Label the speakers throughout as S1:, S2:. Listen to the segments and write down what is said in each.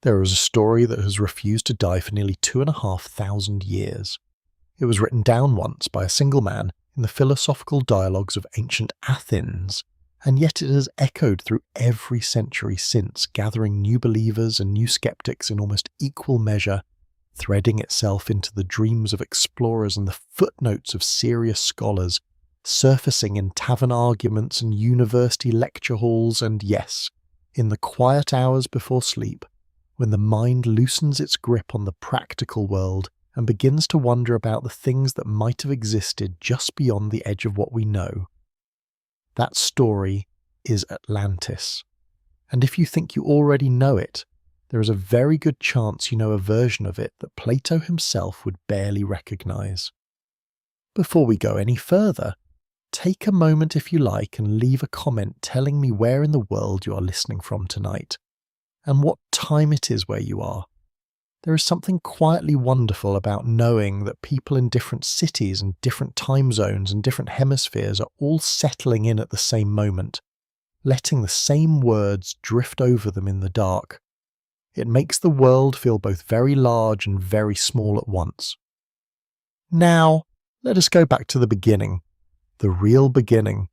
S1: There is a story that has refused to die for nearly 2,500 years. It was written down once by a single man in the philosophical dialogues of ancient Athens, and yet it has echoed through every century since, gathering new believers and new skeptics in almost equal measure, threading itself into the dreams of explorers and the footnotes of serious scholars, surfacing in tavern arguments and university lecture halls, and yes, in the quiet hours before sleep, when the mind loosens its grip on the practical world and begins to wonder about the things that might have existed just beyond the edge of what we know. That story is Atlantis. And if you think you already know it, there is a very good chance you know a version of it that Plato himself would barely recognize. Before we go any further, take a moment if you like and leave a comment telling me where in the world you are listening from tonight, and what time it is where you are. There is something quietly wonderful about knowing that people in different cities and different time zones and different hemispheres are all settling in at the same moment, letting the same words drift over them in the dark. It makes the world feel both very large and very small at once. Now, let us go back to the beginning, the real beginning.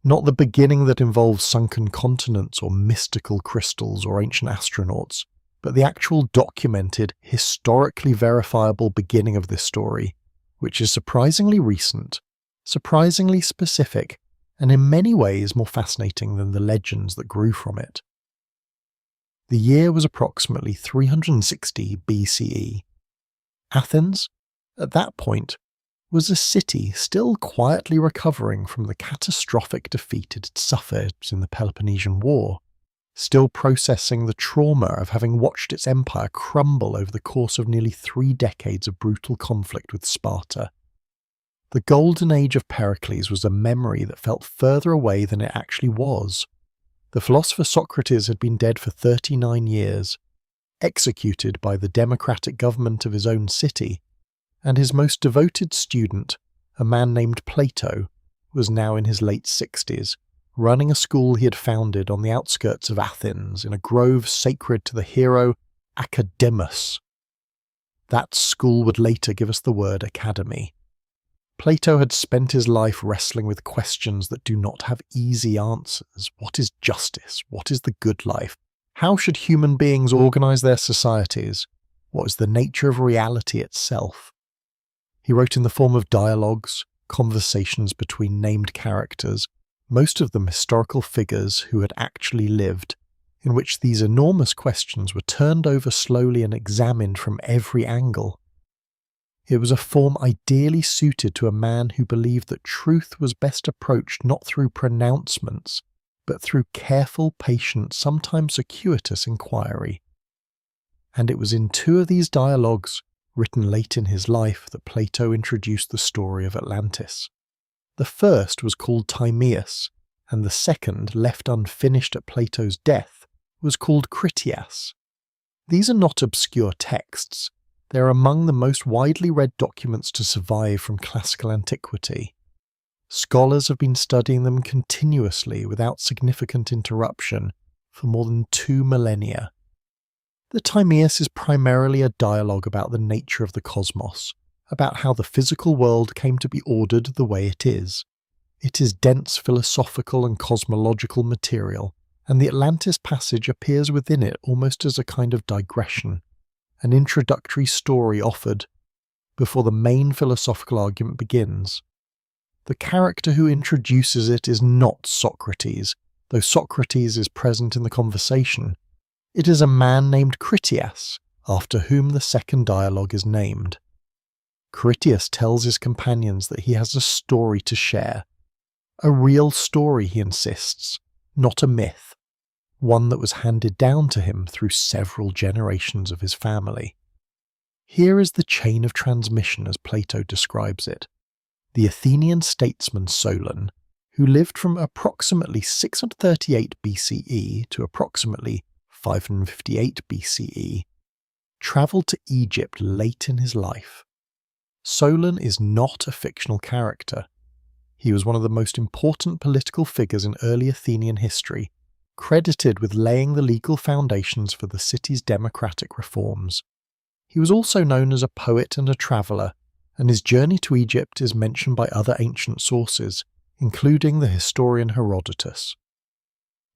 S1: Not the beginning that involves sunken continents or mystical crystals or ancient astronauts, but the actual documented, historically verifiable beginning of this story, which is surprisingly recent, surprisingly specific, and in many ways more fascinating than the legends that grew from it. The year was approximately 360 BCE. Athens, at that point, was a city still quietly recovering from the catastrophic defeat it had suffered in the Peloponnesian War, still processing the trauma of having watched its empire crumble over the course of nearly 3 decades of brutal conflict with Sparta. The golden age of Pericles was a memory that felt further away than it actually was. The philosopher Socrates had been dead for 39 years, executed by the democratic government of his own city, and his most devoted student, a man named Plato, was now in his late 60s, running a school he had founded on the outskirts of Athens in a grove sacred to the hero Academus. That school would later give us the word academy. Plato had spent his life wrestling with questions that do not have easy answers. What is justice? What is the good life? How should human beings organize their societies? What is the nature of reality itself? He wrote in the form of dialogues, conversations between named characters, most of them historical figures who had actually lived, in which these enormous questions were turned over slowly and examined from every angle. It was a form ideally suited to a man who believed that truth was best approached not through pronouncements, but through careful, patient, sometimes circuitous inquiry. And it was in 2 of these dialogues, written late in his life, that Plato introduced the story of Atlantis. The first was called Timaeus, and the second, left unfinished at Plato's death, was called Critias. These are not obscure texts. They are among the most widely read documents to survive from classical antiquity. Scholars have been studying them continuously without significant interruption for more than 2 millennia. The Timaeus is primarily a dialogue about the nature of the cosmos, about how the physical world came to be ordered the way it is. It is dense philosophical and cosmological material, and the Atlantis passage appears within it almost as a kind of digression, an introductory story offered before the main philosophical argument begins. The character who introduces it is not Socrates, though Socrates is present in the conversation. It is a man named Critias, after whom the second dialogue is named. Critias tells his companions that he has a story to share. A real story, he insists, not a myth, one that was handed down to him through several generations of his family. Here is the chain of transmission as Plato describes it. The Athenian statesman Solon, who lived from approximately 638 BCE to approximately 558 BCE, travelled to Egypt late in his life. Solon is not a fictional character. He was one of the most important political figures in early Athenian history, credited with laying the legal foundations for the city's democratic reforms. He was also known as a poet and a traveller, and his journey to Egypt is mentioned by other ancient sources, including the historian Herodotus.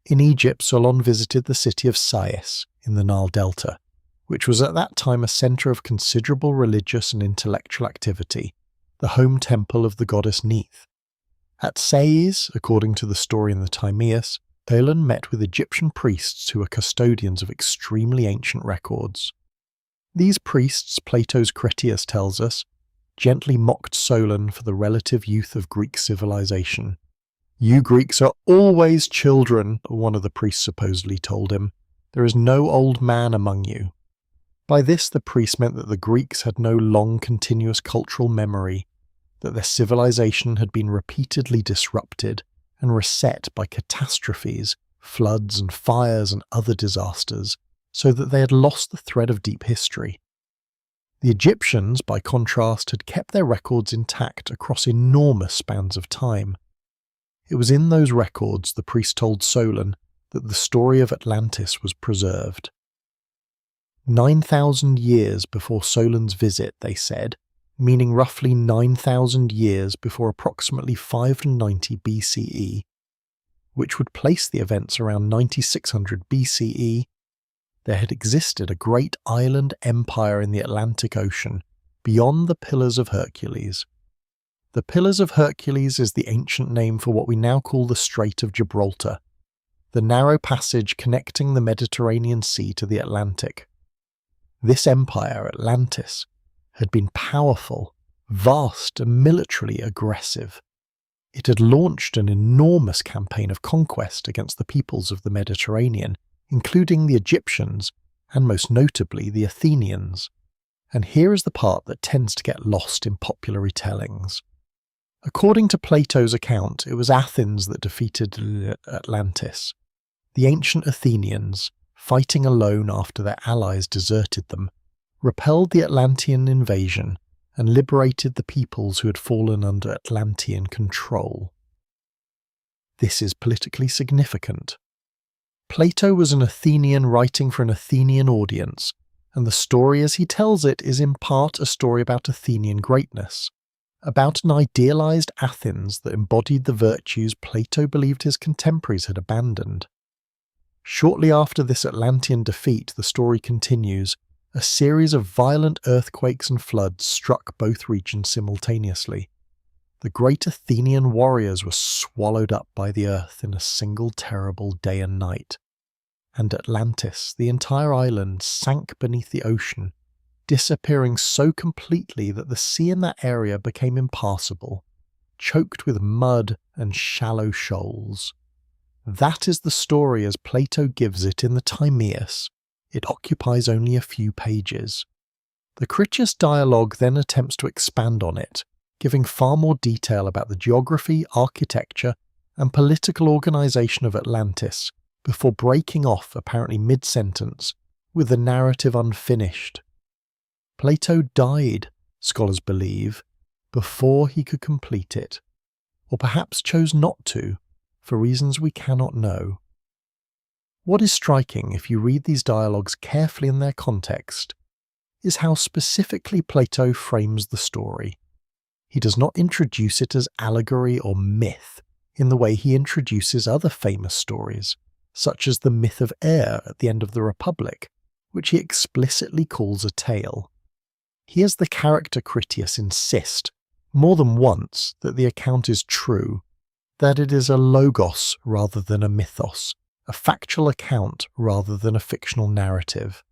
S1: In Egypt, Solon visited the city of Sais in the Nile Delta, which was at that time a centre of considerable religious and intellectual activity, the home temple of the goddess Neith. At Sais, according to the story in the Timaeus, Solon met with Egyptian priests who were custodians of extremely ancient records. These priests, Plato's Critias tells us, gently mocked Solon for the relative youth of Greek civilization. "You Greeks are always children," one of the priests supposedly told him. "There is no old man among you." By this, the priest meant that the Greeks had no long continuous cultural memory, that their civilization had been repeatedly disrupted and reset by catastrophes, floods and fires and other disasters, so that they had lost the thread of deep history. The Egyptians, by contrast, had kept their records intact across enormous spans of time. It was in those records, the priest told Solon, that the story of Atlantis was preserved. 9,000 years before Solon's visit, they said, meaning roughly 9,000 years before approximately 590 BCE, which would place the events around 9600 BCE, there had existed a great island empire in the Atlantic Ocean, beyond the Pillars of Hercules. The Pillars of Hercules is the ancient name for what we now call the Strait of Gibraltar, the narrow passage connecting the Mediterranean Sea to the Atlantic. This empire, Atlantis, had been powerful, vast and militarily aggressive. It had launched an enormous campaign of conquest against the peoples of the Mediterranean, including the Egyptians and most notably the Athenians. And here is the part that tends to get lost in popular retellings. According to Plato's account, it was Athens that defeated Atlantis. The ancient Athenians, fighting alone after their allies deserted them, repelled the Atlantean invasion and liberated the peoples who had fallen under Atlantean control. This is politically significant. Plato was an Athenian writing for an Athenian audience, and the story as he tells it is in part a story about Athenian greatness, about an idealized Athens that embodied the virtues Plato believed his contemporaries had abandoned. Shortly after this Atlantean defeat, the story continues, a series of violent earthquakes and floods struck both regions simultaneously. The great Athenian warriors were swallowed up by the earth in a single terrible day and night. And Atlantis, the entire island, sank beneath the ocean, disappearing so completely that the sea in that area became impassable, choked with mud and shallow shoals. That is the story as Plato gives it in the Timaeus. It occupies only a few pages. The Critias dialogue then attempts to expand on it, giving far more detail about the geography, architecture, and political organisation of Atlantis, before breaking off, apparently mid-sentence, with the narrative unfinished. Plato died, scholars believe, before he could complete it, or perhaps chose not to, for reasons we cannot know. What is striking, if you read these dialogues carefully in their context, is how specifically Plato frames the story. He does not introduce it as allegory or myth in the way he introduces other famous stories, such as the myth of Air at the end of the Republic, which he explicitly calls a tale. He has the character Critias insist, more than once, that the account is true, that it is a logos rather than a mythos, a factual account rather than a fictional narrative.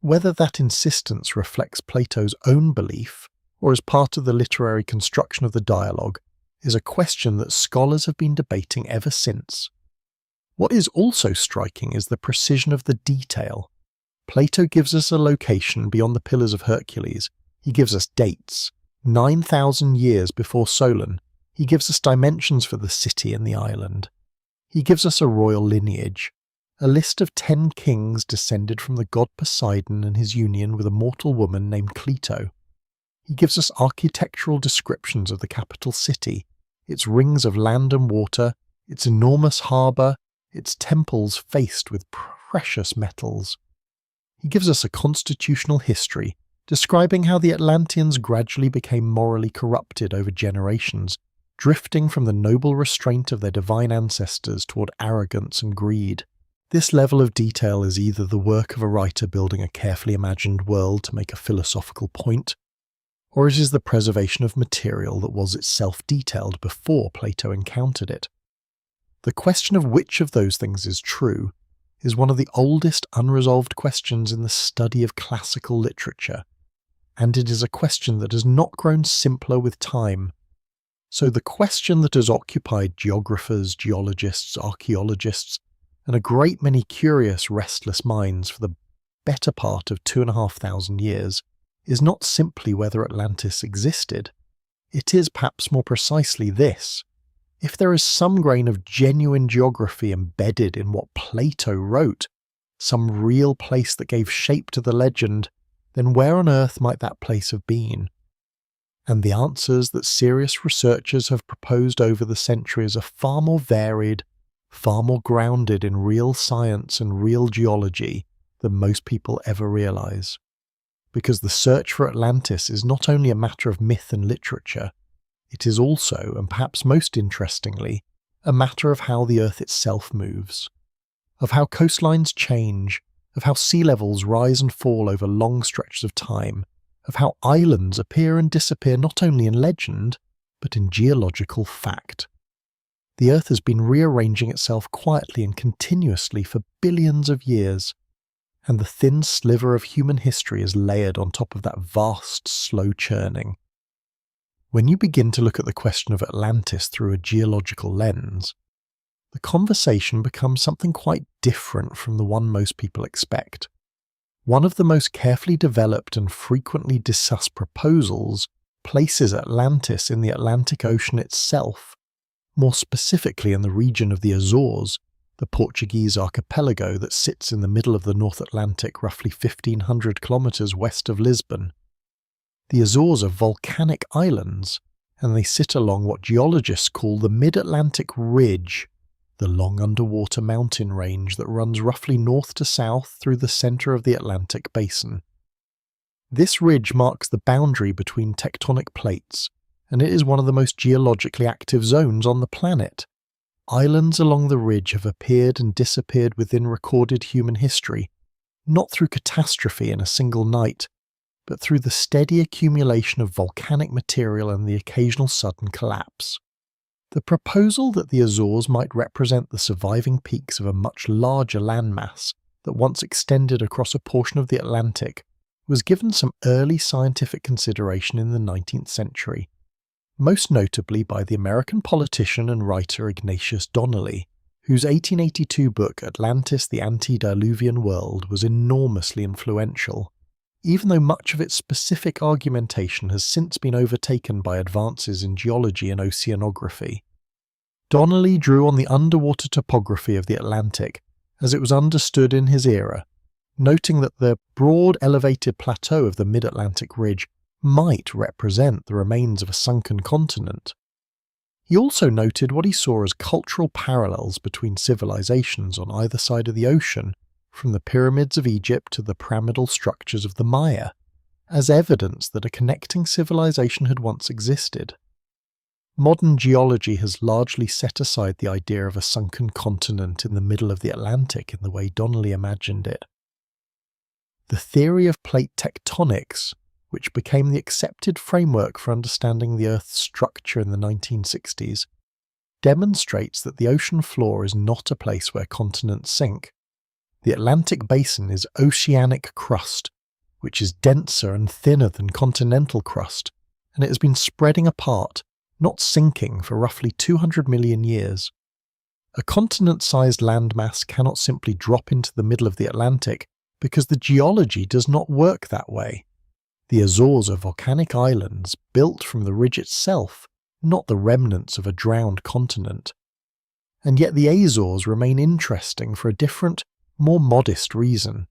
S1: Whether that insistence reflects Plato's own belief, or is part of the literary construction of the dialogue, is a question that scholars have been debating ever since. What is also striking is the precision of the detail. Plato gives us a location beyond the Pillars of Hercules. He gives us dates, 9,000 years before Solon. He gives us dimensions for the city and the island. He gives us a royal lineage, a list of 10 kings descended from the god Poseidon and his union with a mortal woman named Clito. He gives us architectural descriptions of the capital city, its rings of land and water, its enormous harbour, its temples faced with precious metals. He gives us a constitutional history describing how the Atlanteans gradually became morally corrupted over generations, drifting from the noble restraint of their divine ancestors toward arrogance and greed. This level of detail is either the work of a writer building a carefully imagined world to make a philosophical point, or it is the preservation of material that was itself detailed before Plato encountered it. The question of which of those things is true is one of the oldest unresolved questions in the study of classical literature, and it is a question that has not grown simpler with time. So the question that has occupied geographers, geologists, archaeologists, and a great many curious, restless minds for the better part of 2,500 years is not simply whether Atlantis existed. It is perhaps more precisely this: if there is some grain of genuine geography embedded in what Plato wrote, some real place that gave shape to the legend, then where on earth might that place have been? And the answers that serious researchers have proposed over the centuries are far more varied, far more grounded in real science and real geology than most people ever realize. Because the search for Atlantis is not only a matter of myth and literature, it is also, and perhaps most interestingly, a matter of how the Earth itself moves, of how coastlines change, of how sea levels rise and fall over long stretches of time, of how islands appear and disappear not only in legend, but in geological fact. The Earth has been rearranging itself quietly and continuously for billions of years, and the thin sliver of human history is layered on top of that vast, slow churning. When you begin to look at the question of Atlantis through a geological lens, the conversation becomes something quite different from the one most people expect. One of the most carefully developed and frequently discussed proposals places Atlantis in the Atlantic Ocean itself, more specifically in the region of the Azores, the Portuguese archipelago that sits in the middle of the North Atlantic roughly 1,500 kilometers west of Lisbon. The Azores are volcanic islands, and they sit along what geologists call the Mid-Atlantic Ridge, the long underwater mountain range that runs roughly north to south through the center of the Atlantic basin. This ridge marks the boundary between tectonic plates, and it is one of the most geologically active zones on the planet. Islands along the ridge have appeared and disappeared within recorded human history, not through catastrophe in a single night, but through the steady accumulation of volcanic material and the occasional sudden collapse. The proposal that the Azores might represent the surviving peaks of a much larger landmass that once extended across a portion of the Atlantic was given some early scientific consideration in the 19th century, most notably by the American politician and writer Ignatius Donnelly, whose 1882 book Atlantis, the Antediluvian World was enormously influential, even though much of its specific argumentation has since been overtaken by advances in geology and oceanography. Donnelly drew on the underwater topography of the Atlantic as it was understood in his era, noting that the broad elevated plateau of the Mid-Atlantic Ridge might represent the remains of a sunken continent. He also noted what he saw as cultural parallels between civilizations on either side of the ocean, from the pyramids of Egypt to the pyramidal structures of the Maya, as evidence that a connecting civilization had once existed. Modern geology has largely set aside the idea of a sunken continent in the middle of the Atlantic in the way Donnelly imagined it. The theory of plate tectonics, which became the accepted framework for understanding the Earth's structure in the 1960s, demonstrates that the ocean floor is not a place where continents sink. The Atlantic basin is oceanic crust, which is denser and thinner than continental crust, and it has been spreading apart, not sinking, for roughly 200 million years. A continent-sized landmass cannot simply drop into the middle of the Atlantic because the geology does not work that way. The Azores are volcanic islands built from the ridge itself, not the remnants of a drowned continent. And yet the Azores remain interesting for a different, more modest reason.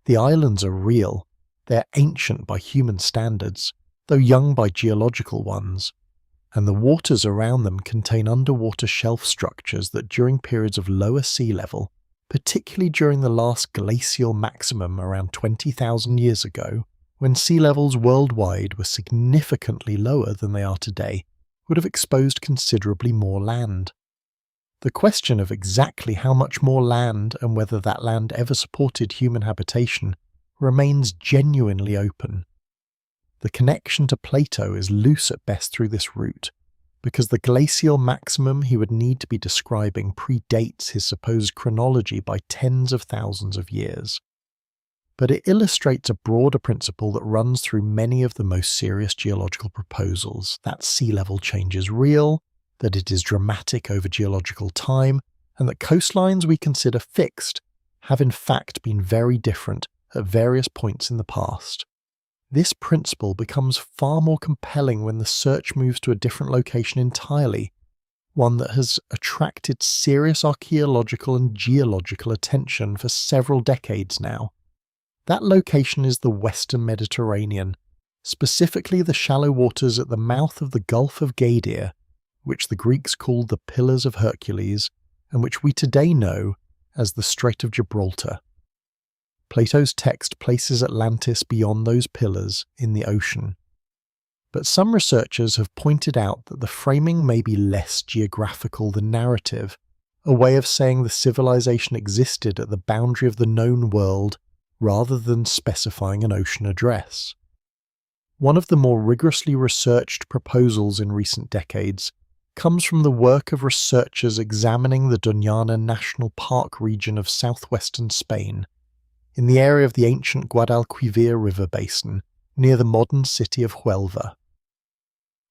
S1: The islands are real, they are ancient by human standards, though young by geological ones, and the waters around them contain underwater shelf structures that during periods of lower sea level, particularly during the last glacial maximum around 20,000 years ago, when sea levels worldwide were significantly lower than they are today, would have exposed considerably more land. The question of exactly how much more land and whether that land ever supported human habitation remains genuinely open. The connection to Plato is loose at best through this route, because the glacial maximum he would need to be describing predates his supposed chronology by tens of thousands of years. But it illustrates a broader principle that runs through many of the most serious geological proposals, that sea level change is real, that it is dramatic over geological time, and that coastlines we consider fixed have in fact been very different at various points in the past. This principle becomes far more compelling when the search moves to a different location entirely, one that has attracted serious archaeological and geological attention for several decades now. That location is the Western Mediterranean, specifically the shallow waters at the mouth of the Gulf of Ghadir, which the Greeks called the Pillars of Hercules, and which we today know as the Strait of Gibraltar. Plato's text places Atlantis beyond those pillars in the ocean. But some researchers have pointed out that the framing may be less geographical than narrative, a way of saying the civilization existed at the boundary of the known world rather than specifying an ocean address. One of the more rigorously researched proposals in recent decades comes from the work of researchers examining the Doñana National Park region of southwestern Spain, in the area of the ancient Guadalquivir river basin, near the modern city of Huelva.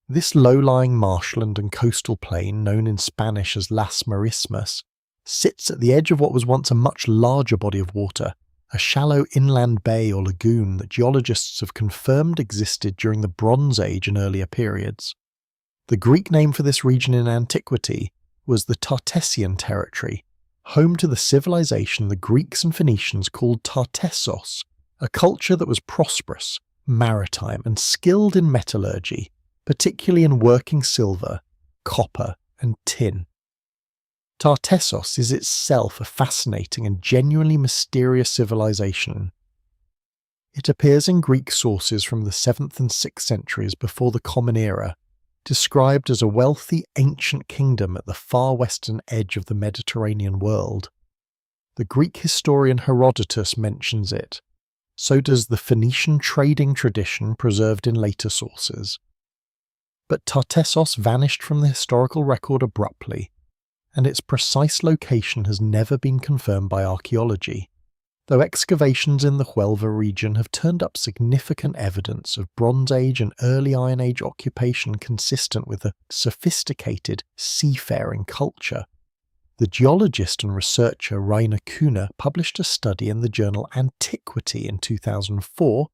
S1: This low-lying marshland and coastal plain, known in Spanish as Las Marismas, sits at the edge of what was once a much larger body of water, a shallow inland bay or lagoon that geologists have confirmed existed during the Bronze Age and earlier periods. The Greek name for this region in antiquity was the Tartessian territory, home to the civilization the Greeks and Phoenicians called Tartessos, a culture that was prosperous, maritime, and skilled in metallurgy, particularly in working silver, copper, and tin. Tartessos is itself a fascinating and genuinely mysterious civilization. It appears in Greek sources from the 7th and 6th centuries before the Common Era, described as a wealthy ancient kingdom at the far western edge of the Mediterranean world. The Greek historian Herodotus mentions it. So does the Phoenician trading tradition preserved in later sources. But Tartessos vanished from the historical record abruptly, and its precise location has never been confirmed by archaeology, though excavations in the Huelva region have turned up significant evidence of Bronze Age and early Iron Age occupation consistent with a sophisticated seafaring culture. The geologist and researcher Rainer Kühne published a study in the journal Antiquity in 2004,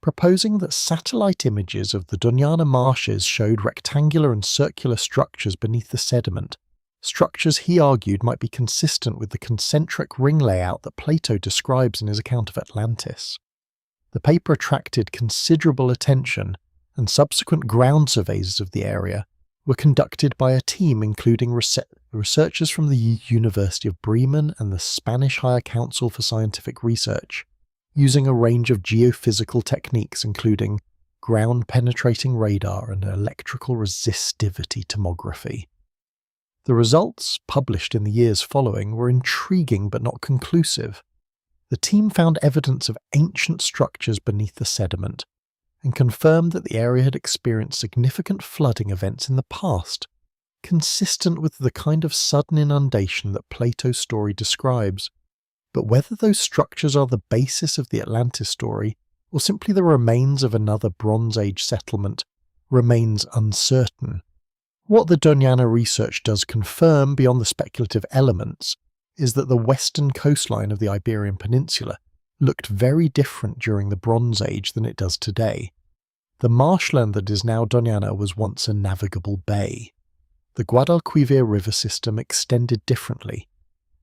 S1: proposing that satellite images of the Doñana marshes showed rectangular and circular structures beneath the sediment, structures he argued might be consistent with the concentric ring layout that Plato describes in his account of Atlantis. The paper attracted considerable attention, and subsequent ground surveys of the area were conducted by a team including researchers from the University of Bremen and the Spanish Higher Council for Scientific Research, using a range of geophysical techniques including ground-penetrating radar and electrical resistivity tomography. The results, published in the years following, were intriguing but not conclusive. The team found evidence of ancient structures beneath the sediment and confirmed that the area had experienced significant flooding events in the past, consistent with the kind of sudden inundation that Plato's story describes. But whether those structures are the basis of the Atlantis story or simply the remains of another Bronze Age settlement remains uncertain. What the Doñana research does confirm beyond the speculative elements is that the western coastline of the Iberian Peninsula looked very different during the Bronze Age than it does today. The marshland that is now Doñana was once a navigable bay. The Guadalquivir river system extended differently,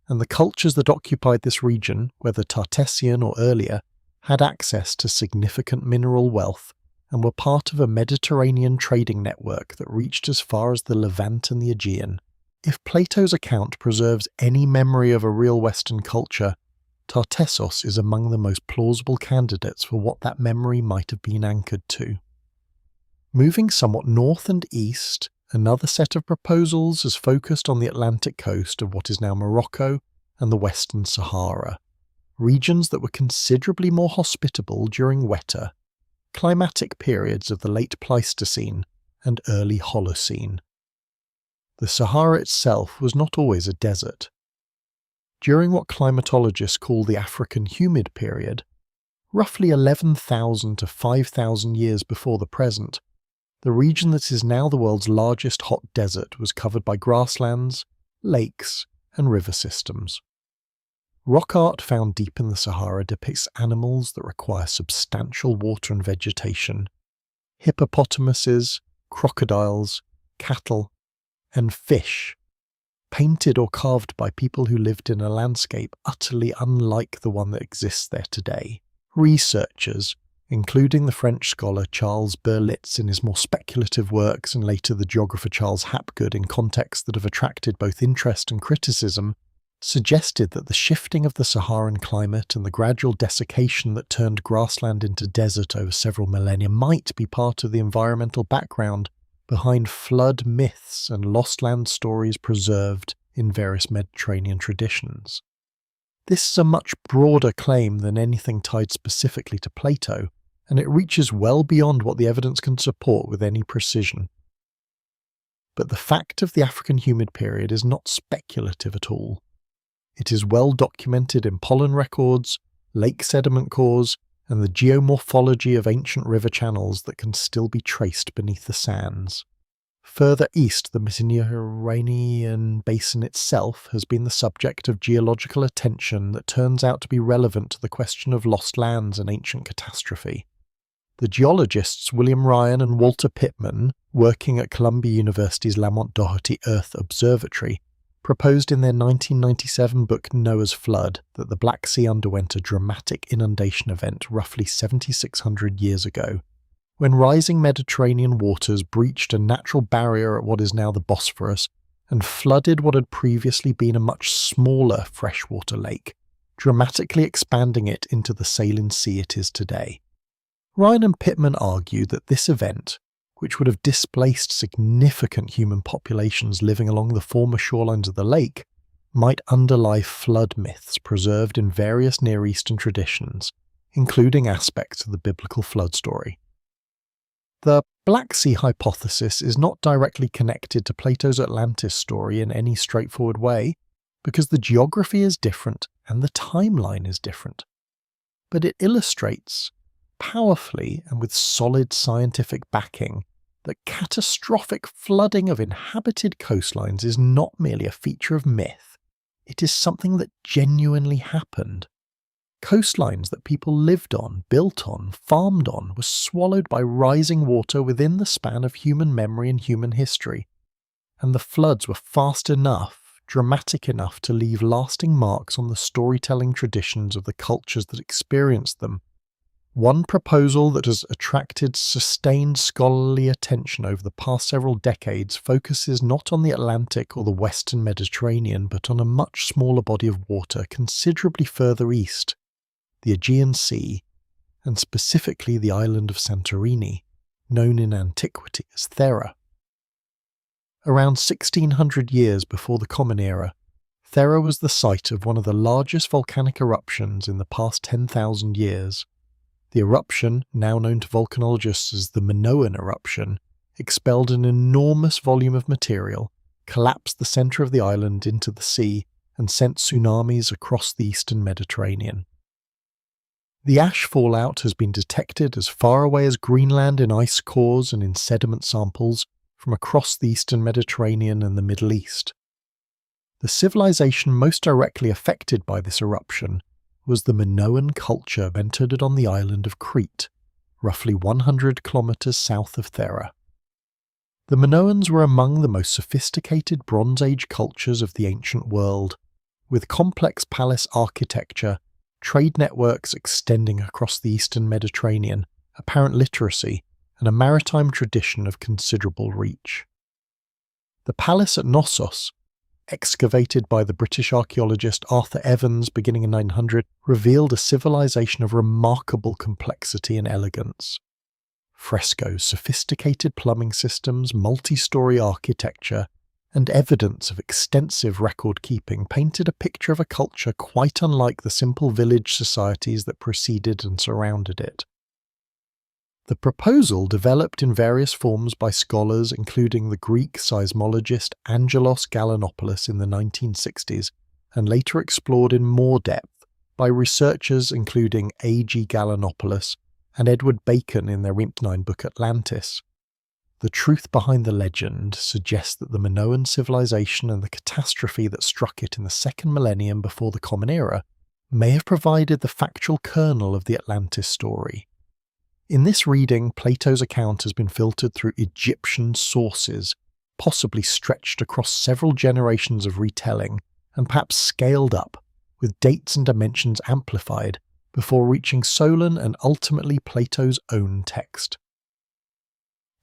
S1: and the cultures that occupied this region, whether Tartessian or earlier, had access to significant mineral wealth and were part of a Mediterranean trading network that reached as far as the Levant and the Aegean. If Plato's account preserves any memory of a real Western culture, Tartessos is among the most plausible candidates for what that memory might have been anchored to. Moving somewhat north and east, another set of proposals is focused on the Atlantic coast of what is now Morocco and the Western Sahara, regions that were considerably more hospitable during wetter, climatic periods of the late Pleistocene and early Holocene. The Sahara itself was not always a desert. During what climatologists call the African humid period, roughly 11,000 to 5,000 years before the present, the region that is now the world's largest hot desert was covered by grasslands, lakes, and river systems. Rock art found deep in the Sahara depicts animals that require substantial water and vegetation: hippopotamuses, crocodiles, cattle, and fish, painted or carved by people who lived in a landscape utterly unlike the one that exists there today. Researchers, including the French scholar Charles Berlitz in his more speculative works and later the geographer Charles Hapgood in contexts that have attracted both interest and criticism, suggested that the shifting of the Saharan climate and the gradual desiccation that turned grassland into desert over several millennia might be part of the environmental background behind flood myths and lost land stories preserved in various Mediterranean traditions. This is a much broader claim than anything tied specifically to Plato, and it reaches well beyond what the evidence can support with any precision. But the fact of the African humid period is not speculative at all. It is well documented in pollen records, lake sediment cores, and the geomorphology of ancient river channels that can still be traced beneath the sands. Further east, the Mediterranean basin itself has been the subject of geological attention that turns out to be relevant to the question of lost lands and ancient catastrophe. The geologists William Ryan and Walter Pittman, working at Columbia University's Lamont Doherty Earth Observatory, proposed in their 1997 book Noah's Flood that the Black Sea underwent a dramatic inundation event roughly 7,600 years ago, when rising Mediterranean waters breached a natural barrier at what is now the Bosphorus and flooded what had previously been a much smaller freshwater lake, dramatically expanding it into the saline sea it is today. Ryan and Pittman argue that this event, which would have displaced significant human populations living along the former shorelines of the lake, might underlie flood myths preserved in various Near Eastern traditions, including aspects of the biblical flood story. The Black Sea hypothesis is not directly connected to Plato's Atlantis story in any straightforward way, because the geography is different and the timeline is different. But it illustrates, powerfully and with solid scientific backing, that catastrophic flooding of inhabited coastlines is not merely a feature of myth, it is something that genuinely happened. Coastlines that people lived on, built on, farmed on, were swallowed by rising water within the span of human memory and human history, and the floods were fast enough, dramatic enough to leave lasting marks on the storytelling traditions of the cultures that experienced them. One proposal that has attracted sustained scholarly attention over the past several decades focuses not on the Atlantic or the Western Mediterranean, but on a much smaller body of water considerably further east, the Aegean Sea, and specifically the island of Santorini, known in antiquity as Thera. Around 1600 years before the Common Era, Thera was the site of one of the largest volcanic eruptions in the past 10,000 years. The eruption, now known to volcanologists as the Minoan eruption, expelled an enormous volume of material, collapsed the centre of the island into the sea, and sent tsunamis across the eastern Mediterranean. The ash fallout has been detected as far away as Greenland in ice cores and in sediment samples from across the eastern Mediterranean and the Middle East. The civilization most directly affected by this eruption was the Minoan culture centered on the island of Crete, roughly 100 kilometers south of Thera. The Minoans were among the most sophisticated Bronze Age cultures of the ancient world, with complex palace architecture, trade networks extending across the eastern Mediterranean, apparent literacy, and a maritime tradition of considerable reach. The palace at Knossos, excavated by the British archaeologist Arthur Evans beginning in 900, revealed a civilization of remarkable complexity and elegance. Frescoes, sophisticated plumbing systems, multi-story architecture, and evidence of extensive record-keeping painted a picture of a culture quite unlike the simple village societies that preceded and surrounded it. The proposal, developed in various forms by scholars including the Greek seismologist Angelos Gallinopoulos in the 1960s, and later explored in more depth by researchers including A.G. Gallinopoulos and Edward Bacon in their Bedtime book Atlantis. The truth behind the legend suggests that the Minoan civilization and the catastrophe that struck it in the second millennium before the Common Era may have provided the factual kernel of the Atlantis story. In this reading, Plato's account has been filtered through Egyptian sources, possibly stretched across several generations of retelling, and perhaps scaled up, with dates and dimensions amplified, before reaching Solon and ultimately Plato's own text.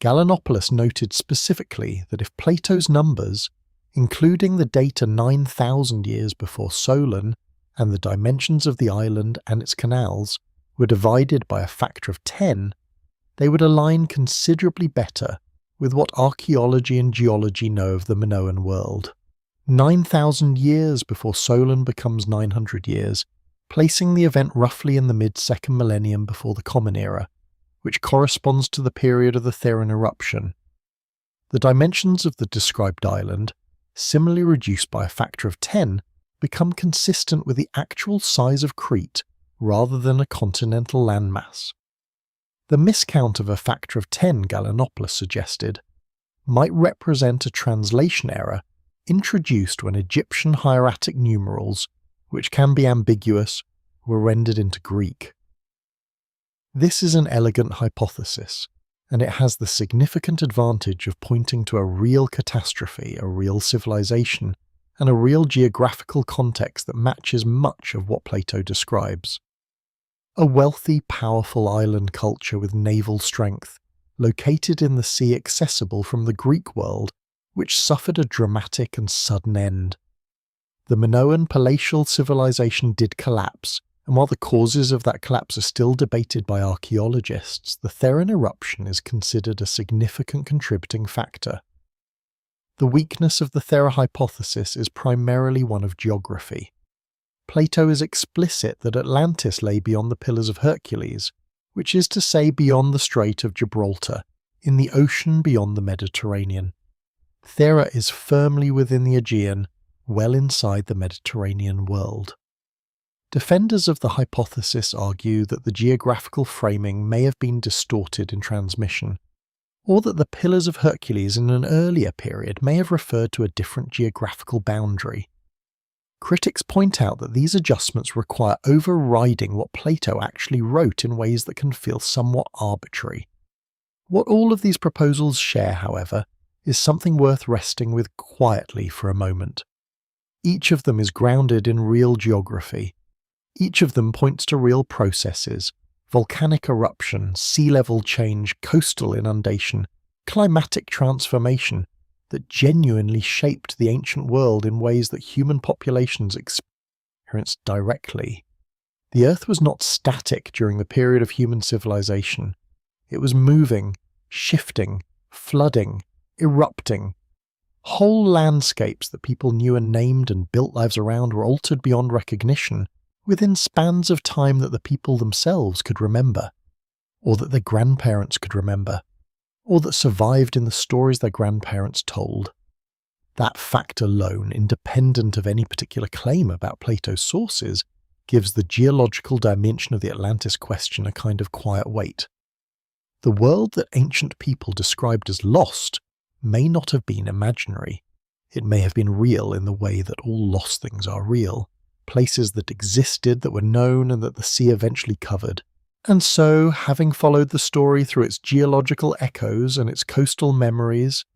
S1: Gallinopoulos noted specifically that if Plato's numbers, including the data 9,000 years before Solon and the dimensions of the island and its canals, were divided by a factor of 10, they would align considerably better with what archaeology and geology know of the Minoan world. 9,000 years before Solon becomes 900 years, placing the event roughly in the mid-second millennium before the Common Era, which corresponds to the period of the Theran eruption. The dimensions of the described island, similarly reduced by a factor of 10, become consistent with the actual size of Crete rather than a continental landmass. The miscount of a factor of 10, Gallinopoulos suggested, might represent a translation error introduced when Egyptian hieratic numerals, which can be ambiguous, were rendered into Greek. This is an elegant hypothesis, and it has the significant advantage of pointing to a real catastrophe, a real civilization, and a real geographical context that matches much of what Plato describes. A wealthy, powerful island culture with naval strength, located in the sea accessible from the Greek world, which suffered a dramatic and sudden end. The Minoan palatial civilization did collapse, and while the causes of that collapse are still debated by archaeologists, the Theran eruption is considered a significant contributing factor. The weakness of the Thera hypothesis is primarily one of geography. Plato is explicit that Atlantis lay beyond the Pillars of Hercules, which is to say beyond the Strait of Gibraltar, in the ocean beyond the Mediterranean. Thera is firmly within the Aegean, well inside the Mediterranean world. Defenders of the hypothesis argue that the geographical framing may have been distorted in transmission, or that the Pillars of Hercules in an earlier period may have referred to a different geographical boundary. Critics point out that these adjustments require overriding what Plato actually wrote in ways that can feel somewhat arbitrary. What all of these proposals share, however, is something worth resting with quietly for a moment. Each of them is grounded in real geography. Each of them points to real processes: volcanic eruption, sea level change, coastal inundation, climatic transformation, that genuinely shaped the ancient world in ways that human populations experienced directly. The Earth was not static during the period of human civilization. It was moving, shifting, flooding, erupting. Whole landscapes that people knew and named and built lives around were altered beyond recognition, within spans of time that the people themselves could remember, or that their grandparents could remember, or that survived in the stories their grandparents told. That fact alone, independent of any particular claim about Plato's sources, gives the geological dimension of the Atlantis question a kind of quiet weight. The world that ancient people described as lost may not have been imaginary. It may have been real in the way that all lost things are real, places that existed, that were known, and that the sea eventually covered. And so, having followed the story through its geological echoes and its coastal memories,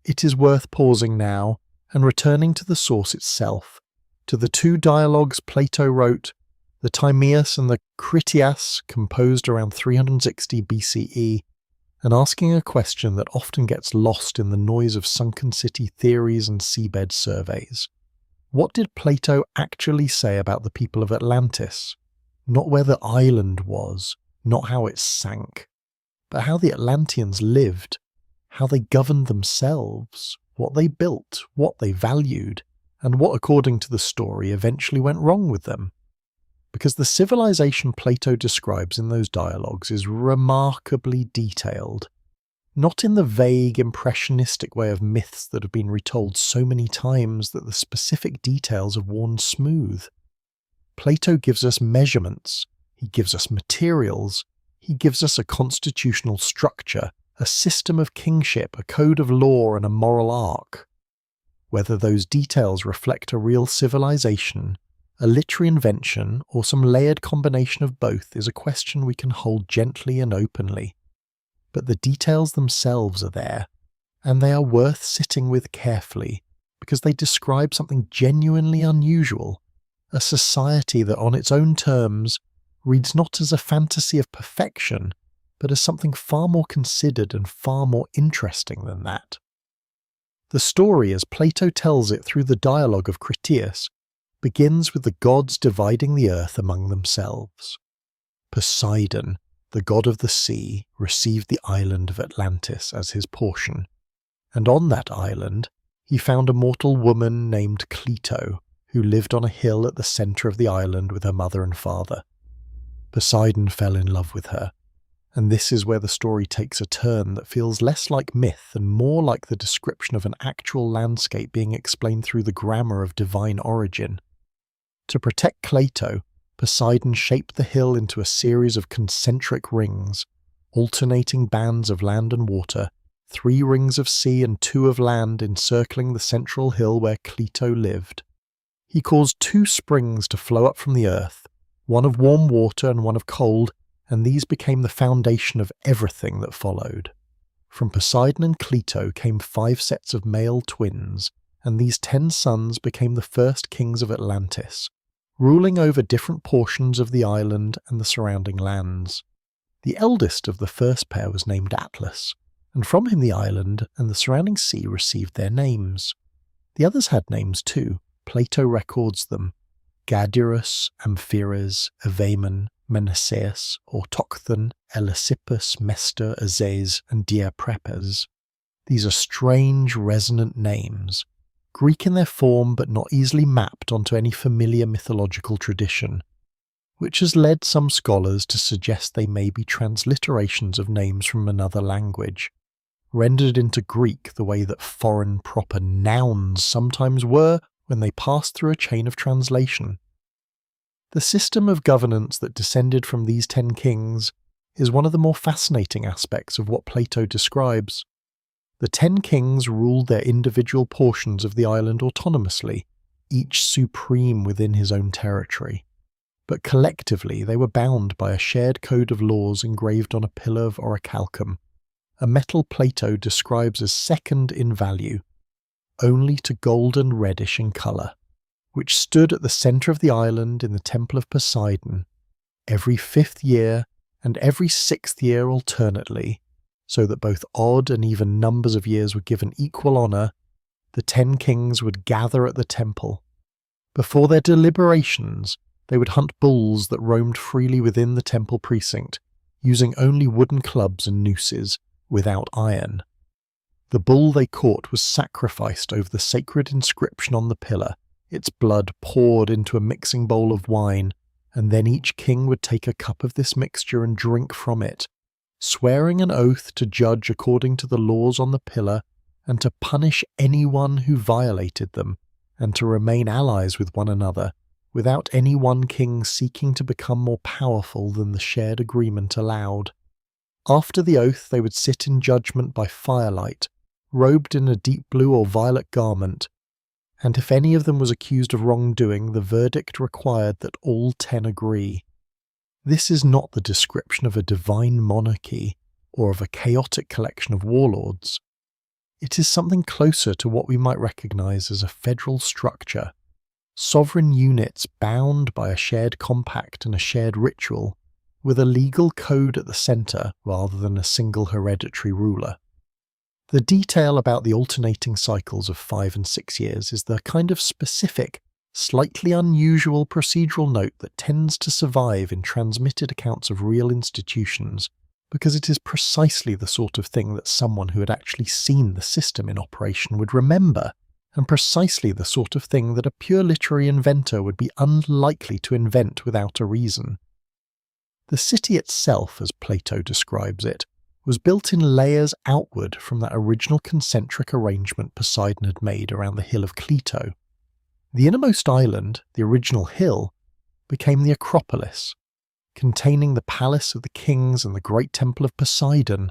S1: it is worth pausing now and returning to the source itself, to the two dialogues Plato wrote, the Timaeus and the Critias, composed around 360 BCE, and asking a question that often gets lost in the noise of sunken city theories and seabed surveys. What did Plato actually say about the people of Atlantis? Not where the island was, not how it sank, but how the Atlanteans lived, how they governed themselves, what they built, what they valued, and what, according to the story, eventually went wrong with them. Because the civilization Plato describes in those dialogues is remarkably detailed, not in the vague, impressionistic way of myths that have been retold so many times that the specific details have worn smooth. Plato gives us measurements, he gives us materials, he gives us a constitutional structure, a system of kingship, a code of law, and a moral arc. Whether those details reflect a real civilization, a literary invention, or some layered combination of both is a question we can hold gently and openly. But the details themselves are there, and they are worth sitting with carefully because they describe something genuinely unusual, a society that on its own terms reads not as a fantasy of perfection, but as something far more considered and far more interesting than that. The story, as Plato tells it through the dialogue of Critias, begins with the gods dividing the earth among themselves. Poseidon, the god of the sea, received the island of Atlantis as his portion, and on that island he found a mortal woman named Cleito, who lived on a hill at the centre of the island with her mother and father. Poseidon fell in love with her, and this is where the story takes a turn that feels less like myth and more like the description of an actual landscape being explained through the grammar of divine origin. To protect Cleito, Poseidon shaped the hill into a series of concentric rings, alternating bands of land and water, 3 rings of sea and 2 of land encircling the central hill where Cleito lived. He caused 2 springs to flow up from the earth, one of warm water and one of cold, and these became the foundation of everything that followed. From Poseidon and Cleito came 5 sets of male twins, and these 10 sons became the first kings of Atlantis, ruling over different portions of the island and the surrounding lands. The eldest of the first pair was named Atlas, and from him the island and the surrounding sea received their names. The others had names too. Plato records them: Gadurus, Amphiras, Evaemon, Meneceus, Autochthon, Elesippus, Mestor, Azes, and Diaprepes. These are strange, resonant names, Greek in their form but not easily mapped onto any familiar mythological tradition, which has led some scholars to suggest they may be transliterations of names from another language, rendered into Greek the way that foreign proper nouns sometimes were when they passed through a chain of translation. The system of governance that descended from these 10 kings is one of the more fascinating aspects of what Plato describes. The 10 kings ruled their individual portions of the island autonomously, each supreme within his own territory. But collectively they were bound by a shared code of laws engraved on a pillar of orichalcum, a metal Plato describes as second in value, only to golden reddish in colour, which stood at the centre of the island in the temple of Poseidon, every 5th year and every 6th year alternately, so that both odd and even numbers of years were given equal honour. The 10 kings would gather at the temple. Before their deliberations, they would hunt bulls that roamed freely within the temple precinct, using only wooden clubs and nooses, without iron. The bull they caught was sacrificed over the sacred inscription on the pillar, its blood poured into a mixing bowl of wine, and then each king would take a cup of this mixture and drink from it, swearing an oath to judge according to the laws on the pillar and to punish anyone who violated them, and to remain allies with one another, without any one king seeking to become more powerful than the shared agreement allowed. After the oath they would sit in judgment by firelight, robed in a deep blue or violet garment, and if any of them was accused of wrongdoing, the verdict required that all 10 agree. This is not the description of a divine monarchy or of a chaotic collection of warlords. It is something closer to what we might recognise as a federal structure, sovereign units bound by a shared compact and a shared ritual, with a legal code at the centre rather than a single hereditary ruler. The detail about the alternating cycles of 5 and 6 years is the kind of specific, slightly unusual procedural note that tends to survive in transmitted accounts of real institutions, because it is precisely the sort of thing that someone who had actually seen the system in operation would remember, and precisely the sort of thing that a pure literary inventor would be unlikely to invent without a reason. The city itself, as Plato describes it, was built in layers outward from that original concentric arrangement Poseidon had made around the hill of Clito. The innermost island, the original hill, became the Acropolis, containing the palace of the kings and the great temple of Poseidon.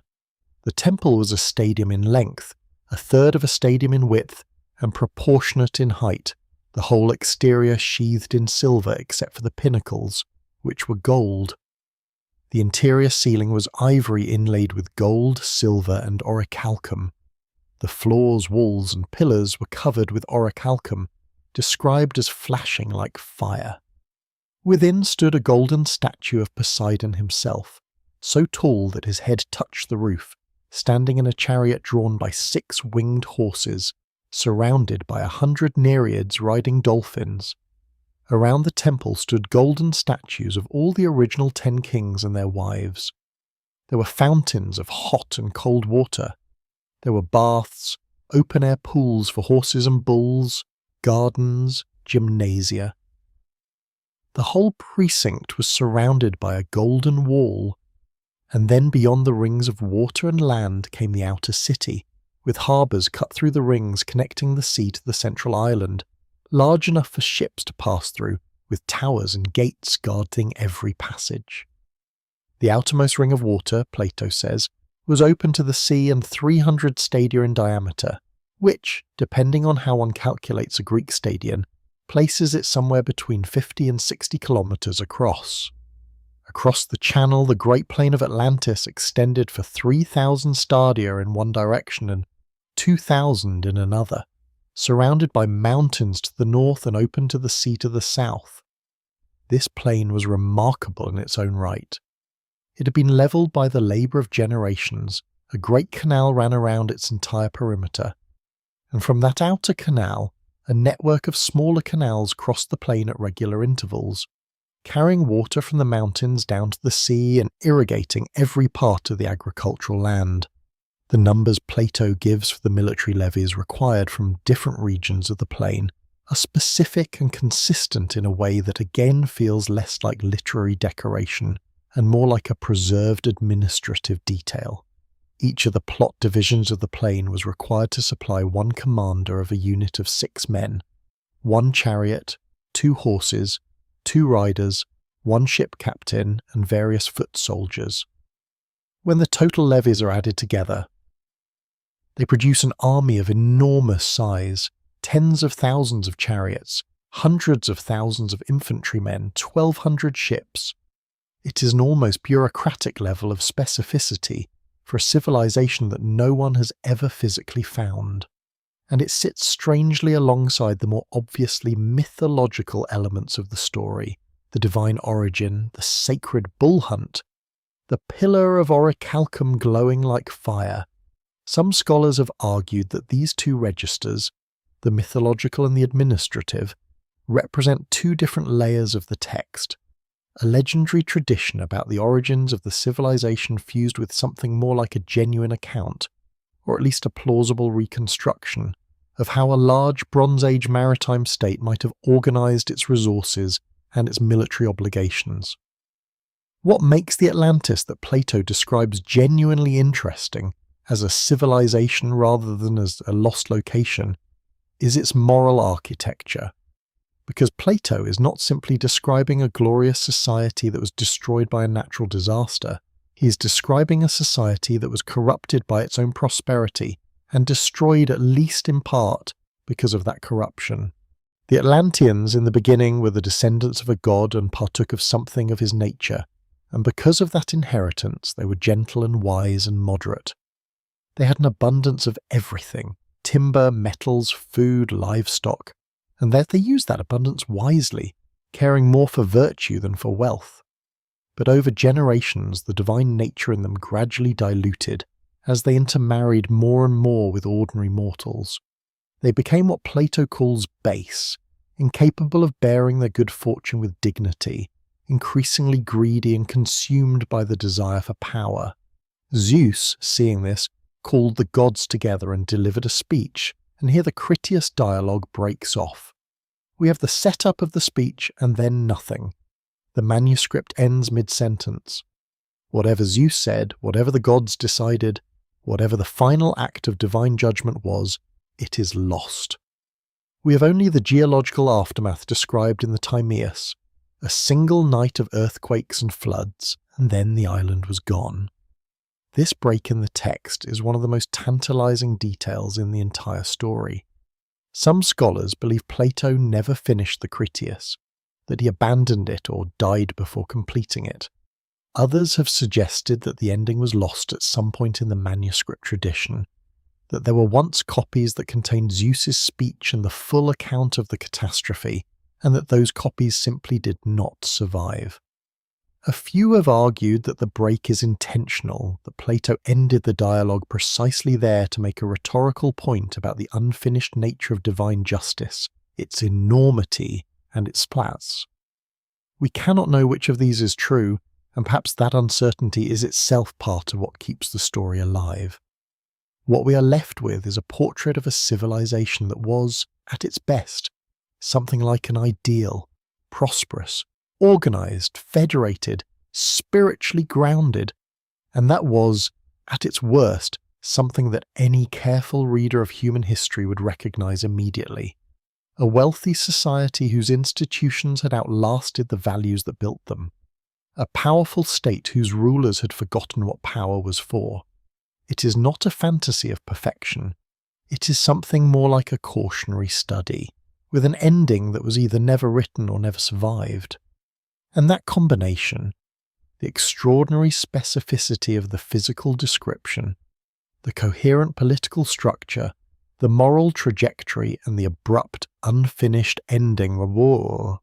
S1: The temple was a stadium in length, a third of a stadium in width, and proportionate in height, the whole exterior sheathed in silver except for the pinnacles, which were gold. The interior ceiling was ivory inlaid with gold, silver, and orichalcum. The floors, walls, and pillars were covered with orichalcum, described as flashing like fire. Within stood a golden statue of Poseidon himself, so tall that his head touched the roof, standing in a chariot drawn by 6 winged horses, surrounded by 100 nereids riding dolphins. Around the temple stood golden statues of all the original 10 kings and their wives. There were fountains of hot and cold water. There were baths, open-air pools for horses and bulls, gardens, gymnasia. The whole precinct was surrounded by a golden wall, and then beyond the rings of water and land came the outer city, with harbours cut through the rings connecting the sea to the central island, large enough for ships to pass through, with towers and gates guarding every passage. The outermost ring of water, Plato says, was open to the sea and 300 stadia in diameter, which, depending on how one calculates a Greek stadion, places it somewhere between 50 and 60 kilometres across. Across the channel, the great plain of Atlantis extended for 3,000 stadia in one direction and 2,000 in another, surrounded by mountains to the north and open to the sea to the south. This plain was remarkable in its own right. It had been levelled by the labour of generations. A great canal ran around its entire perimeter, and from that outer canal, a network of smaller canals crossed the plain at regular intervals, carrying water from the mountains down to the sea and irrigating every part of the agricultural land. The numbers Plato gives for the military levies required from different regions of the plain are specific and consistent in a way that again feels less like literary decoration and more like a preserved administrative detail. Each of the plot divisions of the plain was required to supply one commander of a unit of 6 men, 1 chariot, 2 horses, 2 riders, 1 ship captain, and various foot soldiers. When the total levies are added together, they produce an army of enormous size, tens of thousands of chariots, hundreds of thousands of infantrymen, 1,200 ships. It is an almost bureaucratic level of specificity for a civilization that no one has ever physically found, and it sits strangely alongside the more obviously mythological elements of the story, the divine origin, the sacred bull hunt, the pillar of orichalcum glowing like fire. Some scholars have argued that these 2 registers, the mythological and the administrative, represent 2 different layers of the text. A legendary tradition about the origins of the civilization fused with something more like a genuine account, or at least a plausible reconstruction, of how a large Bronze Age maritime state might have organised its resources and its military obligations. What makes the Atlantis that Plato describes genuinely interesting as a civilization rather than as a lost location is its moral architecture. Because Plato is not simply describing a glorious society that was destroyed by a natural disaster. He is describing a society that was corrupted by its own prosperity and destroyed at least in part because of that corruption. The Atlanteans in the beginning were the descendants of a god and partook of something of his nature, and because of that inheritance they were gentle and wise and moderate. They had an abundance of everything: timber, metals, food, livestock, and that they used that abundance wisely, caring more for virtue than for wealth. but over generations the divine nature in them gradually diluted as they intermarried more and more with ordinary mortals. They became what Plato calls base, incapable of bearing their good fortune with dignity, increasingly greedy and consumed by the desire for power. Zeus, seeing this, called the gods together and delivered a speech, and here the Critias dialogue breaks off. We have the setup of the speech and then nothing. The manuscript ends mid-sentence. Whatever Zeus said, whatever the gods decided, whatever the final act of divine judgment was, it is lost. We have only the geological aftermath described in the Timaeus, a single night of earthquakes and floods, and then the island was gone. This break in the text is one of the most tantalizing details in the entire story. Some scholars believe Plato never finished the Critias, that he abandoned it or died before completing it. Others have suggested that the ending was lost at some point in the manuscript tradition, that there were once copies that contained Zeus's speech and the full account of the catastrophe, and that those copies simply did not survive. A few have argued that the break is intentional, that Plato ended the dialogue precisely there to make a rhetorical point about the unfinished nature of divine justice, its enormity, and its splats. We cannot know which of these is true, and perhaps that uncertainty is itself part of what keeps the story alive. What we are left with is a portrait of a civilization that was, at its best, something like an ideal, prosperous, organized, federated, spiritually grounded, and that was, at its worst, something that any careful reader of human history would recognize immediately. A wealthy society whose institutions had outlasted the values that built them. A powerful state whose rulers had forgotten what power was for. It is not a fantasy of perfection. It is something more like a cautionary study, with an ending that was either never written or never survived. And that combination, the extraordinary specificity of the physical description, the coherent political structure, the moral trajectory, and the abrupt, unfinished ending of war,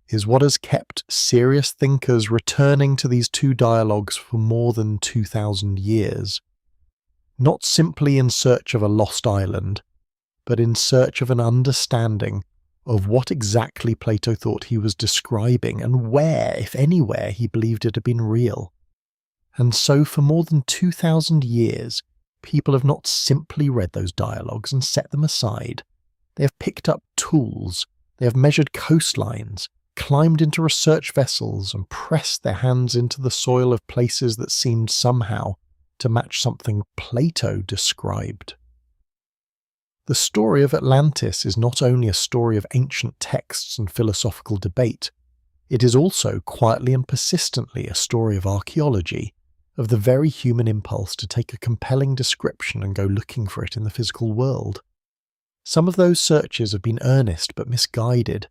S1: is what has kept serious thinkers returning to these two dialogues for more than 2,000 years. Not simply in search of a lost island, but in search of an understanding of what exactly Plato thought he was describing and where, if anywhere, he believed it had been real. And so for more than 2,000 years, people have not simply read those dialogues and set them aside. They have picked up tools, they have measured coastlines, climbed into research vessels and pressed their hands into the soil of places that seemed somehow to match something Plato described. The story of Atlantis is not only a story of ancient texts and philosophical debate, it is also quietly and persistently a story of archaeology, of the very human impulse to take a compelling description and go looking for it in the physical world. Some of those searches have been earnest but misguided.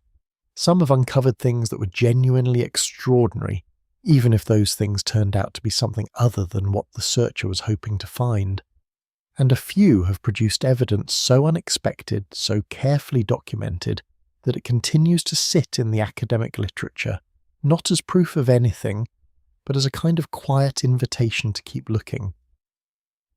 S1: Some have uncovered things that were genuinely extraordinary, even if those things turned out to be something other than what the searcher was hoping to find. And a few have produced evidence so unexpected, so carefully documented, that it continues to sit in the academic literature, not as proof of anything, but as a kind of quiet invitation to keep looking.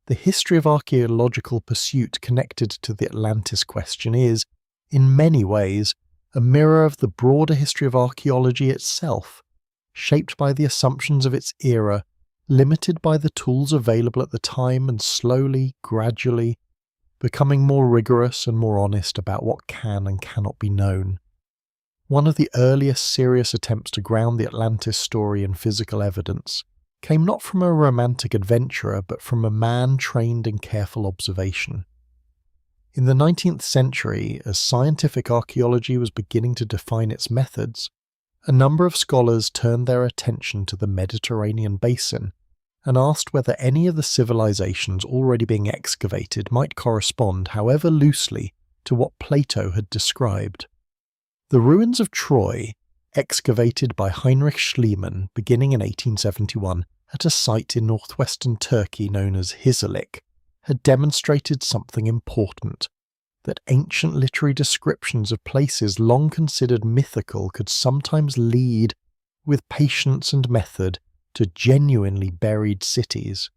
S1: The history of archaeological pursuit connected to the Atlantis question is, in many ways, a mirror of the broader history of archaeology itself, shaped by the assumptions of its era, limited by the tools available at the time, and slowly, gradually, becoming more rigorous and more honest about what can and cannot be known. One of the earliest serious attempts to ground the Atlantis story in physical evidence came not from a romantic adventurer, but from a man trained in careful observation. In the 19th century, as scientific archaeology was beginning to define its methods, a number of scholars turned their attention to the Mediterranean basin and asked whether any of the civilizations already being excavated might correspond, however loosely, to what Plato had described. The ruins of Troy, excavated by Heinrich Schliemann beginning in 1871 at a site in northwestern Turkey known as Hizarlik, had demonstrated something important, that ancient literary descriptions of places long considered mythical could sometimes lead, with patience and method, to genuinely buried cities.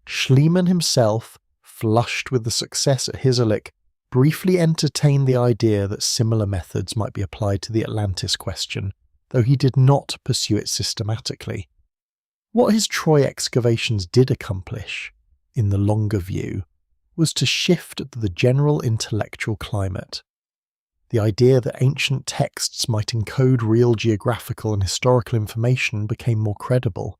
S1: Schliemann himself, flushed with the success at Hisarlik, briefly entertained the idea that similar methods might be applied to the Atlantis question, though he did not pursue it systematically. What his Troy excavations did accomplish, in the longer view, was to shift the general intellectual climate. The idea that ancient texts might encode real geographical and historical information became more credible.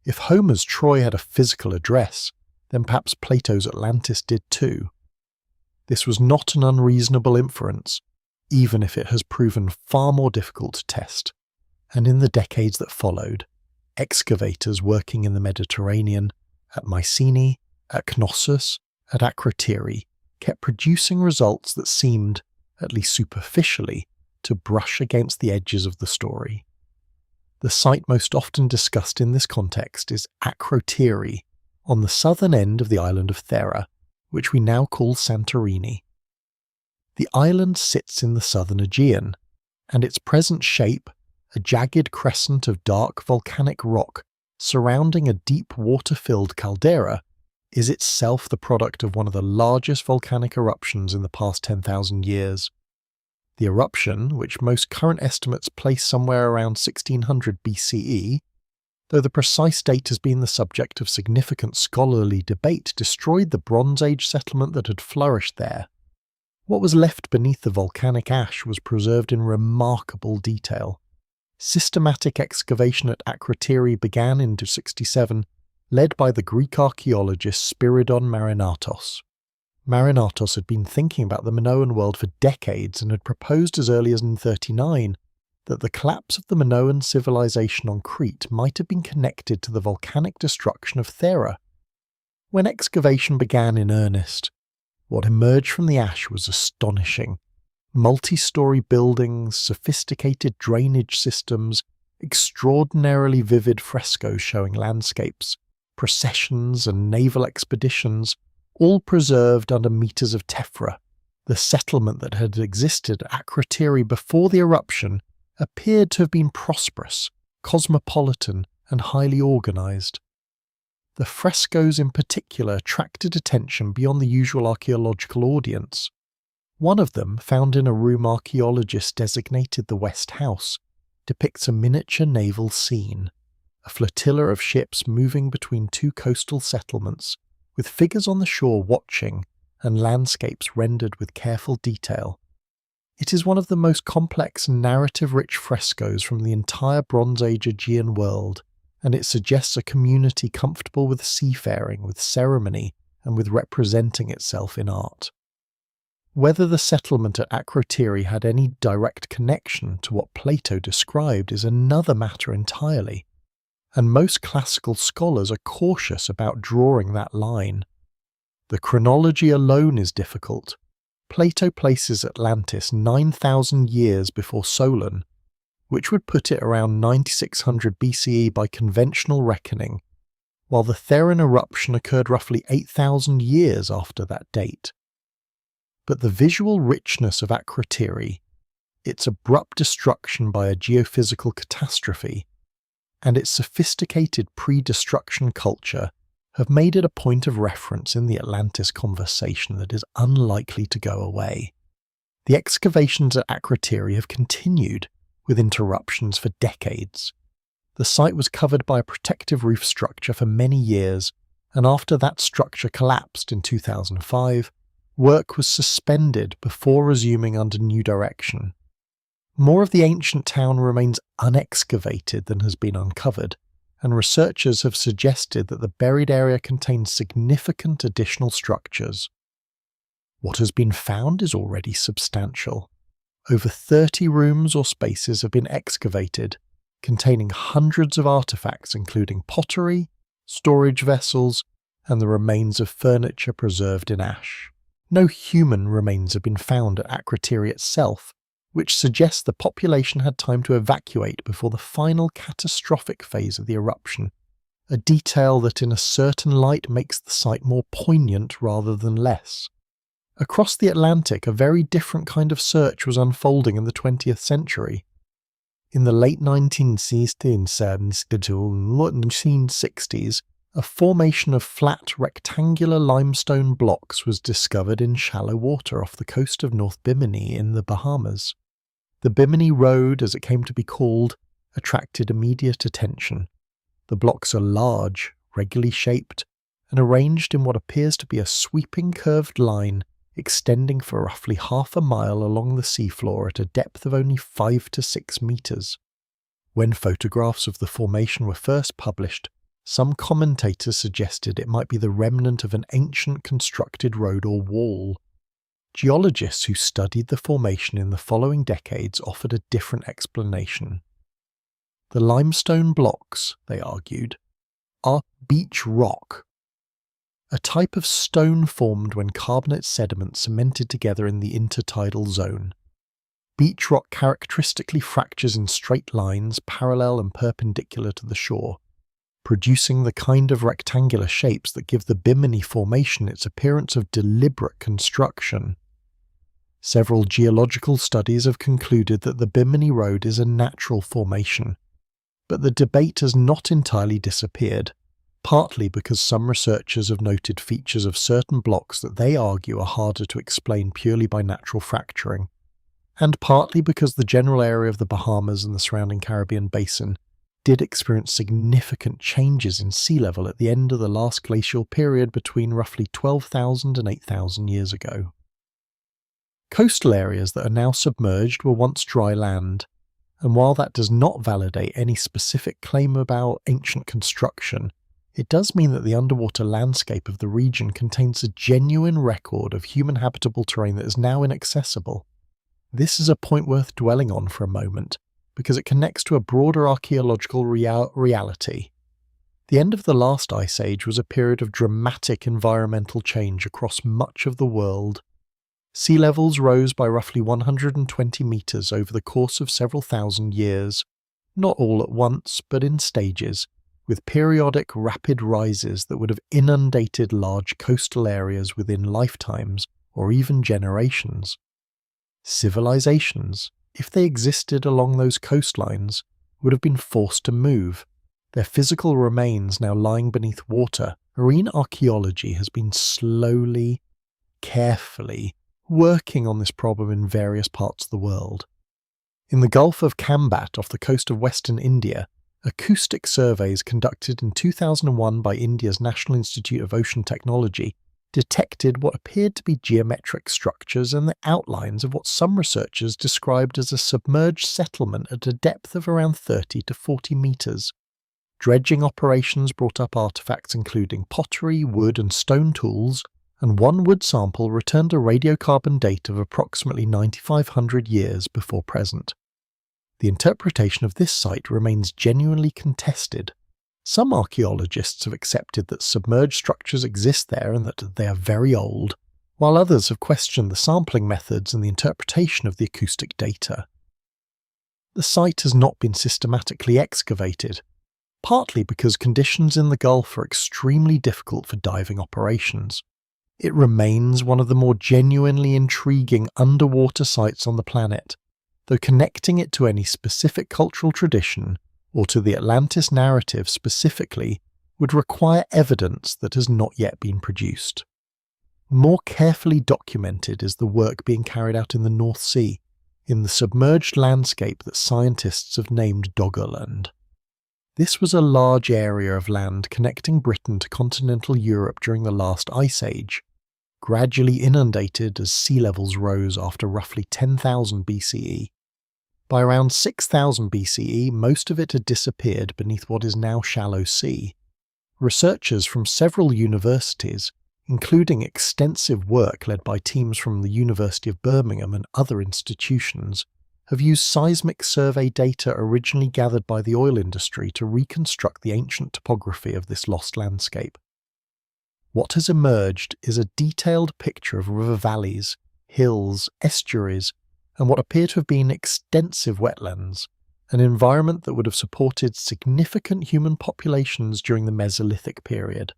S1: If Homer's Troy had a physical address, then perhaps Plato's Atlantis did too. This was not an unreasonable inference, even if it has proven far more difficult to test, and in the decades that followed, excavators working in the Mediterranean, at Mycenae, at Knossos, at Akrotiri, kept producing results that seemed, at least superficially, to brush against the edges of the story. The site most often discussed in this context is Akrotiri, on the southern end of the island of Thera, which we now call Santorini. The island sits in the southern Aegean, and its present shape, a jagged crescent of dark volcanic rock surrounding a deep water-filled caldera, is itself the product of one of the largest volcanic eruptions in the past 10,000 years. The eruption, which most current estimates place somewhere around 1600 BCE, though the precise date has been the subject of significant scholarly debate, destroyed the Bronze Age settlement that had flourished there. What was left beneath the volcanic ash was preserved in remarkable detail. Systematic excavation at Akrotiri began in 267, led by the Greek archaeologist Spiridon Marinatos. Marinatos had been thinking about the Minoan world for decades and had proposed as early as in 39 that the collapse of the Minoan civilization on Crete might have been connected to the volcanic destruction of Thera. When excavation began in earnest, what emerged from the ash was astonishing. Multi-story buildings, sophisticated drainage systems, extraordinarily vivid frescoes showing landscapes, processions and naval expeditions, all preserved under meters of tephra. The settlement that had existed at Akrotiri before the eruption appeared to have been prosperous, cosmopolitan, and highly organized. The frescoes in particular attracted attention beyond the usual archaeological audience. One of them, found in a room archaeologists designated the West House, depicts a miniature naval scene, a flotilla of ships moving between two coastal settlements, with figures on the shore watching and landscapes rendered with careful detail. It is one of the most complex and narrative-rich frescoes from the entire Bronze Age Aegean world, and it suggests a community comfortable with seafaring, with ceremony, and with representing itself in art. Whether the settlement at Akrotiri had any direct connection to what Plato described is another matter entirely, and most classical scholars are cautious about drawing that line. The chronology alone is difficult. Plato places Atlantis 9,000 years before Solon, which would put it around 9600 BCE by conventional reckoning, while the Theran eruption occurred roughly 8,000 years after that date. But the visual richness of Akrotiri, its abrupt destruction by a geophysical catastrophe, and its sophisticated pre-destruction culture have made it a point of reference in the Atlantis conversation that is unlikely to go away. The excavations at Akrotiri have continued, with interruptions for decades. The site was covered by a protective roof structure for many years, and after that structure collapsed in 2005, work was suspended before resuming under new direction. More of the ancient town remains unexcavated than has been uncovered, and researchers have suggested that the buried area contains significant additional structures. What has been found is already substantial. Over 30 rooms or spaces have been excavated, containing hundreds of artifacts including pottery, storage vessels, and the remains of furniture preserved in ash. No human remains have been found at Akrotiri itself, which suggests the population had time to evacuate before the final catastrophic phase of the eruption, a detail that in a certain light makes the site more poignant rather than less. Across the Atlantic, a very different kind of search was unfolding in the 20th century. In the late 1960s, a formation of flat rectangular limestone blocks was discovered in shallow water off the coast of North Bimini in the Bahamas. The Bimini Road, as it came to be called, attracted immediate attention. The blocks are large, regularly shaped, and arranged in what appears to be a sweeping curved line extending for roughly half a mile along the seafloor at a depth of only 5 to 6 meters. When photographs of the formation were first published, some commentators suggested it might be the remnant of an ancient constructed road or wall. Geologists who studied the formation in the following decades offered a different explanation. The limestone blocks, they argued, are beach rock, a type of stone formed when carbonate sediment cemented together in the intertidal zone. Beach rock characteristically fractures in straight lines parallel and perpendicular to the shore, producing the kind of rectangular shapes that give the Bimini Formation its appearance of deliberate construction. Several geological studies have concluded that the Bimini Road is a natural formation, but the debate has not entirely disappeared, partly because some researchers have noted features of certain blocks that they argue are harder to explain purely by natural fracturing, and partly because the general area of the Bahamas and the surrounding Caribbean basin did experience significant changes in sea level at the end of the last glacial period between roughly 12,000 and 8,000 years ago. Coastal areas that are now submerged were once dry land, and while that does not validate any specific claim about ancient construction, it does mean that the underwater landscape of the region contains a genuine record of human habitable terrain that is now inaccessible. This is a point worth dwelling on for a moment, because it connects to a broader archaeological reality. The end of the last ice age was a period of dramatic environmental change across much of the world. Sea levels rose by roughly 120 meters over the course of several thousand years, not all at once, but in stages, with periodic rapid rises that would have inundated large coastal areas within lifetimes or even generations. Civilizations, if they existed along those coastlines, would have been forced to move. Their physical remains now lying beneath water, marine archaeology has been slowly, carefully working on this problem in various parts of the world. In the Gulf of Kambat off the coast of western India, acoustic surveys conducted in 2001 by India's National Institute of Ocean Technology detected what appeared to be geometric structures and the outlines of what some researchers described as a submerged settlement at a depth of around 30 to 40 meters. Dredging operations brought up artifacts including pottery, wood and stone tools, and one wood sample returned a radiocarbon date of approximately 9,500 years before present. The interpretation of this site remains genuinely contested. Some archaeologists have accepted that submerged structures exist there and that they are very old, while others have questioned the sampling methods and the interpretation of the acoustic data. The site has not been systematically excavated, partly because conditions in the Gulf are extremely difficult for diving operations. It remains one of the more genuinely intriguing underwater sites on the planet, though connecting it to any specific cultural tradition, or to the Atlantis narrative specifically, would require evidence that has not yet been produced. More carefully documented is the work being carried out in the North Sea, in the submerged landscape that scientists have named Doggerland. This was a large area of land connecting Britain to continental Europe during the last ice age, gradually inundated as sea levels rose after roughly 10,000 BCE. By around 6,000 BCE, most of it had disappeared beneath what is now shallow sea. Researchers from several universities, including extensive work led by teams from the University of Birmingham and other institutions, have used seismic survey data originally gathered by the oil industry to reconstruct the ancient topography of this lost landscape. What has emerged is a detailed picture of river valleys, hills, estuaries, and what appear to have been extensive wetlands, an environment that would have supported significant human populations during the Mesolithic period.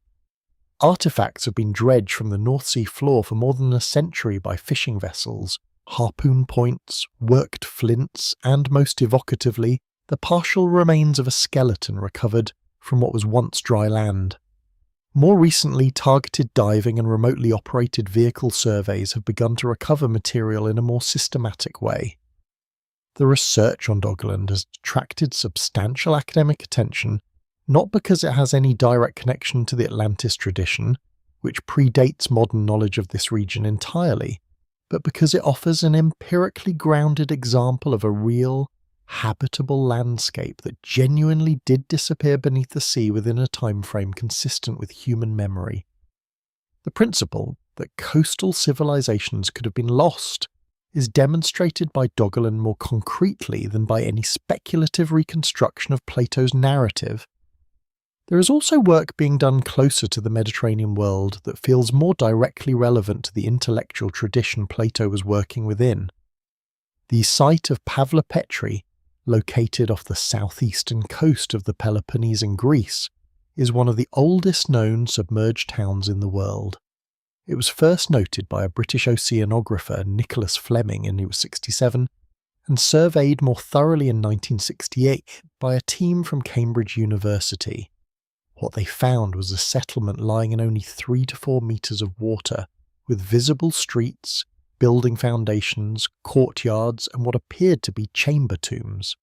S1: Artifacts have been dredged from the North Sea floor for more than a century by fishing vessels, harpoon points, worked flints, and most evocatively, the partial remains of a skeleton recovered from what was once dry land. More recently, targeted diving and remotely operated vehicle surveys have begun to recover material in a more systematic way. The research on Doggerland has attracted substantial academic attention, not because it has any direct connection to the Atlantis tradition, which predates modern knowledge of this region entirely, but because it offers an empirically grounded example of a real, habitable landscape that genuinely did disappear beneath the sea within a time frame consistent with human memory. The principle that coastal civilizations could have been lost is demonstrated by Doggerland more concretely than by any speculative reconstruction of Plato's narrative. There is also work being done closer to the Mediterranean world that feels more directly relevant to the intellectual tradition Plato was working within. The site of Pavlopetri, located off the southeastern coast of the Peloponnese in Greece, is one of the oldest known submerged towns in the world. It was first noted by a British oceanographer, Nicholas Fleming, in 1967, and surveyed more thoroughly in 1968 by a team from Cambridge University. What they found was a settlement lying in only 3 to 4 meters of water, with visible streets, building foundations, courtyards, and what appeared to be chamber tombs.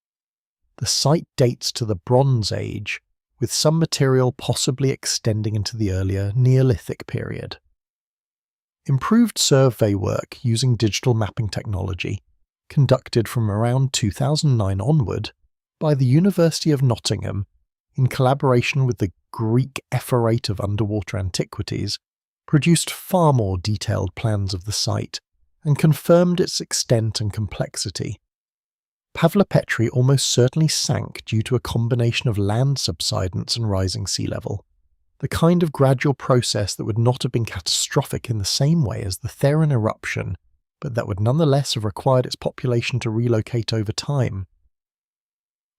S1: The site dates to the Bronze Age, with some material possibly extending into the earlier Neolithic period. Improved survey work using digital mapping technology, conducted from around 2009 onward by the University of Nottingham in collaboration with the Greek Ephorate of Underwater Antiquities, produced far more detailed plans of the site and confirmed its extent and complexity. Pavlopetri almost certainly sank due to a combination of land subsidence and rising sea level, the kind of gradual process that would not have been catastrophic in the same way as the Theron eruption, but that would nonetheless have required its population to relocate over time.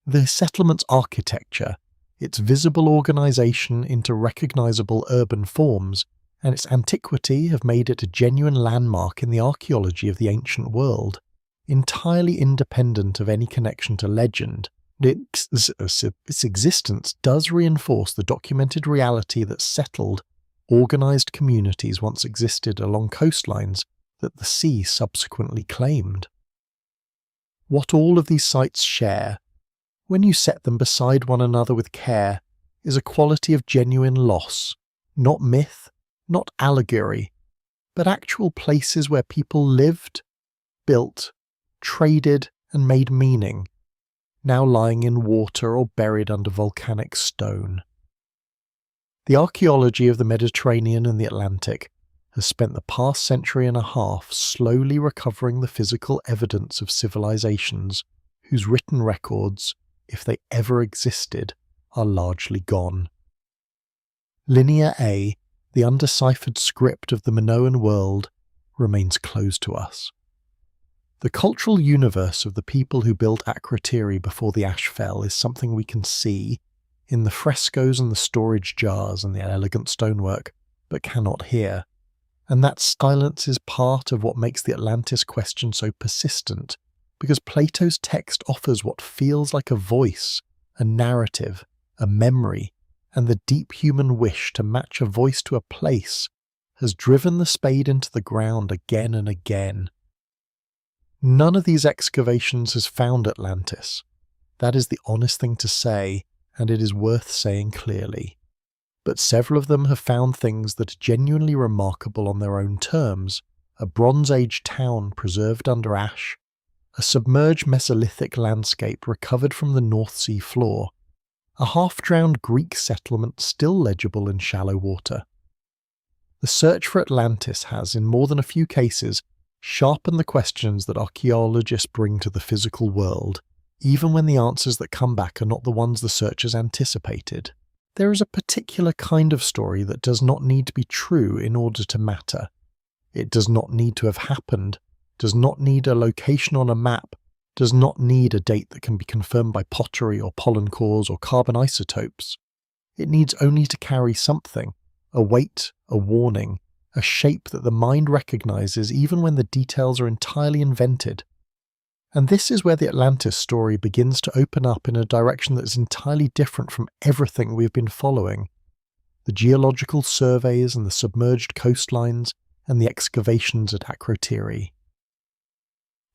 S1: The settlement's architecture, its visible organisation into recognisable urban forms, and its antiquity have made it a genuine landmark in the archaeology of the ancient world, entirely independent of any connection to legend. Its existence does reinforce the documented reality that settled, organised communities once existed along coastlines that the sea subsequently claimed. What all of these sites share, when you set them beside one another with care, is a quality of genuine loss, not myth, not allegory, but actual places where people lived, built, traded, and made meaning, now lying in water or buried under volcanic stone. The archaeology of the Mediterranean and the Atlantic has spent the past century and a half slowly recovering the physical evidence of civilizations whose written records, if they ever existed, are largely gone. Linear A, the undeciphered script of the Minoan world, remains closed to us. The cultural universe of the people who built Akrotiri before the ash fell is something we can see in the frescoes and the storage jars and the elegant stonework, but cannot hear. And that silence is part of what makes the Atlantis question so persistent, because Plato's text offers what feels like a voice, a narrative, a memory, and the deep human wish to match a voice to a place has driven the spade into the ground again and again. None of these excavations has found Atlantis. That is the honest thing to say, and it is worth saying clearly. But several of them have found things that are genuinely remarkable on their own terms: a Bronze Age town preserved under ash, a submerged Mesolithic landscape recovered from the North Sea floor, a half-drowned Greek settlement still legible in shallow water. The search for Atlantis has, in more than a few cases, sharpened the questions that archaeologists bring to the physical world, even when the answers that come back are not the ones the searchers anticipated. There is a particular kind of story that does not need to be true in order to matter. It does not need to have happened, does not need a location on a map, does not need a date that can be confirmed by pottery or pollen cores or carbon isotopes. It needs only to carry something, a weight, a warning, a shape that the mind recognizes even when the details are entirely invented. And this is where the Atlantis story begins to open up in a direction that is entirely different from everything we've been following. The geological surveys and the submerged coastlines and the excavations at Akrotiri.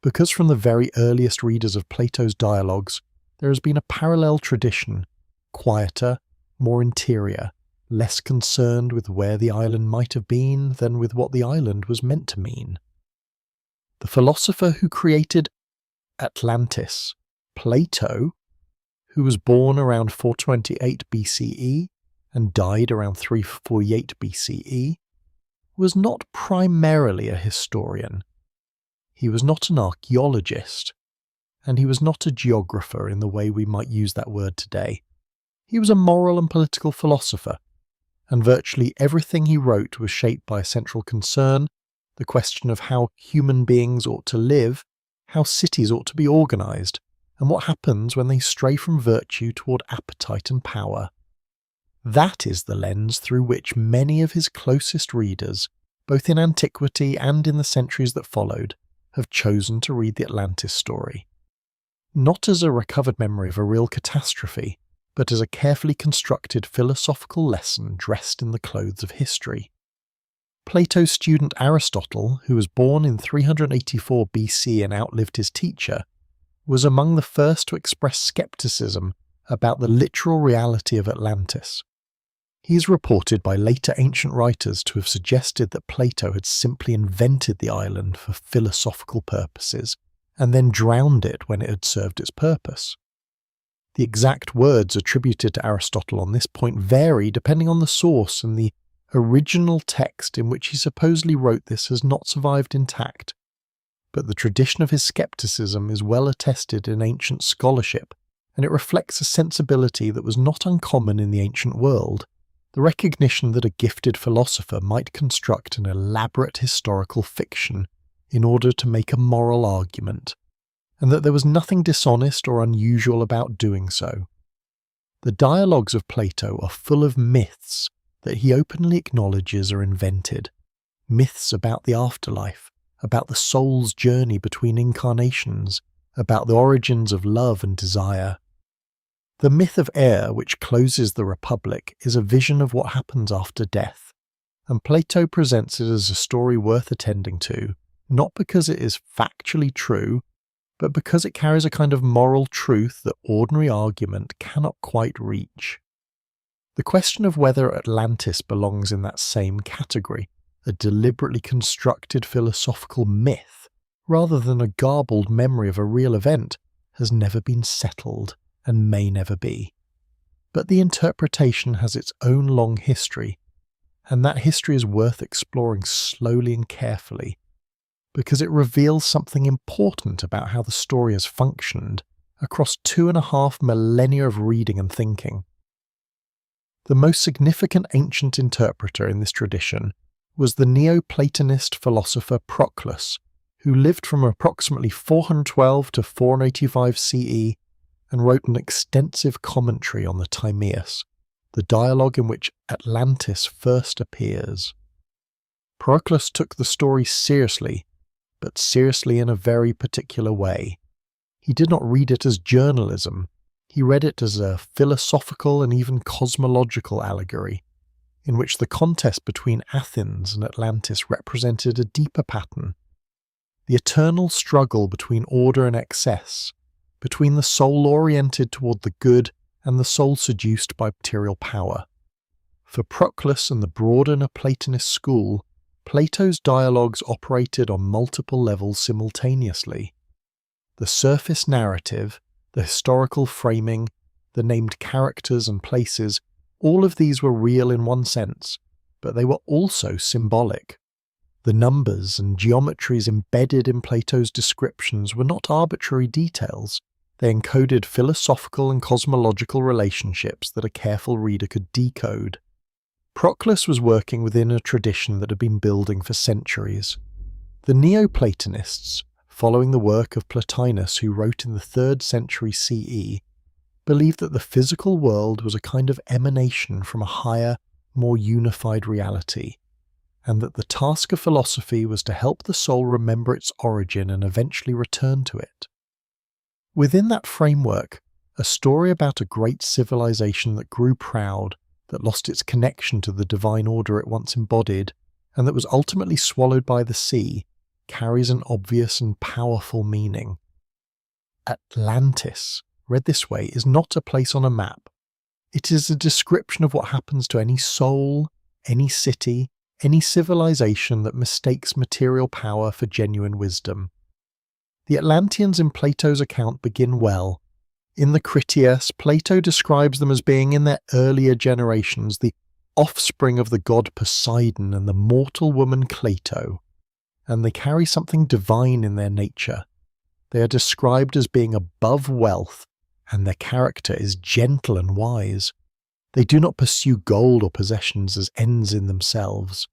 S1: Because from the very earliest readers of Plato's dialogues, there has been a parallel tradition, quieter, more interior, less concerned with where the island might have been than with what the island was meant to mean. The philosopher who created Atlantis, Plato, who was born around 428 BCE and died around 348 BCE, was not primarily a historian. He was not an archaeologist, and he was not a geographer in the way we might use that word today. He was a moral and political philosopher, and virtually everything he wrote was shaped by a central concern, the question of how human beings ought to live, how cities ought to be organised, and what happens when they stray from virtue toward appetite and power. That is the lens through which many of his closest readers, both in antiquity and in the centuries that followed, have chosen to read the Atlantis story. Not as a recovered memory of a real catastrophe, but as a carefully constructed philosophical lesson dressed in the clothes of history. Plato's student Aristotle, who was born in 384 BC and outlived his teacher, was among the first to express skepticism about the literal reality of Atlantis. He is reported by later ancient writers to have suggested that Plato had simply invented the island for philosophical purposes and then drowned it when it had served its purpose. The exact words attributed to Aristotle on this point vary depending on the source, and the original text in which he supposedly wrote this has not survived intact. But the tradition of his skepticism is well attested in ancient scholarship, and it reflects a sensibility that was not uncommon in the ancient world, the recognition that a gifted philosopher might construct an elaborate historical fiction in order to make a moral argument, and that there was nothing dishonest or unusual about doing so. The dialogues of Plato are full of myths that he openly acknowledges are invented, myths about the afterlife, about the soul's journey between incarnations, about the origins of love and desire. The myth of air, which closes the Republic, is a vision of what happens after death, and Plato presents it as a story worth attending to, not because it is factually true, but because it carries a kind of moral truth that ordinary argument cannot quite reach. The question of whether Atlantis belongs in that same category, a deliberately constructed philosophical myth, rather than a garbled memory of a real event, has never been settled and may never be. But the interpretation has its own long history, and that history is worth exploring slowly and carefully, because it reveals something important about how the story has functioned across 2.5 millennia of reading and thinking. The most significant ancient interpreter in this tradition was the Neoplatonist philosopher Proclus, who lived from approximately 412 to 485 CE and wrote an extensive commentary on the Timaeus, the dialogue in which Atlantis first appears. Proclus took the story seriously, but seriously in a very particular way. He did not read it as journalism, he read it as a philosophical and even cosmological allegory, in which the contest between Athens and Atlantis represented a deeper pattern, the eternal struggle between order and excess, between the soul oriented toward the good and the soul seduced by material power. For Proclus and the broader Neoplatonist school, Plato's dialogues operated on multiple levels simultaneously. The surface narrative, the historical framing, the named characters and places, all of these were real in one sense, but they were also symbolic. The numbers and geometries embedded in Plato's descriptions were not arbitrary details. They encoded philosophical and cosmological relationships that a careful reader could decode. Proclus was working within a tradition that had been building for centuries. The Neoplatonists, following the work of Plotinus, who wrote in the 3rd century CE, believed that the physical world was a kind of emanation from a higher, more unified reality, and that the task of philosophy was to help the soul remember its origin and eventually return to it. Within that framework, a story about a great civilization that grew proud, that lost its connection to the divine order it once embodied, and that was ultimately swallowed by the sea, carries an obvious and powerful meaning. Atlantis, read this way, is not a place on a map. It is a description of what happens to any soul, any city, any civilization that mistakes material power for genuine wisdom. The Atlanteans in Plato's account begin well. In the Critias, Plato describes them as being in their earlier generations the offspring of the god Poseidon and the mortal woman Cleito, and they carry something divine in their nature. They are described as being above wealth, and their character is gentle and wise. They do not pursue gold or possessions as ends in themselves.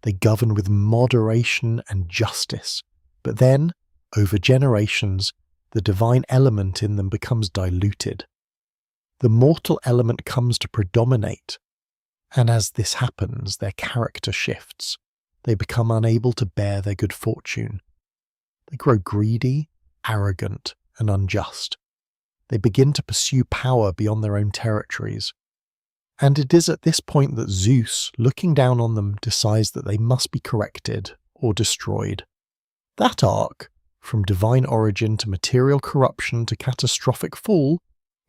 S1: They govern with moderation and justice, but then, over generations, the divine element in them becomes diluted. The mortal element comes to predominate, and as this happens, their character shifts. They become unable to bear their good fortune. They grow greedy, arrogant, and unjust. They begin to pursue power beyond their own territories. And it is at this point that Zeus, looking down on them, decides that they must be corrected or destroyed. That arc, from divine origin to material corruption to catastrophic fall,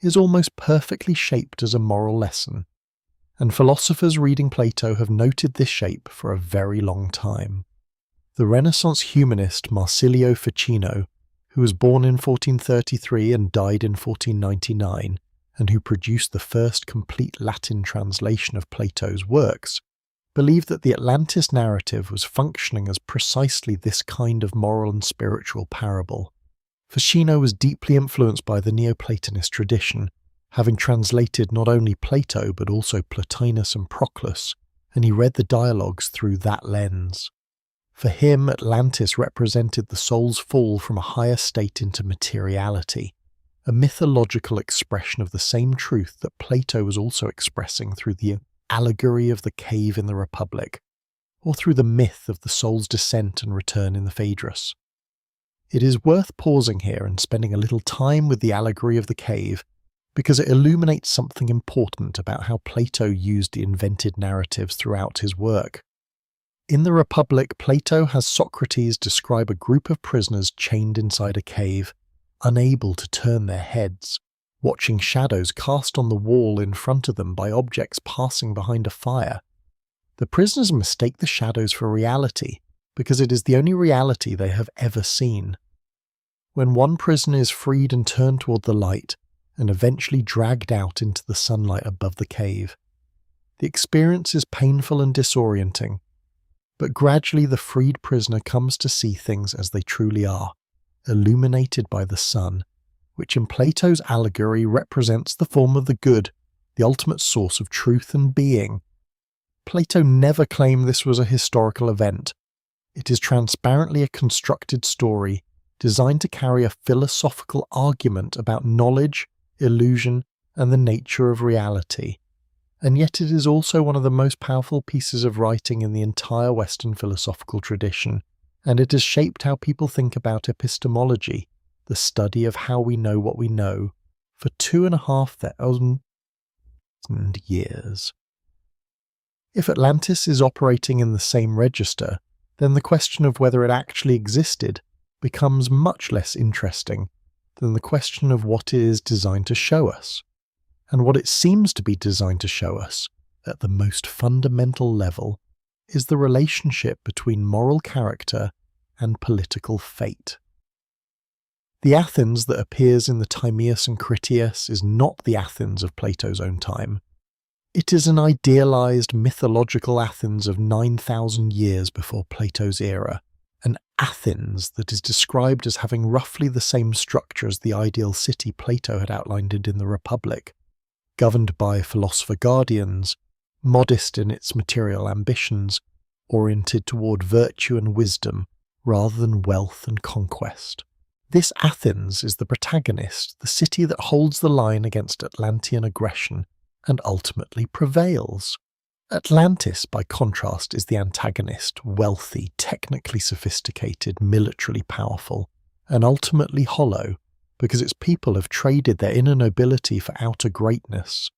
S1: is almost perfectly shaped as a moral lesson. And philosophers reading Plato have noted this shape for a very long time. The Renaissance humanist Marsilio Ficino, who was born in 1433 and died in 1499, and who produced the first complete Latin translation of Plato's works, believed that the Atlantis narrative was functioning as precisely this kind of moral and spiritual parable. Ficino was deeply influenced by the Neoplatonist tradition, having translated not only Plato but also Plotinus and Proclus, and he read the dialogues through that lens. For him, Atlantis represented the soul's fall from a higher state into materiality, a mythological expression of the same truth that Plato was also expressing through the Allegory of the cave in the Republic, or through the myth of the soul's descent and return in the Phaedrus. It is worth pausing here and spending a little time with the Allegory of the cave, because it illuminates something important about how Plato used the invented narratives throughout his work. In the Republic, Plato has Socrates describe a group of prisoners chained inside a cave, unable to turn their heads, watching shadows cast on the wall in front of them by objects passing behind a fire. The prisoners mistake the shadows for reality, because it is the only reality they have ever seen. When one prisoner is freed and turned toward the light, and eventually dragged out into the sunlight above the cave, the experience is painful and disorienting, but gradually the freed prisoner comes to see things as they truly are, illuminated by the sun, which in Plato's allegory represents the form of the good, the ultimate source of truth and being. Plato never claimed this was a historical event. It is transparently a constructed story designed to carry a philosophical argument about knowledge, illusion, and the nature of reality. And yet it is also one of the most powerful pieces of writing in the entire Western philosophical tradition, and it has shaped how people think about epistemology, the study of how we know what we know, for 2,500 years. If Atlantis is operating in the same register, then the question of whether it actually existed becomes much less interesting than the question of what it is designed to show us. And what it seems to be designed to show us, at the most fundamental level, is the relationship between moral character and political fate. The Athens that appears in the Timaeus and Critias is not the Athens of Plato's own time. It is an idealized mythological Athens of 9,000 years before Plato's era, an Athens that is described as having roughly the same structure as the ideal city Plato had outlined in the Republic, governed by philosopher guardians, modest in its material ambitions, oriented toward virtue and wisdom rather than wealth and conquest. This Athens is the protagonist, the city that holds the line against Atlantean aggression and ultimately prevails. Atlantis, by contrast, is the antagonist, wealthy, technically sophisticated, militarily powerful, and ultimately hollow, because its people have traded their inner nobility for outer greatness.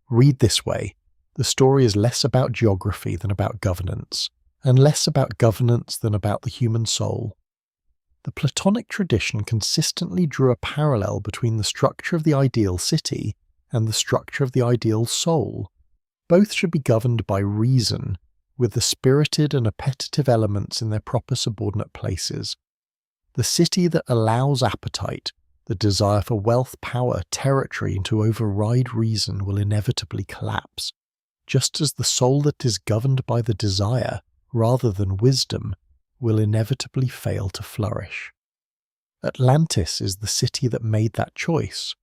S1: Read this way, the story is less about geography than about governance, and less about governance than about the human soul. The Platonic tradition consistently drew a parallel between the structure of the ideal city and the structure of the ideal soul. Both should be governed by reason, with the spirited and appetitive elements in their proper subordinate places. The city that allows appetite, the desire for wealth, power, territory to override reason will inevitably collapse, just as the soul that is governed by the desire, rather than wisdom, will inevitably fail to flourish. Atlantis is the city that made that choice,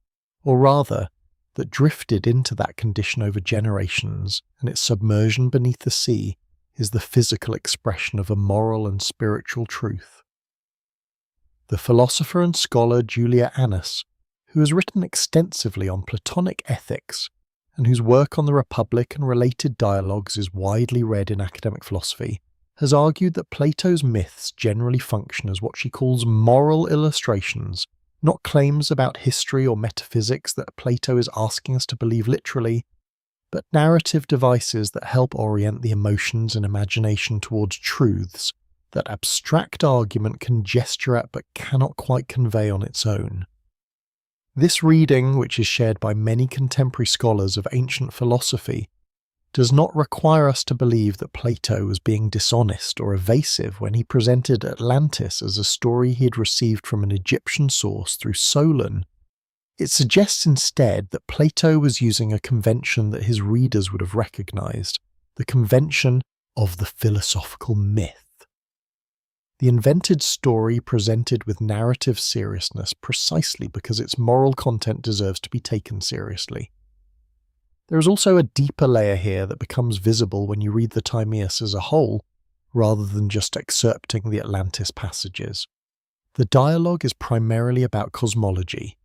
S1: or rather, that drifted into that condition over generations, and its submersion beneath the sea is the physical expression of a moral and spiritual truth. The philosopher and scholar Julia Annis, who has written extensively on Platonic ethics, and whose work on the Republic and related dialogues is widely read in academic philosophy, has argued that Plato's myths generally function as what she calls moral illustrations, not claims about history or metaphysics that Plato is asking us to believe literally, but narrative devices that help orient the emotions and imagination towards truths that abstract argument can gesture at but cannot quite convey on its own. This reading, which is shared by many contemporary scholars of ancient philosophy, does not require us to believe that Plato was being dishonest or evasive when he presented Atlantis as a story he had received from an Egyptian source through Solon. It suggests instead that Plato was using a convention that his readers would have recognized, the convention of the philosophical myth. The invented story presented with narrative seriousness precisely because its moral content deserves to be taken seriously. There is also a deeper layer here that becomes visible when you read the Timaeus as a whole, rather than just excerpting the Atlantis passages. The dialogue is primarily about cosmology,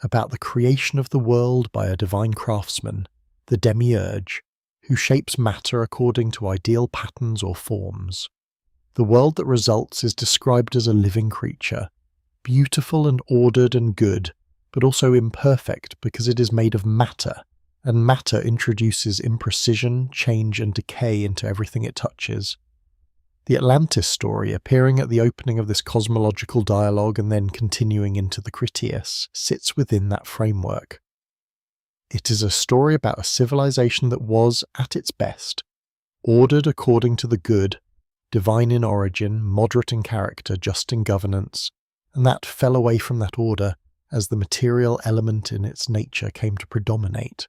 S1: about the creation of the world by a divine craftsman, the demiurge, who shapes matter according to ideal patterns or forms. The world that results is described as a living creature, beautiful and ordered and good, but also imperfect because it is made of matter, and matter introduces imprecision, change and decay into everything it touches. The Atlantis story, appearing at the opening of this cosmological dialogue and then continuing into the Critias, sits within that framework. It is a story about a civilization that was, at its best, ordered according to the good, divine in origin, moderate in character, just in governance, and that fell away from that order as the material element in its nature came to predominate.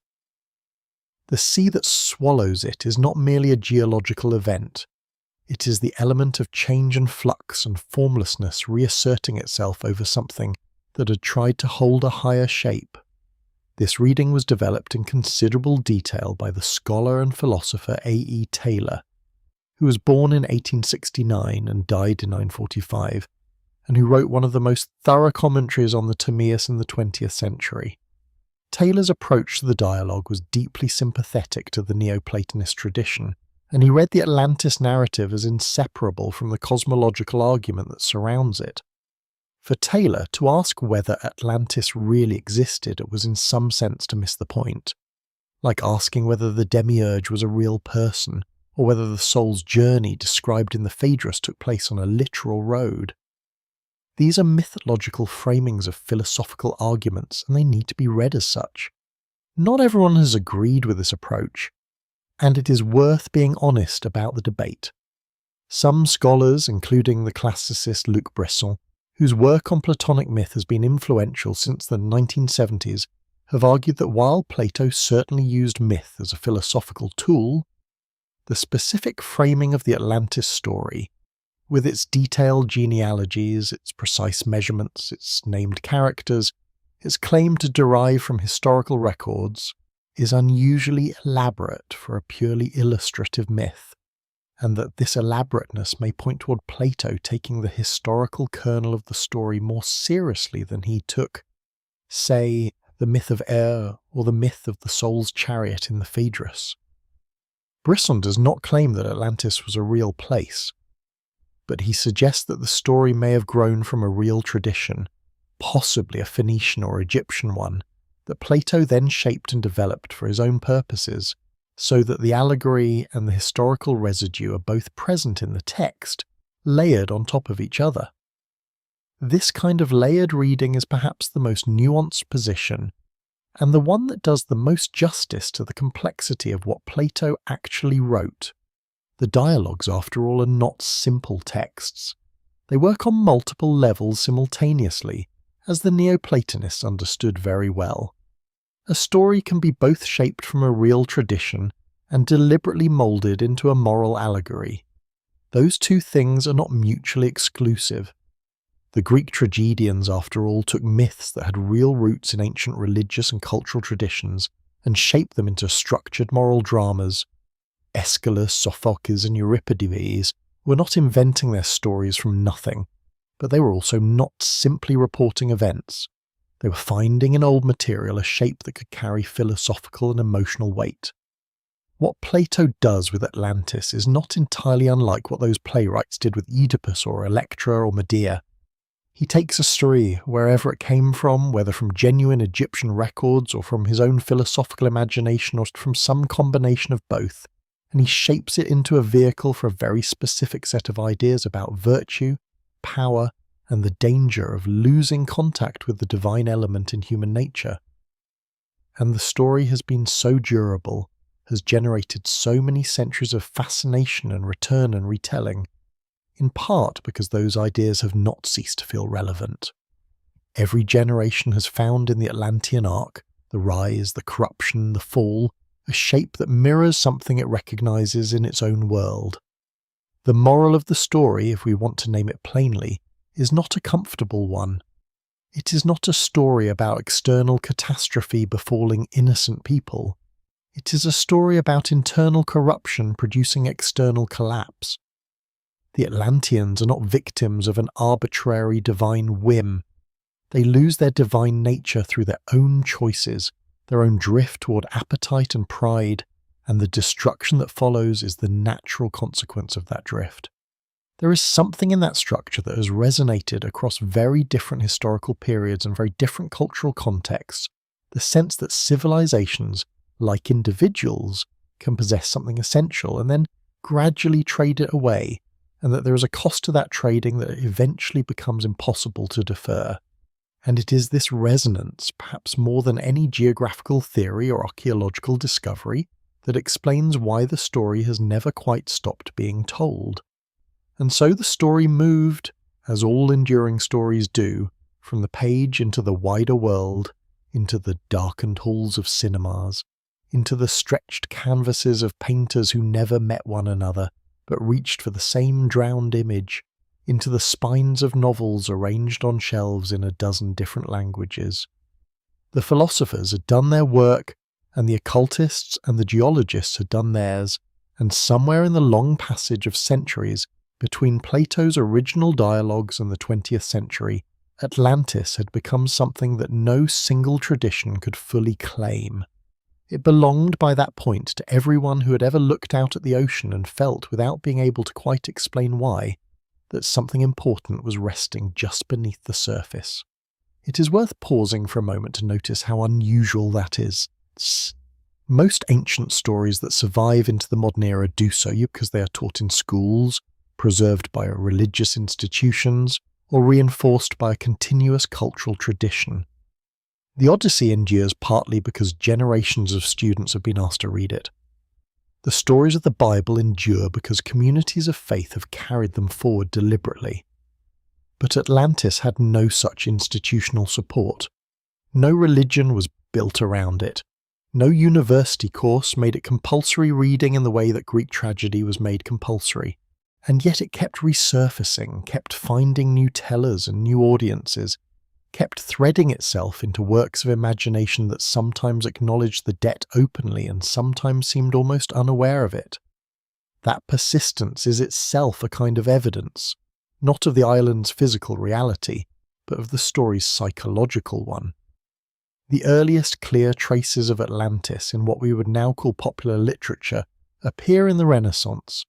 S1: The sea that swallows it is not merely a geological event. It is the element of change and flux and formlessness reasserting itself over something that had tried to hold a higher shape. This reading was developed in considerable detail by the scholar and philosopher A.E. Taylor, who was born in 1869 and died in 945, and who wrote one of the most thorough commentaries on the Timaeus in the 20th century. Taylor's approach to the dialogue was deeply sympathetic to the Neoplatonist tradition, and he read the Atlantis narrative as inseparable from the cosmological argument that surrounds it. For Taylor, to ask whether Atlantis really existed was in some sense to miss the point, like asking whether the demiurge was a real person, or whether the soul's journey described in the Phaedrus took place on a literal road. These are mythological framings of philosophical arguments, and they need to be read as such. Not everyone has agreed with this approach, and it is worth being honest about the debate. Some scholars, including the classicist Luc Bresson, whose work on Platonic myth has been influential since the 1970s, have argued that while Plato certainly used myth as a philosophical tool, the specific framing of the Atlantis story, with its detailed genealogies, its precise measurements, its named characters, its claim to derive from historical records, is unusually elaborate for a purely illustrative myth, and that this elaborateness may point toward Plato taking the historical kernel of the story more seriously than he took, say, the myth of air or the myth of the soul's chariot in the Phaedrus. Brisson does not claim that Atlantis was a real place, but he suggests that the story may have grown from a real tradition, possibly a Phoenician or Egyptian one, that Plato then shaped and developed for his own purposes, so that the allegory and the historical residue are both present in the text, layered on top of each other. This kind of layered reading is perhaps the most nuanced position, and the one that does the most justice to the complexity of what Plato actually wrote. The dialogues, after all, are not simple texts. They work on multiple levels simultaneously, as the Neoplatonists understood very well. A story can be both shaped from a real tradition and deliberately moulded into a moral allegory. Those two things are not mutually exclusive. The Greek tragedians, after all, took myths that had real roots in ancient religious and cultural traditions and shaped them into structured moral dramas. Aeschylus, Sophocles and Euripides were not inventing their stories from nothing, but they were also not simply reporting events. They were finding in old material a shape that could carry philosophical and emotional weight. What Plato does with Atlantis is not entirely unlike what those playwrights did with Oedipus or Electra or Medea. He takes a story wherever it came from, whether from genuine Egyptian records or from his own philosophical imagination or from some combination of both, and he shapes it into a vehicle for a very specific set of ideas about virtue, power, and the danger of losing contact with the divine element in human nature. And the story has been so durable, has generated so many centuries of fascination and return and retelling, in part because those ideas have not ceased to feel relevant. Every generation has found in the Atlantean arc, the rise, the corruption, the fall, a shape that mirrors something it recognizes in its own world. The moral of the story, if we want to name it plainly, is not a comfortable one. It is not a story about external catastrophe befalling innocent people. It is a story about internal corruption producing external collapse. The Atlanteans are not victims of an arbitrary divine whim. They lose their divine nature through their own choices, their own drift toward appetite and pride, and the destruction that follows is the natural consequence of that drift. There is something in that structure that has resonated across very different historical periods and very different cultural contexts, the sense that civilizations, like individuals, can possess something essential and then gradually trade it away, and that there is a cost to that trading that eventually becomes impossible to defer. And it is this resonance, perhaps more than any geographical theory or archaeological discovery, that explains why the story has never quite stopped being told. And so the story moved, as all enduring stories do, from the page into the wider world, into the darkened halls of cinemas, into the stretched canvases of painters who never met one another, but reached for the same drowned image, into the spines of novels arranged on shelves in a dozen different languages. The philosophers had done their work, and the occultists and the geologists had done theirs, and somewhere in the long passage of centuries between Plato's original dialogues and the 20th century, Atlantis had become something that no single tradition could fully claim. It belonged by that point to everyone who had ever looked out at the ocean and felt, without being able to quite explain why, that something important was resting just beneath the surface. It is worth pausing for a moment to notice how unusual that is. Most ancient stories that survive into the modern era do so because they are taught in schools, preserved by religious institutions, or reinforced by a continuous cultural tradition. The Odyssey endures partly because generations of students have been asked to read it. The stories of the Bible endure because communities of faith have carried them forward deliberately. But Atlantis had no such institutional support. No religion was built around it. No university course made it compulsory reading in the way that Greek tragedy was made compulsory. And yet it kept resurfacing, kept finding new tellers and new audiences, kept threading itself into works of imagination that sometimes acknowledged the debt openly and sometimes seemed almost unaware of it. That persistence is itself a kind of evidence, not of the island's physical reality, but of the story's psychological one. The earliest clear traces of Atlantis in what we would now call popular literature appear in the Renaissance,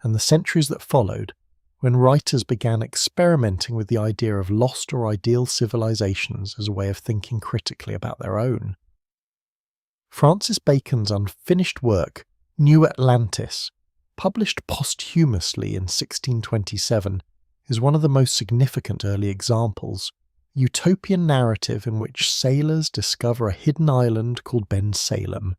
S1: and the centuries that followed, when writers began experimenting with the idea of lost or ideal civilizations as a way of thinking critically about their own. Francis Bacon's unfinished work, New Atlantis, published posthumously in 1627, is one of the most significant early examples. A utopian narrative in which sailors discover a hidden island called Ben Salem,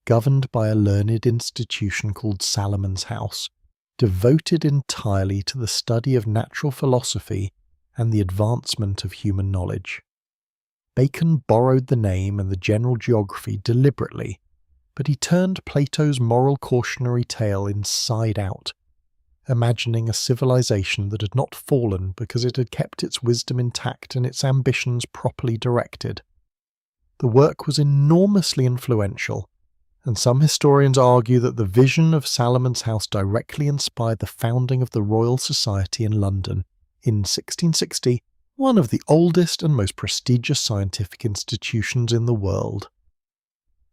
S1: governed by a learned institution called Salomon's House, devoted entirely to the study of natural philosophy and the advancement of human knowledge. Bacon borrowed the name and the general geography deliberately, but he turned Plato's moral cautionary tale inside out, imagining a civilization that had not fallen because it had kept its wisdom intact and its ambitions properly directed. The work was enormously influential, and some historians argue that the vision of Salomon's House directly inspired the founding of the Royal Society in London in 1660, one of the oldest and most prestigious scientific institutions in the world.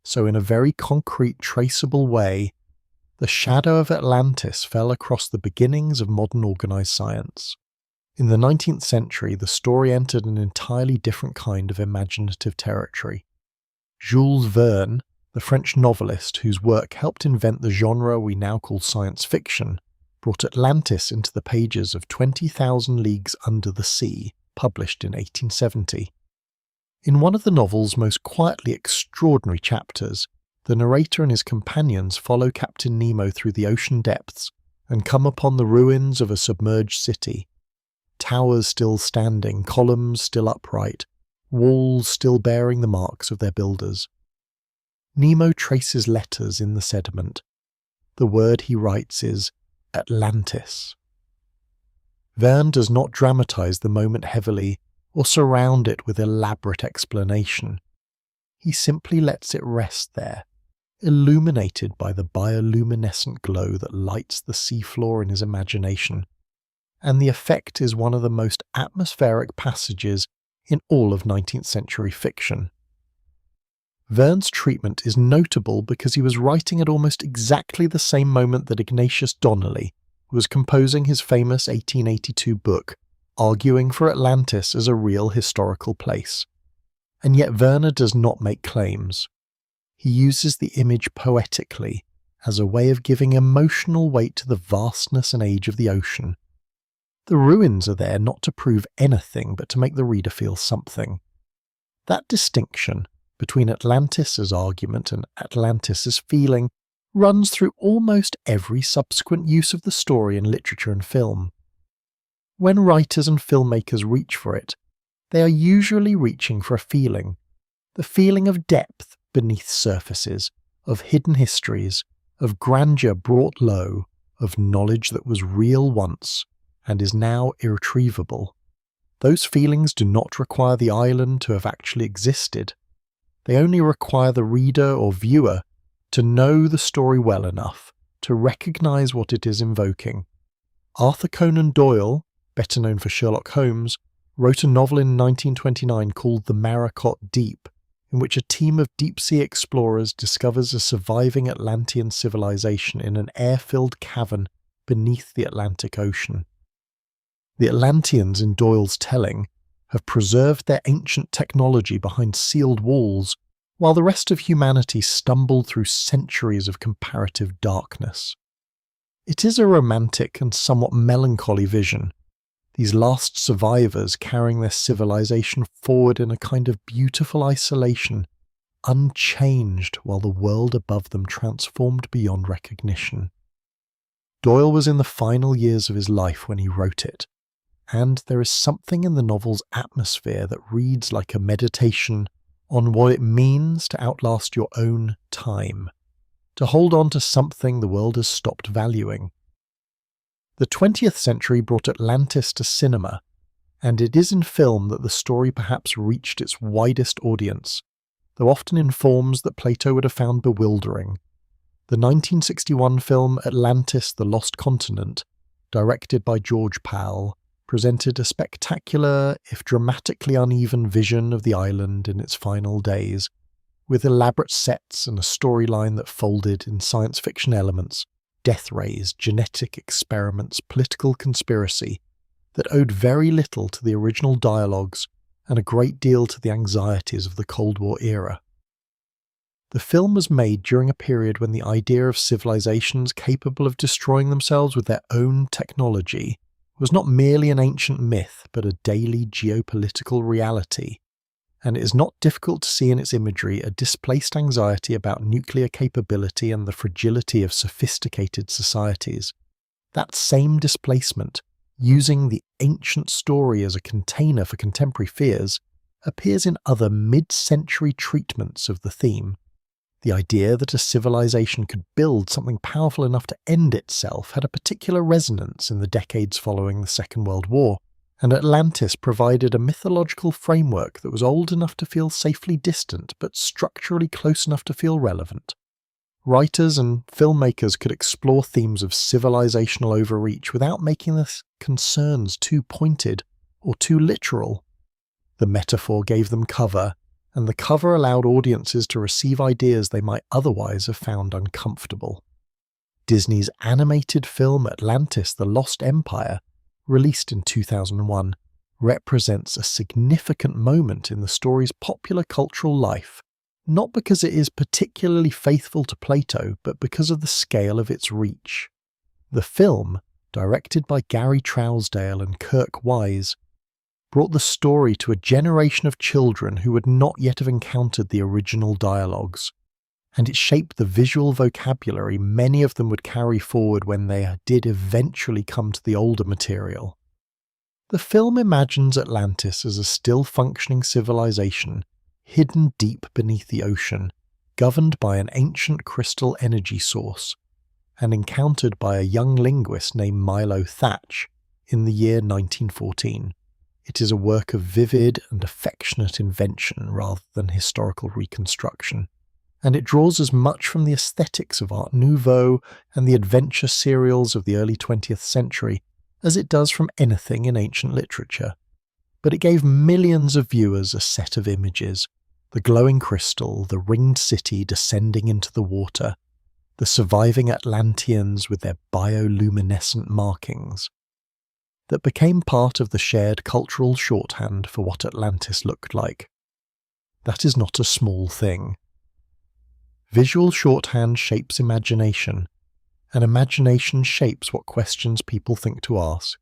S1: So in a very concrete, traceable way, the shadow of Atlantis fell across the beginnings of modern organised science. In the 19th century, the story entered an entirely different kind of imaginative territory. Jules Verne, the French novelist whose work helped invent the genre we now call science fiction, brought Atlantis into the pages of 20,000 Leagues Under the Sea, published in 1870. In one of the novel's most quietly extraordinary chapters, the narrator and his companions follow Captain Nemo through the ocean depths and come upon the ruins of a submerged city. Towers still standing, columns still upright, walls still bearing the marks of their builders. Nemo traces letters in the sediment. The word he writes is Atlantis. Verne does not dramatize the moment heavily or surround it with elaborate explanation. He simply lets it rest there, illuminated by the bioluminescent glow that lights the seafloor in his imagination, and the effect is one of the most atmospheric passages in all of 19th century fiction. Verne's treatment is notable because he was writing at almost exactly the same moment that Ignatius Donnelly was composing his famous 1882 book, arguing for Atlantis as a real historical place. And yet Verne does not make claims. He uses the image poetically, as a way of giving emotional weight to the vastness and age of the ocean. The ruins are there not to prove anything but to make the reader feel something. That distinction between Atlantis' argument and Atlantis' feeling runs through almost every subsequent use of the story in literature and film. When writers and filmmakers reach for it, they are usually reaching for a feeling, the feeling of depth beneath surfaces, of hidden histories, of grandeur brought low, of knowledge that was real once and is now irretrievable. Those feelings do not require the island to have actually existed. They only require the reader or viewer to know the story well enough to recognize what it is invoking. Arthur Conan Doyle, better known for Sherlock Holmes, wrote a novel in 1929 called The Maracot Deep, in which a team of deep-sea explorers discovers a surviving Atlantean civilization in an air-filled cavern beneath the Atlantic Ocean. The Atlanteans in Doyle's telling have preserved their ancient technology behind sealed walls, while the rest of humanity stumbled through centuries of comparative darkness. It is a romantic and somewhat melancholy vision, these last survivors carrying their civilization forward in a kind of beautiful isolation, unchanged while the world above them transformed beyond recognition. Doyle was in the final years of his life when he wrote it, and there is something in the novel's atmosphere that reads like a meditation on what it means to outlast your own time, to hold on to something the world has stopped valuing. The 20th century brought Atlantis to cinema, and it is in film that the story perhaps reached its widest audience, though often in forms that Plato would have found bewildering. The 1961 film Atlantis, the Lost Continent, directed by George Pal, presented a spectacular, if dramatically uneven, vision of the island in its final days, with elaborate sets and a storyline that folded in science fiction elements death rays, genetic experiments, political conspiracy that owed very little to the original dialogues and a great deal to the anxieties of the Cold War era. The film was made during a period when the idea of civilizations capable of destroying themselves with their own technology was not merely an ancient myth but a daily geopolitical reality, and it is not difficult to see in its imagery a displaced anxiety about nuclear capability and the fragility of sophisticated societies. That same displacement, using the ancient story as a container for contemporary fears, appears in other mid-century treatments of the theme. The idea that a civilization could build something powerful enough to end itself had a particular resonance in the decades following the Second World War, and Atlantis provided a mythological framework that was old enough to feel safely distant but structurally close enough to feel relevant. Writers and filmmakers could explore themes of civilizational overreach without making the concerns too pointed or too literal. The metaphor gave them cover, and the cover allowed audiences to receive ideas they might otherwise have found uncomfortable. Disney's animated film Atlantis: The Lost Empire, released in 2001, represents a significant moment in the story's popular cultural life, not because it is particularly faithful to Plato, but because of the scale of its reach. The film, directed by Gary Trousdale and Kirk Wise, brought the story to a generation of children who would not yet have encountered the original dialogues, and it shaped the visual vocabulary many of them would carry forward when they did eventually come to the older material. The film imagines Atlantis as a still-functioning civilization, hidden deep beneath the ocean, governed by an ancient crystal energy source, and encountered by a young linguist named Milo Thatch in the year 1914. It is a work of vivid and affectionate invention rather than historical reconstruction, and it draws as much from the aesthetics of Art Nouveau and the adventure serials of the early 20th century as it does from anything in ancient literature. But it gave millions of viewers a set of images: the glowing crystal, the ringed city descending into the water, the surviving Atlanteans with their bioluminescent markings, that became part of the shared cultural shorthand for what Atlantis looked like. That is not a small thing. Visual shorthand shapes imagination, and imagination shapes what questions people think to ask.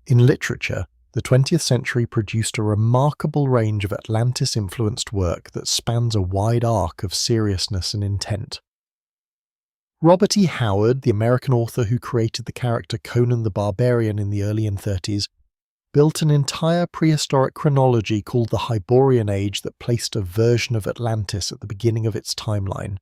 S1: In literature, the 20th century produced a remarkable range of Atlantis-influenced work that spans a wide arc of seriousness and intent. Robert E. Howard, the American author who created the character Conan the Barbarian in the early 30s, built an entire prehistoric chronology called the Hyborian Age that placed a version of Atlantis at the beginning of its timeline.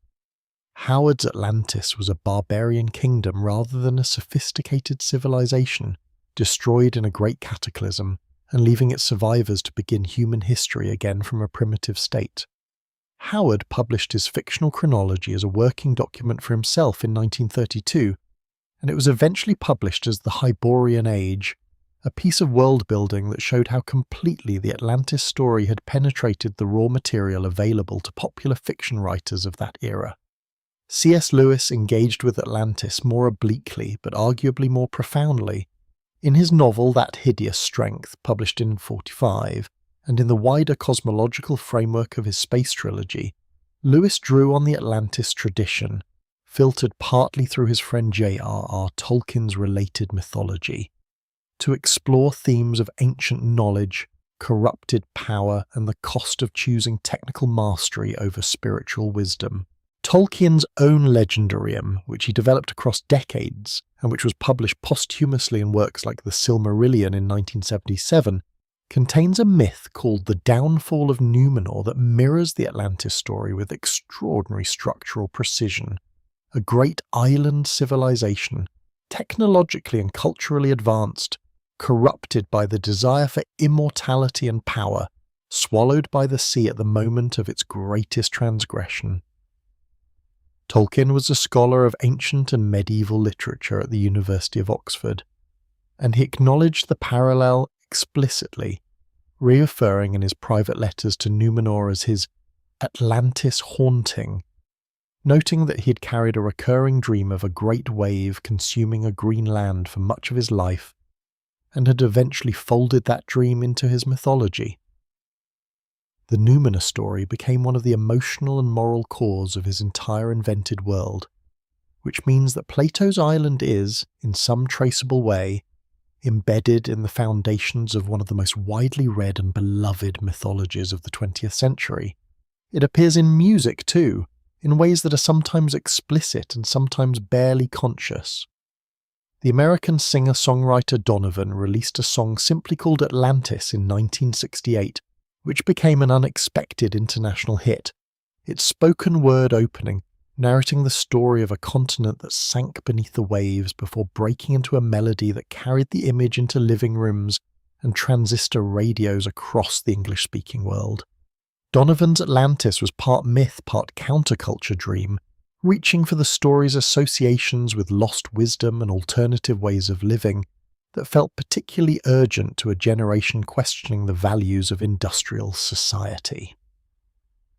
S1: Howard's Atlantis was a barbarian kingdom rather than a sophisticated civilization, destroyed in a great cataclysm and leaving its survivors to begin human history again from a primitive state. Howard published his fictional chronology as a working document for himself in 1932, and it was eventually published as the Hyborian Age, a piece of world-building that showed how completely the Atlantis story had penetrated the raw material available to popular fiction writers of that era. C.S. Lewis engaged with Atlantis more obliquely, but arguably more profoundly, in his novel That Hideous Strength, published in 1945, and in the wider cosmological framework of his space trilogy. Lewis drew on the Atlantis tradition, filtered partly through his friend J.R.R. Tolkien's related mythology, to explore themes of ancient knowledge, corrupted power, and the cost of choosing technical mastery over spiritual wisdom. Tolkien's own Legendarium, which he developed across decades, and which was published posthumously in works like The Silmarillion in 1977, contains a myth called the Downfall of Numenor that mirrors the Atlantis story with extraordinary structural precision. A great island civilization, technologically and culturally advanced, corrupted by the desire for immortality and power, swallowed by the sea at the moment of its greatest transgression. Tolkien was a scholar of ancient and medieval literature at the University of Oxford, and he acknowledged the parallel explicitly, referring in his private letters to Numenor as his Atlantis haunting. noting that he had carried a recurring dream of a great wave consuming a green land for much of his life, and had eventually folded that dream into his mythology. The Noumena story became one of the emotional and moral cores of his entire invented world, which means that Plato's island is, in some traceable way, embedded in the foundations of one of the most widely read and beloved mythologies of the 20th century. It appears in music too, in ways that are sometimes explicit and sometimes barely conscious. The American singer-songwriter Donovan released a song simply called Atlantis in 1968, which became an unexpected international hit, its spoken word opening narrating the story of a continent that sank beneath the waves before breaking into a melody that carried the image into living rooms and transistor radios across the English-speaking world. Donovan's Atlantis was part myth, part counterculture dream, reaching for the story's associations with lost wisdom and alternative ways of living that felt particularly urgent to a generation questioning the values of industrial society.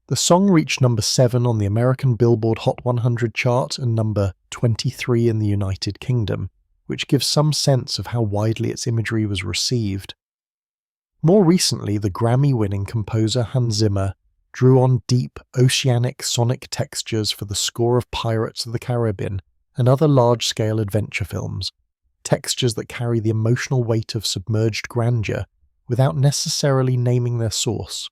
S1: The song reached number 7 on the American Billboard Hot 100 chart and number 23 in the United Kingdom, which gives some sense of how widely its imagery was received. More recently, the Grammy-winning composer Hans Zimmer drew on deep, oceanic sonic textures for the score of Pirates of the Caribbean and other large-scale adventure films, textures that carry the emotional weight of submerged grandeur without necessarily naming their source.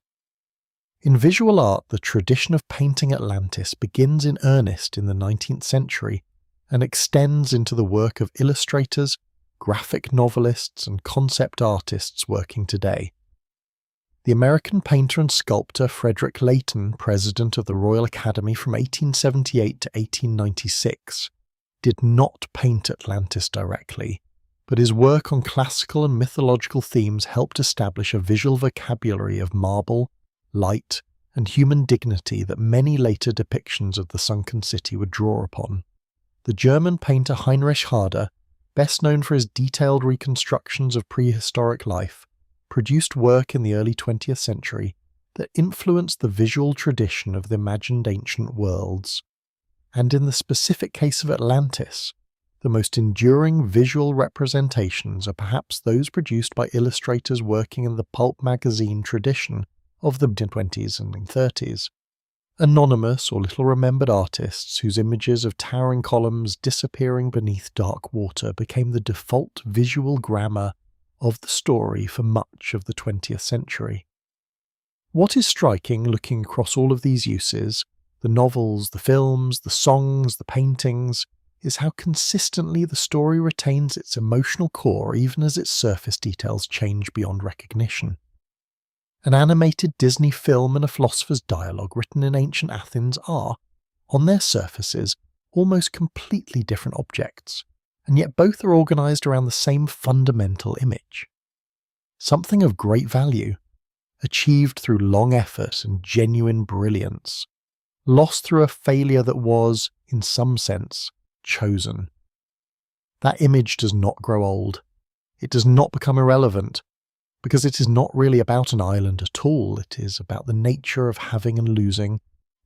S1: In visual art, the tradition of painting Atlantis begins in earnest in the 19th century and extends into the work of illustrators, graphic novelists, and concept artists working today. The American painter and sculptor Frederick Leighton, president of the Royal Academy from 1878 to 1896, did not paint Atlantis directly, but his work on classical and mythological themes helped establish a visual vocabulary of marble, light, and human dignity that many later depictions of the sunken city would draw upon. The German painter Heinrich Harder, best known for his detailed reconstructions of prehistoric life, produced work in the early 20th century that influenced the visual tradition of the imagined ancient worlds. And in the specific case of Atlantis, the most enduring visual representations are perhaps those produced by illustrators working in the pulp magazine tradition of the 1920s and 30s. Anonymous or little-remembered artists whose images of towering columns disappearing beneath dark water became the default visual grammar of the story for much of the 20th century. What is striking looking across all of these uses, the novels, the films, the songs, the paintings, is how consistently the story retains its emotional core even as its surface details change beyond recognition. An animated Disney film and a philosopher's dialogue written in ancient Athens are, on their surfaces, almost completely different objects, and yet both are organised around the same fundamental image. Something of great value, achieved through long effort and genuine brilliance, lost through a failure that was, in some sense, chosen. That image does not grow old. It does not become irrelevant, because it is not really about an island at all. It is about the nature of having and losing,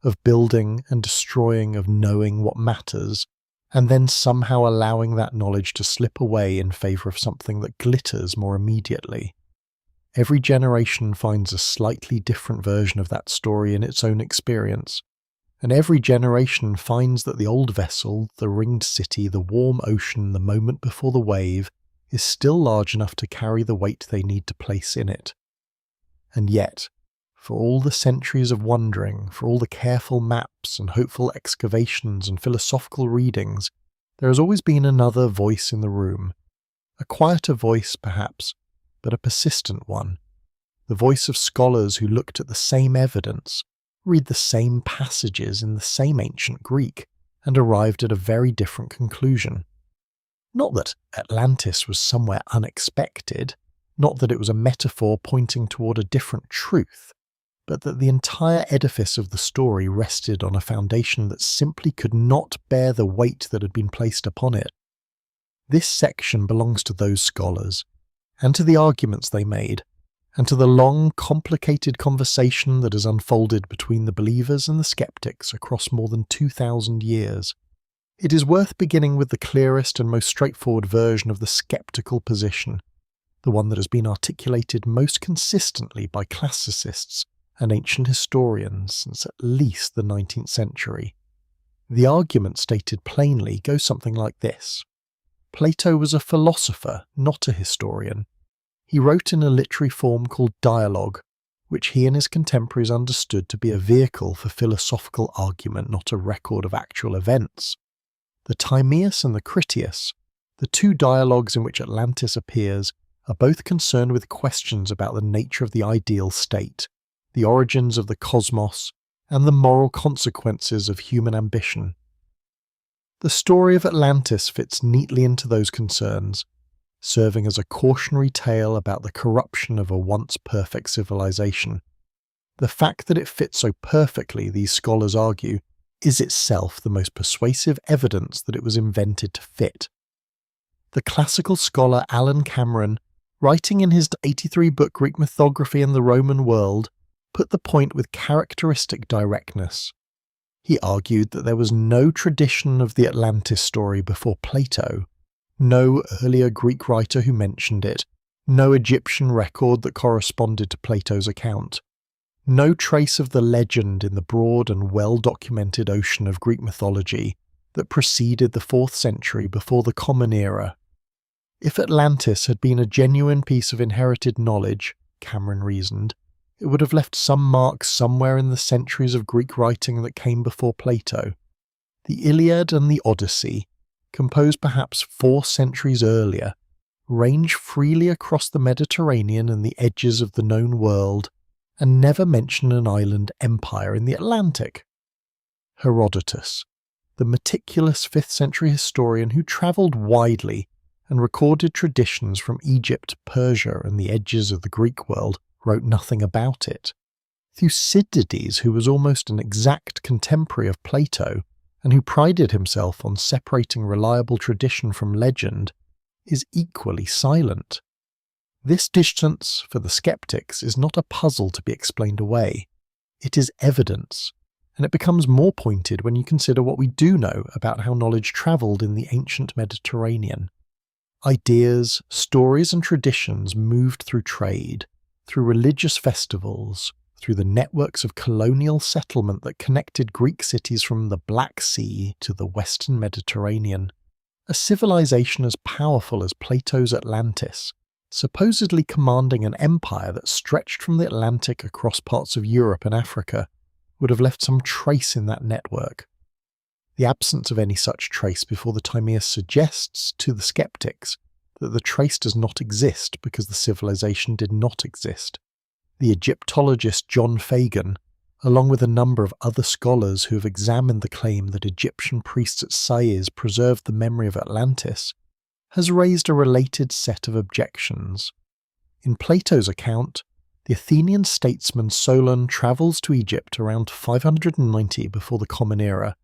S1: of building and destroying, of knowing what matters, and then somehow allowing that knowledge to slip away in favour of something that glitters more immediately. Every generation finds a slightly different version of that story in its own experience, and every generation finds that the old vessel, the ringed city, the warm ocean, the moment before the wave, is still large enough to carry the weight they need to place in it. And yet, for all the centuries of wondering, for all the careful maps and hopeful excavations and philosophical readings, there has always been another voice in the room. A quieter voice, perhaps, but a persistent one. The voice of scholars who looked at the same evidence, read the same passages in the same ancient Greek, and arrived at a very different conclusion. Not that Atlantis was somewhere unexpected, not that it was a metaphor pointing toward a different truth, but that the entire edifice of the story rested on a foundation that simply could not bear the weight that had been placed upon it. This section belongs to those scholars, and to the arguments they made, and to the long, complicated conversation that has unfolded between the believers and the skeptics across more than 2,000 years, it is worth beginning with the clearest and most straightforward version of the skeptical position, the one that has been articulated most consistently by classicists and ancient historians since at least the 19th century. The argument stated plainly goes something like this. Plato was a philosopher, not a historian. He wrote in a literary form called dialogue, which he and his contemporaries understood to be a vehicle for philosophical argument, not a record of actual events. The Timaeus and the Critias, the two dialogues in which Atlantis appears, are both concerned with questions about the nature of the ideal state, the origins of the cosmos, and the moral consequences of human ambition. The story of Atlantis fits neatly into those concerns, serving as a cautionary tale about the corruption of a once perfect civilization. The fact that it fits so perfectly, these scholars argue, is itself the most persuasive evidence that it was invented to fit. The classical scholar Alan Cameron, writing in his 83-book Greek mythography and the Roman world, put the point with characteristic directness. He argued that there was no tradition of the Atlantis story before Plato, no earlier Greek writer who mentioned it, no Egyptian record that corresponded to Plato's account, no trace of the legend in the broad and well-documented ocean of Greek mythology that preceded the 4th century before the Common Era. If Atlantis had been a genuine piece of inherited knowledge, Cameron reasoned, it would have left some mark somewhere in the centuries of Greek writing that came before Plato. The Iliad and the Odyssey, composed perhaps 4 centuries earlier, range freely across the Mediterranean and the edges of the known world, and never mention an island empire in the Atlantic. Herodotus, the meticulous 5th century historian who travelled widely and recorded traditions from Egypt, Persia, and the edges of the Greek world, wrote nothing about it. Thucydides, who was almost an exact contemporary of Plato, and who prided himself on separating reliable tradition from legend, is equally silent. This distance, for the skeptics, is not a puzzle to be explained away. It is evidence, and it becomes more pointed when you consider what we do know about how knowledge travelled in the ancient Mediterranean. Ideas, stories and traditions moved through trade, through religious festivals, through the networks of colonial settlement that connected Greek cities from the Black Sea to the Western Mediterranean. A civilization as powerful as Plato's Atlantis, supposedly commanding an empire that stretched from the Atlantic across parts of Europe and Africa, would have left some trace in that network. The absence of any such trace before the Timaeus suggests to the skeptics that the trace does not exist because the civilization did not exist. The Egyptologist John Fagan, along with a number of other scholars who have examined the claim that Egyptian priests at Sais preserved the memory of Atlantis, has raised a related set of objections. In Plato's account, the Athenian statesman Solon travels to Egypt around 590 before the Common Era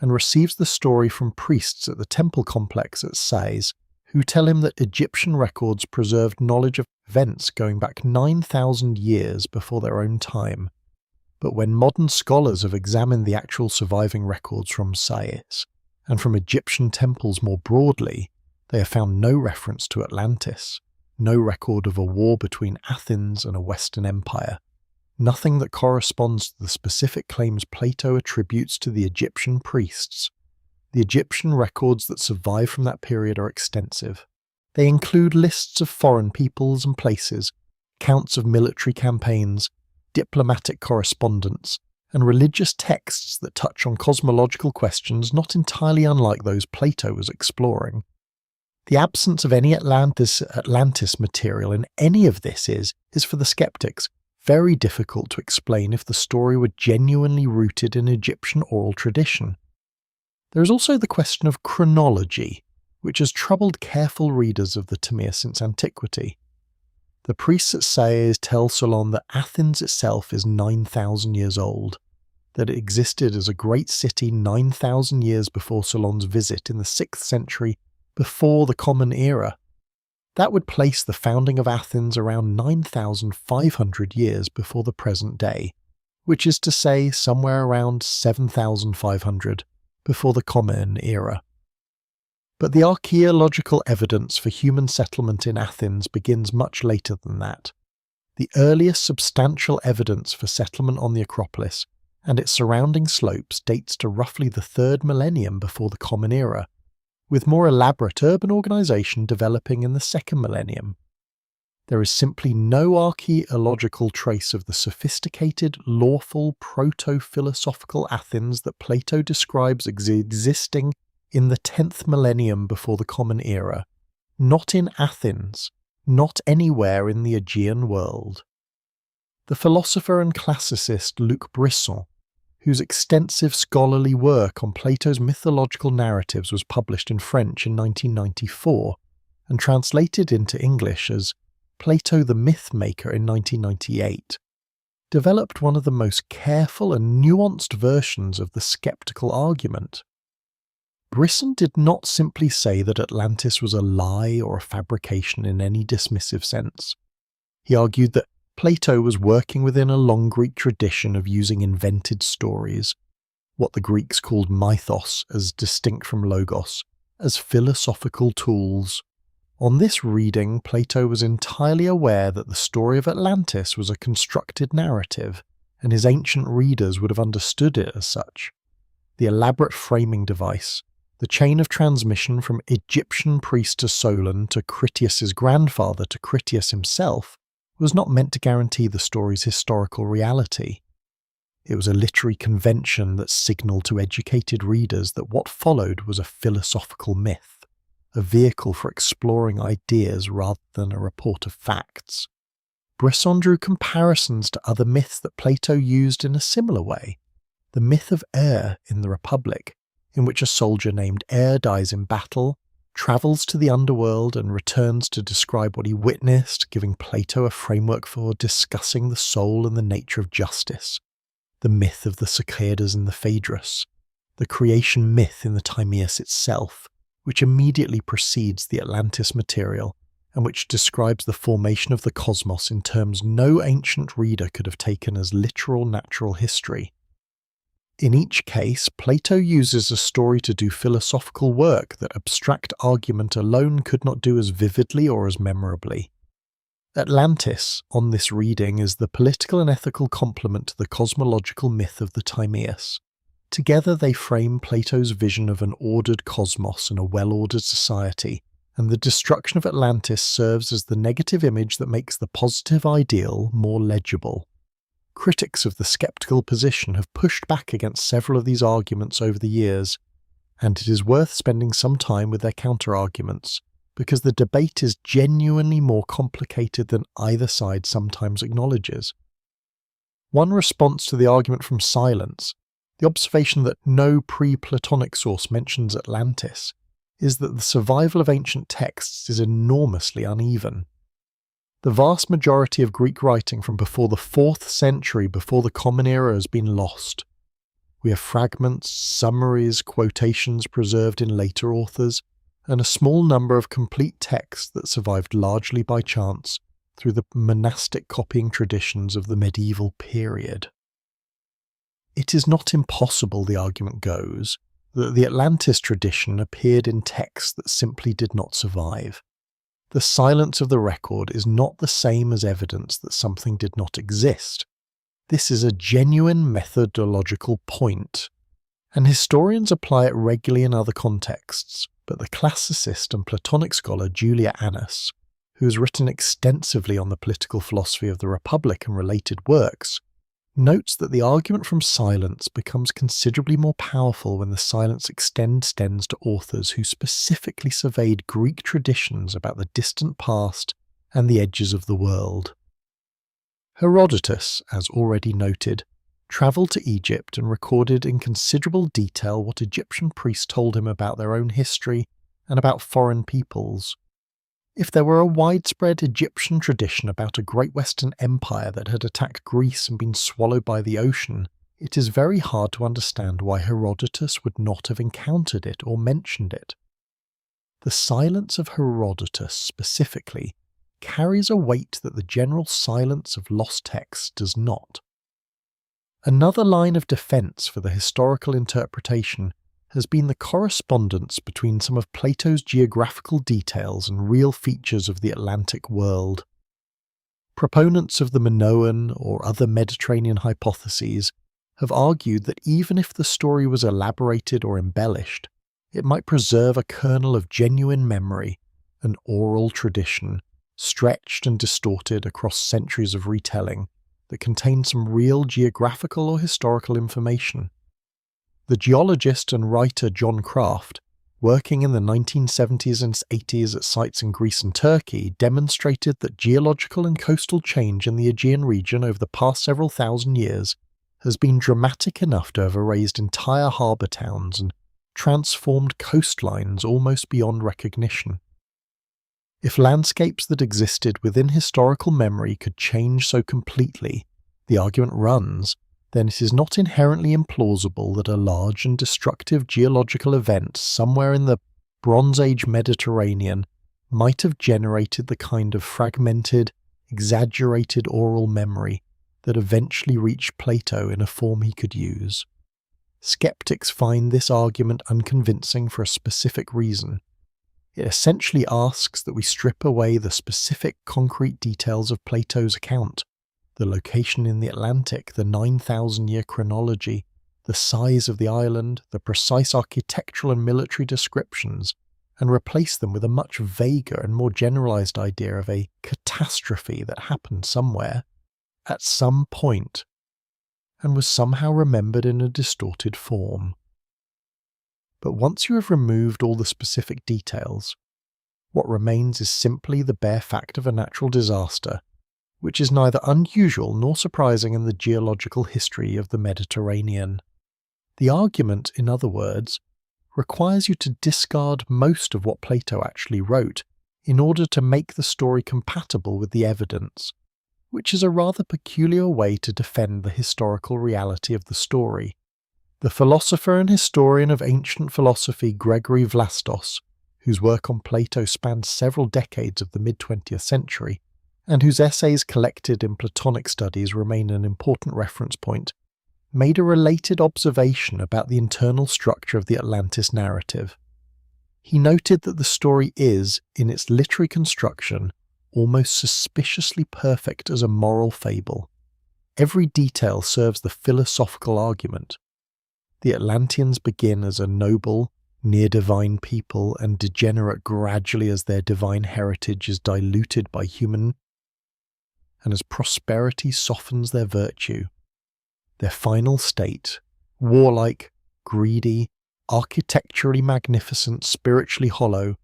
S1: and receives the story from priests at the temple complex at Sais, who tell him that Egyptian records preserved knowledge of events going back 9,000 years before their own time. But when modern scholars have examined the actual surviving records from Sais, and from Egyptian temples more broadly, they have found no reference to Atlantis, no record of a war between Athens and a Western empire, nothing that corresponds to the specific claims Plato attributes to the Egyptian priests. The Egyptian records that survive from that period are extensive. They include lists of foreign peoples and places, accounts of military campaigns, diplomatic correspondence, and religious texts that touch on cosmological questions not entirely unlike those Plato was exploring. The absence of any Atlantis material in any of this is for the skeptics, very difficult to explain if the story were genuinely rooted in Egyptian oral tradition. There is also the question of chronology, which has troubled careful readers of the Timaeus since antiquity. The priests at Sais tell Solon that Athens itself is 9,000 years old, that it existed as a great city 9,000 years before Solon's visit in the 6th century, before the Common Era. That would place the founding of Athens around 9,500 years before the present day, which is to say somewhere around 7,500 before the Common Era. But the archaeological evidence for human settlement in Athens begins much later than that. The earliest substantial evidence for settlement on the Acropolis and its surrounding slopes dates to roughly the 3rd millennium before the Common Era, with more elaborate urban organisation developing in the 2nd millennium. There is simply no archaeological trace of the sophisticated, lawful, proto-philosophical Athens that Plato describes existing in the 10th millennium before the Common Era, not in Athens, not anywhere in the Aegean world. The philosopher and classicist Luc Brisson, whose extensive scholarly work on Plato's mythological narratives was published in French in 1994 and translated into English as Plato the Myth Maker in 1998, developed one of the most careful and nuanced versions of the skeptical argument. Brisson did not simply say that Atlantis was a lie or a fabrication in any dismissive sense. He argued that Plato was working within a long Greek tradition of using invented stories, what the Greeks called mythos as distinct from logos, as philosophical tools. On this reading, Plato was entirely aware that the story of Atlantis was a constructed narrative, and his ancient readers would have understood it as such. The elaborate framing device, the chain of transmission from Egyptian priest to Solon to Critias's grandfather to Critias himself, was not meant to guarantee the story's historical reality. It was a literary convention that signalled to educated readers that what followed was a philosophical myth, a vehicle for exploring ideas rather than a report of facts. Brisson drew comparisons to other myths that Plato used in a similar way. The myth of in the Republic, in which a soldier named dies in battle, travels to the underworld and returns to describe what he witnessed, giving Plato a framework for discussing the soul and the nature of justice. The myth of the cicadas in the Phaedrus, the creation myth in the Timaeus itself, which immediately precedes the Atlantis material, and which describes the formation of the cosmos in terms no ancient reader could have taken as literal natural history. In each case, Plato uses a story to do philosophical work that abstract argument alone could not do as vividly or as memorably. Atlantis, on this reading, is the political and ethical complement to the cosmological myth of the Timaeus. Together they frame Plato's vision of an ordered cosmos and a well-ordered society, and the destruction of Atlantis serves as the negative image that makes the positive ideal more legible. Critics of the skeptical position have pushed back against several of these arguments over the years, and it is worth spending some time with their counter-arguments, because the debate is genuinely more complicated than either side sometimes acknowledges. One response to the argument from silence, the observation that no pre-Platonic source mentions Atlantis, is that the survival of ancient texts is enormously uneven. The vast majority of Greek writing from before the 4th century before the Common Era has been lost. We have fragments, summaries, quotations preserved in later authors, and a small number of complete texts that survived largely by chance through the monastic copying traditions of the medieval period. It is not impossible, the argument goes, that the Atlantis tradition appeared in texts that simply did not survive. The silence of the record is not the same as evidence that something did not exist. This is a genuine methodological point, and historians apply it regularly in other contexts, but the classicist and Platonic scholar Julia Annas, who has written extensively on the political philosophy of the Republic and related works, notes that the argument from silence becomes considerably more powerful when the silence extends to authors who specifically surveyed Greek traditions about the distant past and the edges of the world. Herodotus, as already noted, travelled to Egypt and recorded in considerable detail what Egyptian priests told him about their own history and about foreign peoples. If there were a widespread Egyptian tradition about a great Western empire that had attacked Greece and been swallowed by the ocean, it is very hard to understand why Herodotus would not have encountered it or mentioned it. the silence of Herodotus specifically carries a weight that the general silence of lost texts does not. Another line of defense for the historical interpretation has been the correspondence between some of Plato's geographical details and real features of the Atlantic world. Proponents of the Minoan or other Mediterranean hypotheses have argued that even if the story was elaborated or embellished, it might preserve a kernel of genuine memory, an oral tradition, stretched and distorted across centuries of retelling, that contained some real geographical or historical information. The geologist and writer John Craft, working in the 1970s and 80s at sites in Greece and Turkey, demonstrated that geological and coastal change in the Aegean region over the past several thousand years has been dramatic enough to have erased entire harbour towns and transformed coastlines almost beyond recognition. If landscapes that existed within historical memory could change so completely, the argument runs, then it is not inherently implausible that a large and destructive geological event somewhere in the Bronze Age Mediterranean might have generated the kind of fragmented, exaggerated oral memory that eventually reached Plato in a form he could use. Skeptics find this argument unconvincing for a specific reason. It essentially asks that we strip away the specific concrete details of Plato's account, the location in the Atlantic, the 9,000-year chronology, the size of the island, the precise architectural and military descriptions, and replace them with a much vaguer and more generalized idea of a catastrophe that happened somewhere, at some point, and was somehow remembered in a distorted form. But once you have removed all the specific details, what remains is simply the bare fact of a natural disaster, which is neither unusual nor surprising in the geological history of the Mediterranean. The argument, in other words, requires you to discard most of what Plato actually wrote in order to make the story compatible with the evidence, which is a rather peculiar way to defend the historical reality of the story. The philosopher and historian of ancient philosophy Gregory Vlastos, whose work on Plato spanned several decades of the mid-20th century, and whose essays collected in Platonic studies remain an important reference point, made a related observation about the internal structure of the Atlantis narrative. He noted that the story is, in its literary construction, almost suspiciously perfect as a moral fable. Every detail serves the philosophical argument. The Atlanteans begin as a noble, near-divine people and degenerate gradually as their divine heritage is diluted by human, and as prosperity softens their virtue. Their final state, warlike, greedy, architecturally magnificent, spiritually hollow,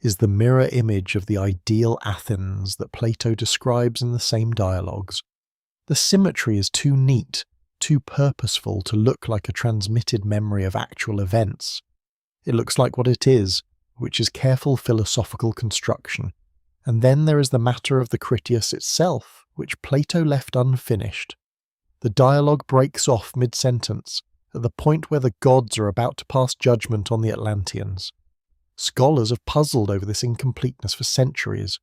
S1: is the mirror image of the ideal Athens that Plato describes in the same dialogues. The symmetry is too neat, too purposeful to look like a transmitted memory of actual events. It looks like what it is, which is careful philosophical construction. And then there is the matter of the Critias itself, which Plato left unfinished. The dialogue breaks off mid-sentence, at the point where the gods are about to pass judgment on the Atlanteans. Scholars have puzzled over this incompleteness for centuries.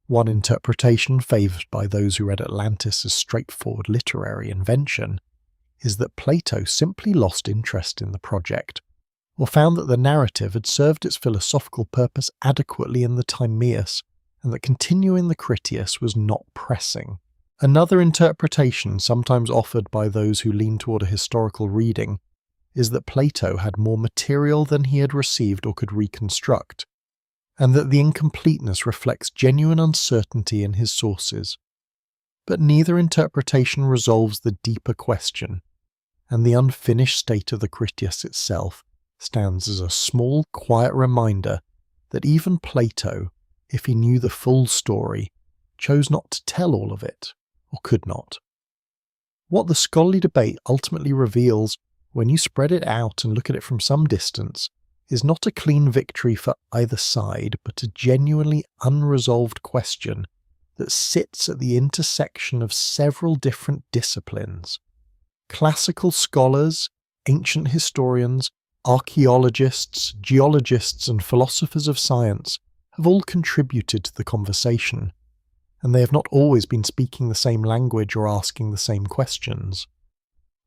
S1: One interpretation, favoured by those who read Atlantis as straightforward literary invention, is that Plato simply lost interest in the project, or found that the narrative had served its philosophical purpose adequately in the Timaeus, and that continuing the Critias was not pressing. Another interpretation, sometimes offered by those who lean toward a historical reading, is that Plato had more material than he had received or could reconstruct, and that the incompleteness reflects genuine uncertainty in his sources. But neither interpretation resolves the deeper question, and the unfinished state of the Critias itself stands as a small, quiet reminder that even Plato, if he knew the full story, chose not to tell all of it, or could not. What the scholarly debate ultimately reveals, when you spread it out and look at it from some distance, is not a clean victory for either side, but a genuinely unresolved question that sits at the intersection of several different disciplines. Classical scholars, ancient historians, Archaeologists, geologists, and philosophers of science have all contributed to the conversation, and they have not always been speaking the same language or asking the same questions.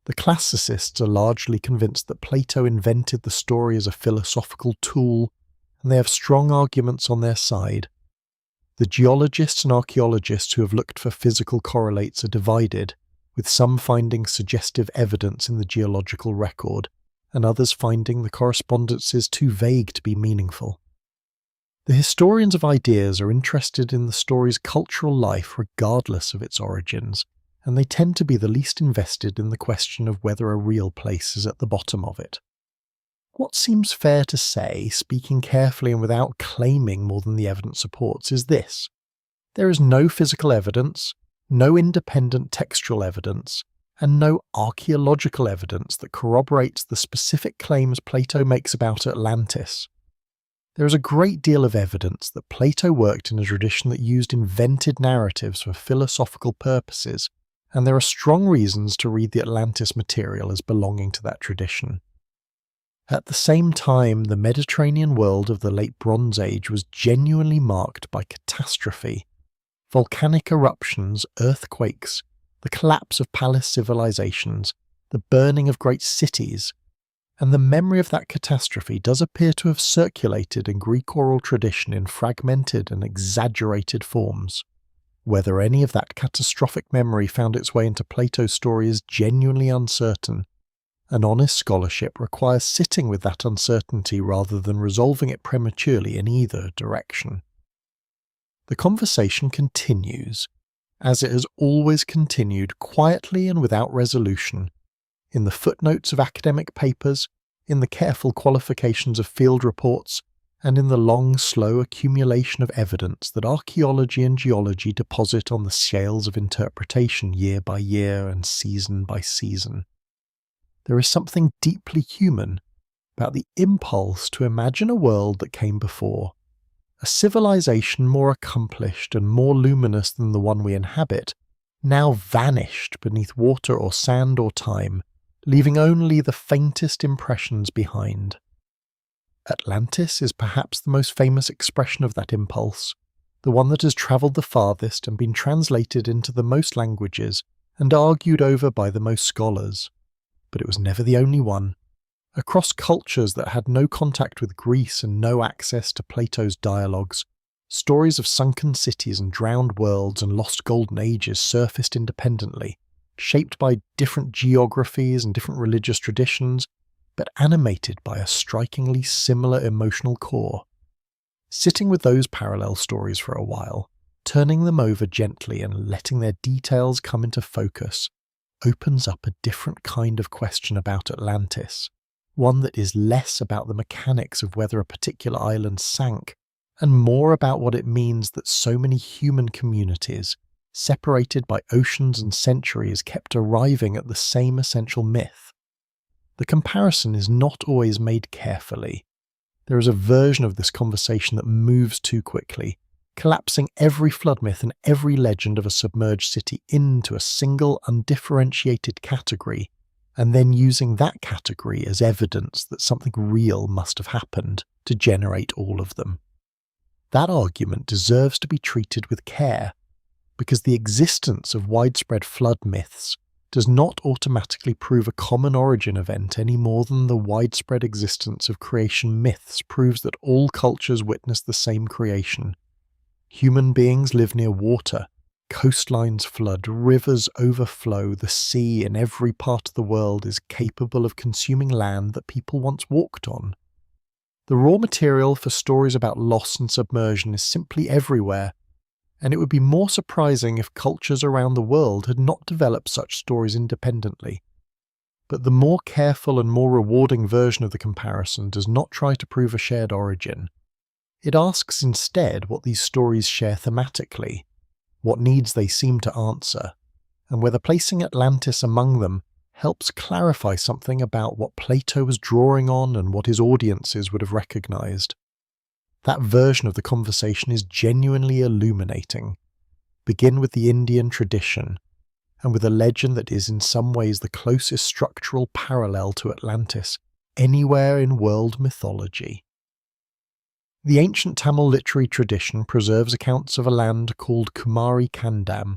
S1: The classicists are largely convinced that Plato invented the story as a philosophical tool, and they have strong arguments on their side. The geologists and archaeologists who have looked for physical correlates are divided, with some finding suggestive evidence in the geological record, and others finding the correspondences too vague to be meaningful. The historians of ideas are interested in the story's cultural life regardless of its origins, and they tend to be the least invested in the question of whether a real place is at the bottom of it. What seems fair to say, speaking carefully and without claiming more than the evidence supports, is this: there is no physical evidence, no independent textual evidence, and no archaeological evidence that corroborates the specific claims Plato makes about Atlantis. There is a great deal of evidence that Plato worked in a tradition that used invented narratives for philosophical purposes, and there are strong reasons to read the Atlantis material as belonging to that tradition. At the same time, the Mediterranean world of the Late Bronze Age was genuinely marked by catastrophe. Volcanic eruptions, earthquakes, the collapse of palace civilizations, the burning of great cities, and the memory of that catastrophe does appear to have circulated in Greek oral tradition in fragmented and exaggerated forms. Whether any of that catastrophic memory found its way into Plato's story is genuinely uncertain. An honest scholarship requires sitting with that uncertainty rather than resolving it prematurely in either direction. The conversation continues, as it has always continued, quietly and without resolution, in the footnotes of academic papers, in the careful qualifications of field reports, and in the long, slow accumulation of evidence that archaeology and geology deposit on the scales of interpretation year by year and season by season. There is something deeply human about the impulse to imagine a world that came before, a civilization more accomplished and more luminous than the one we inhabit, now vanished beneath water or sand or time, leaving only the faintest impressions behind. Atlantis is perhaps the most famous expression of that impulse, the one that has travelled the farthest and been translated into the most languages and argued over by the most scholars. But it was never the only one. Across cultures that had no contact with Greece and no access to Plato's dialogues, stories of sunken cities and drowned worlds and lost golden ages surfaced independently, shaped by different geographies and different religious traditions, but animated by a strikingly similar emotional core. Sitting with those parallel stories for a while, turning them over gently and letting their details come into focus, opens up a different kind of question about Atlantis, one that is less about the mechanics of whether a particular island sank, and more about what it means that so many human communities, separated by oceans and centuries, kept arriving at the same essential myth. The comparison is not always made carefully. There is a version of this conversation that moves too quickly, collapsing every flood myth and every legend of a submerged city into a single undifferentiated category, and then using that category as evidence that something real must have happened to generate all of them. That argument deserves to be treated with care, because the existence of widespread flood myths does not automatically prove a common origin event any more than the widespread existence of creation myths proves that all cultures witness the same creation. Human beings live near water, coastlines flood, rivers overflow, the sea in every part of the world is capable of consuming land that people once walked on. The raw material for stories about loss and submersion is simply everywhere, and it would be more surprising if cultures around the world had not developed such stories independently. But the more careful and more rewarding version of the comparison does not try to prove a shared origin. It asks instead what these stories share thematically, what needs they seem to answer, and whether placing Atlantis among them helps clarify something about what Plato was drawing on and what his audiences would have recognized. That version of the conversation is genuinely illuminating. Begin with the Indian tradition, and with a legend that is in some ways the closest structural parallel to Atlantis anywhere in world mythology. The ancient Tamil literary tradition preserves accounts of a land called Kumari Kandam,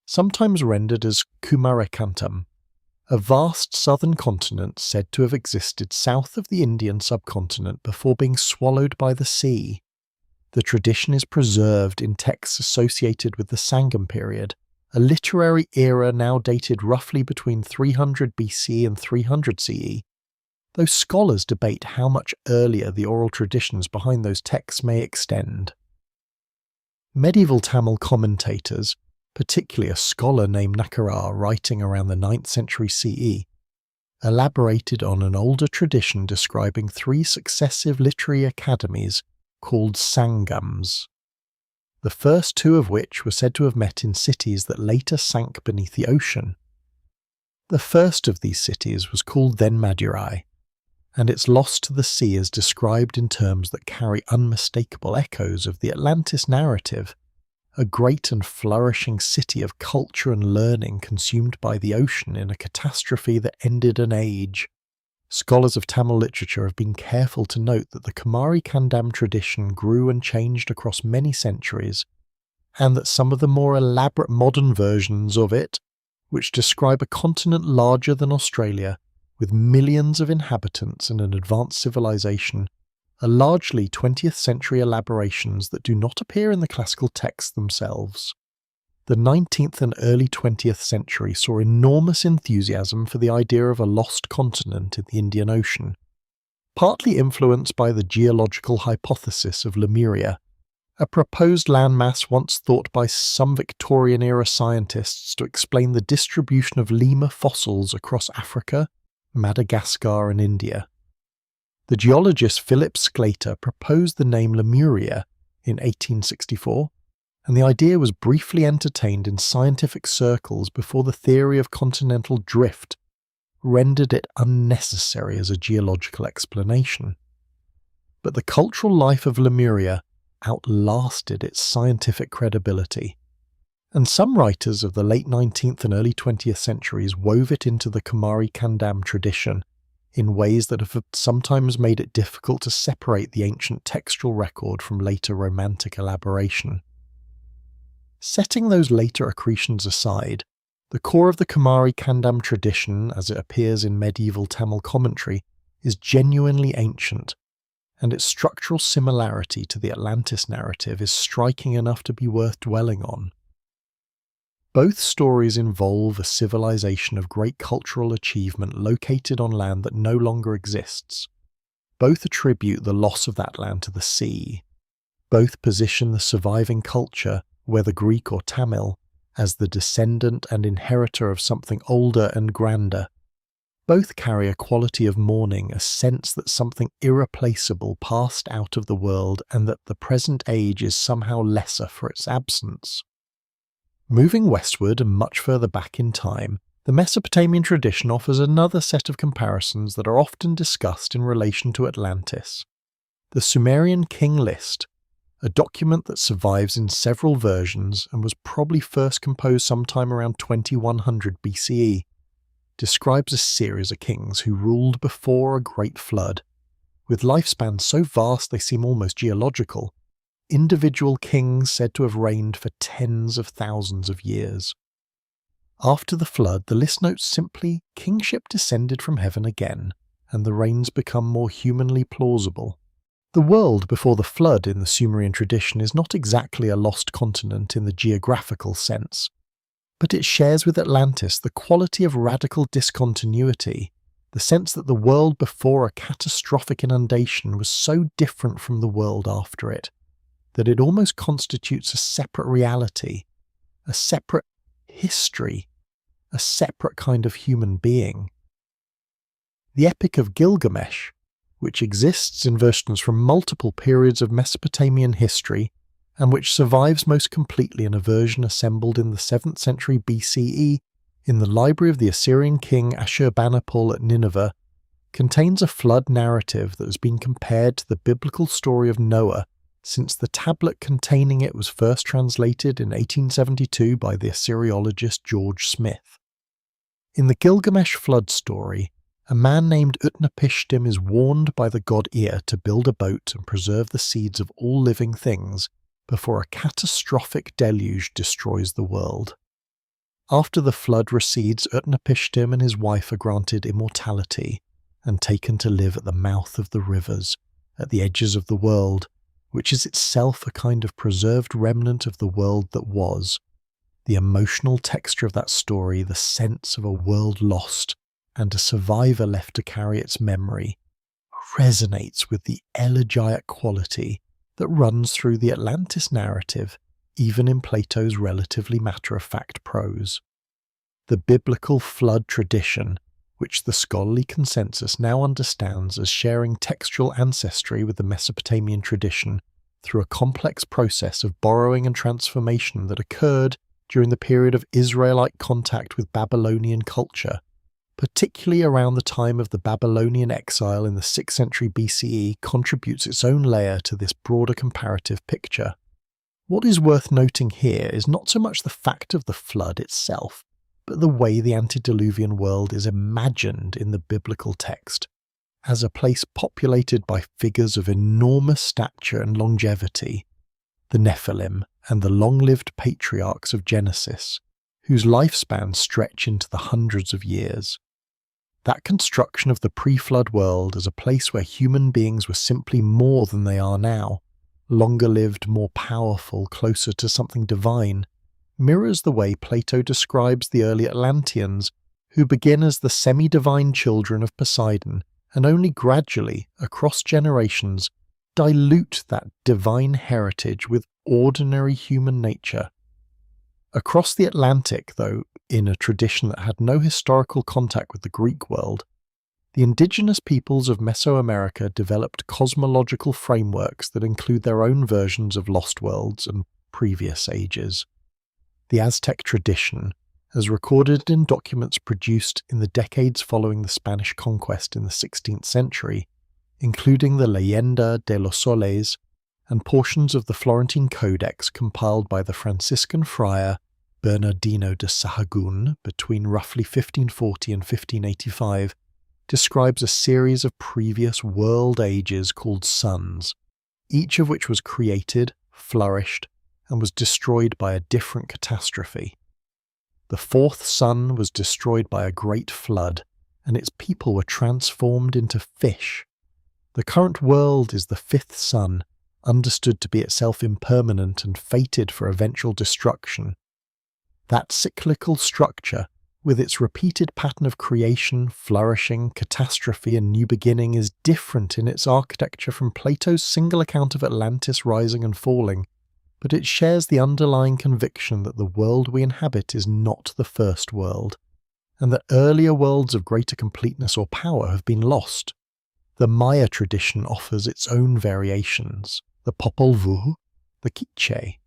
S1: sometimes rendered as Kumarakantam, a vast southern continent said to have existed south of the Indian subcontinent before being swallowed by the sea. The tradition is preserved in texts associated with the Sangam period, a literary era now dated roughly between 300 BC and 300 CE, though scholars debate how much earlier the oral traditions behind those texts may extend. Medieval Tamil commentators, particularly a scholar named Nakara writing around the 9th century CE, elaborated on an older tradition describing 3 successive literary academies called Sangams, the first 2 of which were said to have met in cities that later sank beneath the ocean. The first of these cities was called then Madurai, and its loss to the sea is described in terms that carry unmistakable echoes of the Atlantis narrative, a great and flourishing city of culture and learning consumed by the ocean in a catastrophe that ended an age. Scholars of Tamil literature have been careful to note that the Kumari Kandam tradition grew and changed across many centuries, and that some of the more elaborate modern versions of it, which describe a continent larger than Australia, with millions of inhabitants and an advanced civilization, are largely 20th century elaborations that do not appear in the classical texts themselves. The 19th and early 20th century saw enormous enthusiasm for the idea of a lost continent in the Indian Ocean, partly influenced by the geological hypothesis of Lemuria, a proposed landmass once thought by some Victorian-era scientists to explain the distribution of lemur fossils across Africa, Madagascar and India. The geologist Philip Sclater proposed the name Lemuria in 1864, and the idea was briefly entertained in scientific circles before the theory of continental drift rendered it unnecessary as a geological explanation. But the cultural life of Lemuria outlasted its scientific credibility, and some writers of the late 19th and early 20th centuries wove it into the Kumari Kandam tradition in ways that have sometimes made it difficult to separate the ancient textual record from later romantic elaboration. Setting those later accretions aside, the core of the Kumari Kandam tradition, as it appears in medieval Tamil commentary, is genuinely ancient, and its structural similarity to the Atlantis narrative is striking enough to be worth dwelling on. Both stories involve a civilization of great cultural achievement located on land that no longer exists. Both attribute the loss of that land to the sea. Both position the surviving culture, whether Greek or Tamil, as the descendant and inheritor of something older and grander. Both carry a quality of mourning, a sense that something irreplaceable passed out of the world and that the present age is somehow lesser for its absence. Moving westward and much further back in time, the Mesopotamian tradition offers another set of comparisons that are often discussed in relation to Atlantis. The Sumerian King List, a document that survives in several versions and was probably first composed sometime around 2100 BCE, describes a series of kings who ruled before a great flood, with lifespans so vast they seem almost geological, individual kings said to have reigned for tens of thousands of years. After the flood, the list notes simply, kingship descended from heaven again, and the reigns become more humanly plausible. The world before the flood in the Sumerian tradition is not exactly a lost continent in the geographical sense, but it shares with Atlantis the quality of radical discontinuity, the sense that the world before a catastrophic inundation was so different from the world after it, that it almost constitutes a separate reality, a separate history, a separate kind of human being. The Epic of Gilgamesh, which exists in versions from multiple periods of Mesopotamian history, and which survives most completely in a version assembled in the 7th century BCE in the library of the Assyrian king Ashurbanipal at Nineveh, contains a flood narrative that has been compared to the biblical story of Noah since the tablet containing it was first translated in 1872 by the Assyriologist George Smith. In the Gilgamesh flood story, a man named Utnapishtim is warned by the god Ea to build a boat and preserve the seeds of all living things before a catastrophic deluge destroys the world. After the flood recedes, Utnapishtim and his wife are granted immortality and taken to live at the mouth of the rivers, at the edges of the world, which is itself a kind of preserved remnant of the world that was. The emotional texture of that story, the sense of a world lost and a survivor left to carry its memory, resonates with the elegiac quality that runs through the Atlantis narrative, even in Plato's relatively matter-of-fact prose. The biblical flood tradition, which the scholarly consensus now understands as sharing textual ancestry with the Mesopotamian tradition through a complex process of borrowing and transformation that occurred during the period of Israelite contact with Babylonian culture, particularly around the time of the Babylonian exile in the 6th century BCE, contributes its own layer to this broader comparative picture. What is worth noting here is not so much the fact of the flood itself, but the way the antediluvian world is imagined in the biblical text, as a place populated by figures of enormous stature and longevity, the Nephilim and the long-lived patriarchs of Genesis, whose lifespans stretch into the hundreds of years. That construction of the pre-flood world as a place where human beings were simply more than they are now, longer-lived, more powerful, closer to something divine, mirrors the way Plato describes the early Atlanteans, who begin as the semi-divine children of Poseidon and only gradually, across generations, dilute that divine heritage with ordinary human nature. Across the Atlantic, though, in a tradition that had no historical contact with the Greek world, the indigenous peoples of Mesoamerica developed cosmological frameworks that include their own versions of lost worlds and previous ages. The Aztec tradition, as recorded in documents produced in the decades following the Spanish conquest in the 16th century, including the Leyenda de los Soles and portions of the Florentine Codex compiled by the Franciscan friar Bernardino de Sahagún between roughly 1540 and 1585, describes a series of previous world ages called suns, each of which was created, flourished, and was destroyed by a different catastrophe. The fourth sun was destroyed by a great flood, and its people were transformed into fish. The current world is the fifth sun, understood to be itself impermanent and fated for eventual destruction. That cyclical structure, with its repeated pattern of creation, flourishing, catastrophe and new beginning, is different in its architecture from Plato's single account of Atlantis rising and falling, but it shares the underlying conviction that the world we inhabit is not the first world, and that earlier worlds of greater completeness or power have been lost. The Maya tradition offers its own variations, the Popol Vuh, the Quiche.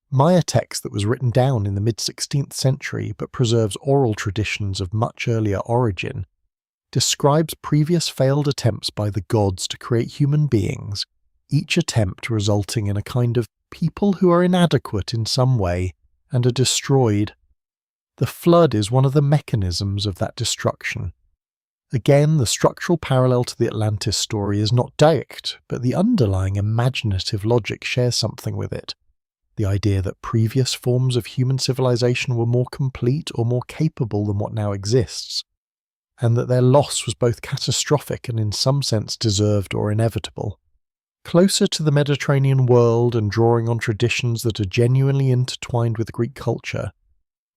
S1: Maya text that was written down in the mid-16th century but preserves oral traditions of much earlier origin, describes previous failed attempts by the gods to create human beings, each attempt resulting in a kind of people who are inadequate in some way and are destroyed. The flood is one of the mechanisms of that destruction. Again, the structural parallel to the Atlantis story is not direct, but the underlying imaginative logic shares something with it. The idea that previous forms of human civilization were more complete or more capable than what now exists, and that their loss was both catastrophic and in some sense deserved or inevitable. Closer to the Mediterranean world and drawing on traditions that are genuinely intertwined with Greek culture,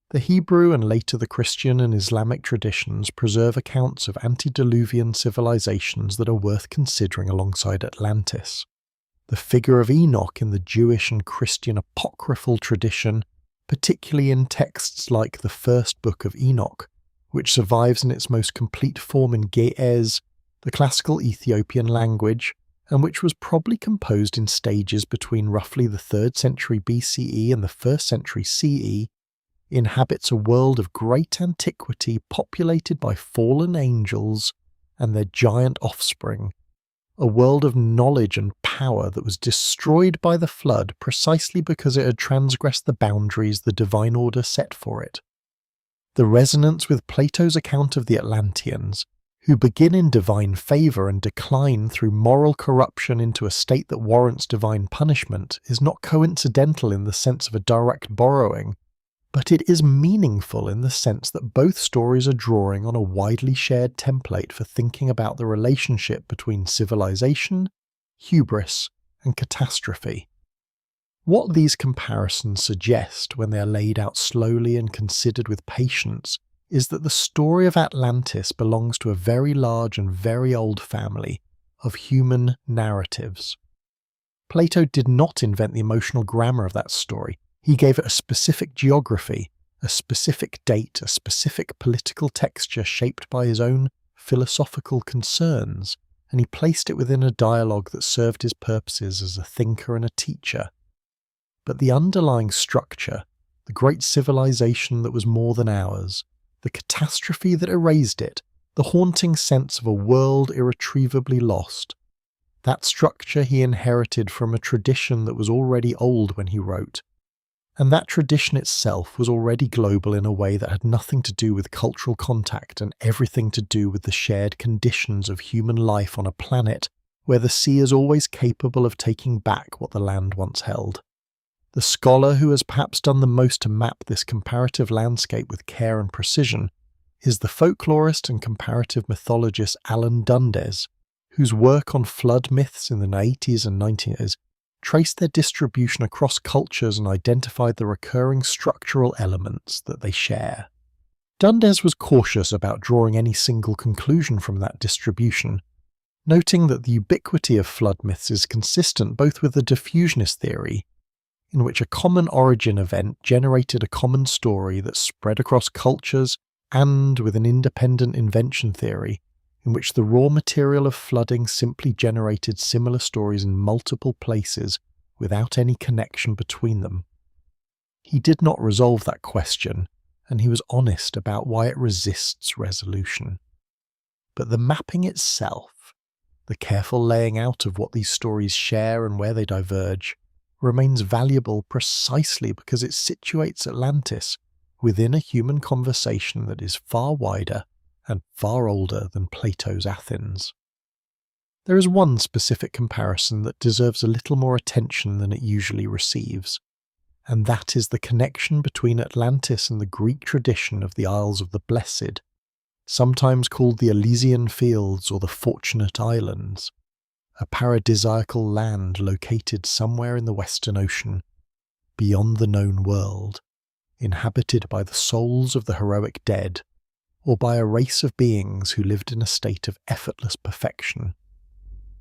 S1: the Hebrew and later the Christian and Islamic traditions preserve accounts of antediluvian civilizations that are worth considering alongside Atlantis. The figure of Enoch in the Jewish and Christian apocryphal tradition, particularly in texts like the first book of Enoch, which survives in its most complete form in Ge'ez, the classical Ethiopian language, and which was probably composed in stages between roughly the 3rd century BCE and the 1st century CE, inhabits a world of great antiquity populated by fallen angels and their giant offspring, a world of knowledge and power that was destroyed by the flood precisely because it had transgressed the boundaries the divine order set for it. The resonance with Plato's account of the Atlanteans, who begin in divine favour and decline through moral corruption into a state that warrants divine punishment, is not coincidental in the sense of a direct borrowing, but it is meaningful in the sense that both stories are drawing on a widely shared template for thinking about the relationship between civilization, hubris, and catastrophe. What these comparisons suggest, when they are laid out slowly and considered with patience, is that the story of Atlantis belongs to a very large and very old family of human narratives. Plato did not invent the emotional grammar of that story. He gave it a specific geography, a specific date, a specific political texture shaped by his own philosophical concerns, and he placed it within a dialogue that served his purposes as a thinker and a teacher. But the underlying structure, the great civilization that was more than ours, the catastrophe that erased it, the haunting sense of a world irretrievably lost, that structure he inherited from a tradition that was already old when he wrote. And that tradition itself was already global in a way that had nothing to do with cultural contact and everything to do with the shared conditions of human life on a planet where the sea is always capable of taking back what the land once held. The scholar who has perhaps done the most to map this comparative landscape with care and precision is the folklorist and comparative mythologist Alan Dundes, whose work on flood myths in the 80s and 90s traced their distribution across cultures and identified the recurring structural elements that they share. Dundes was cautious about drawing any single conclusion from that distribution, noting that the ubiquity of flood myths is consistent both with the diffusionist theory, in which a common origin event generated a common story that spread across cultures, and with an independent invention theory, in which the raw material of flooding simply generated similar stories in multiple places without any connection between them. He did not resolve that question, and he was honest about why it resists resolution. But the mapping itself, the careful laying out of what these stories share and where they diverge, remains valuable precisely because it situates Atlantis within a human conversation that is far wider and far older than Plato's Athens. There is one specific comparison that deserves a little more attention than it usually receives, and that is the connection between Atlantis and the Greek tradition of the Isles of the Blessed, sometimes called the Elysian Fields or the Fortunate Islands, a paradisiacal land located somewhere in the Western Ocean, beyond the known world, inhabited by the souls of the heroic dead, or by a race of beings who lived in a state of effortless perfection.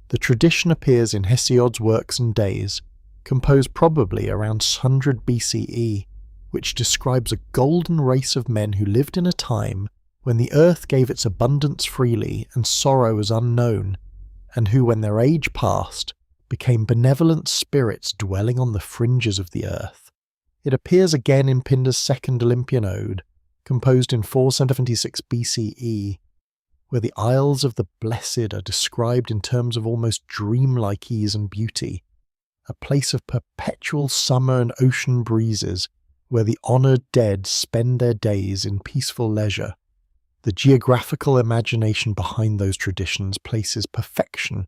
S1: The tradition appears in Hesiod's Works and Days, composed probably around 100 BCE, which describes a golden race of men who lived in a time when the earth gave its abundance freely and sorrow was unknown, and who, when their age passed, became benevolent spirits dwelling on the fringes of the earth. It appears again in Pindar's second Olympian ode, composed in 476 BCE, where the Isles of the Blessed are described in terms of almost dreamlike ease and beauty, a place of perpetual summer and ocean breezes, where the honoured dead spend their days in peaceful leisure. The geographical imagination behind those traditions places perfection,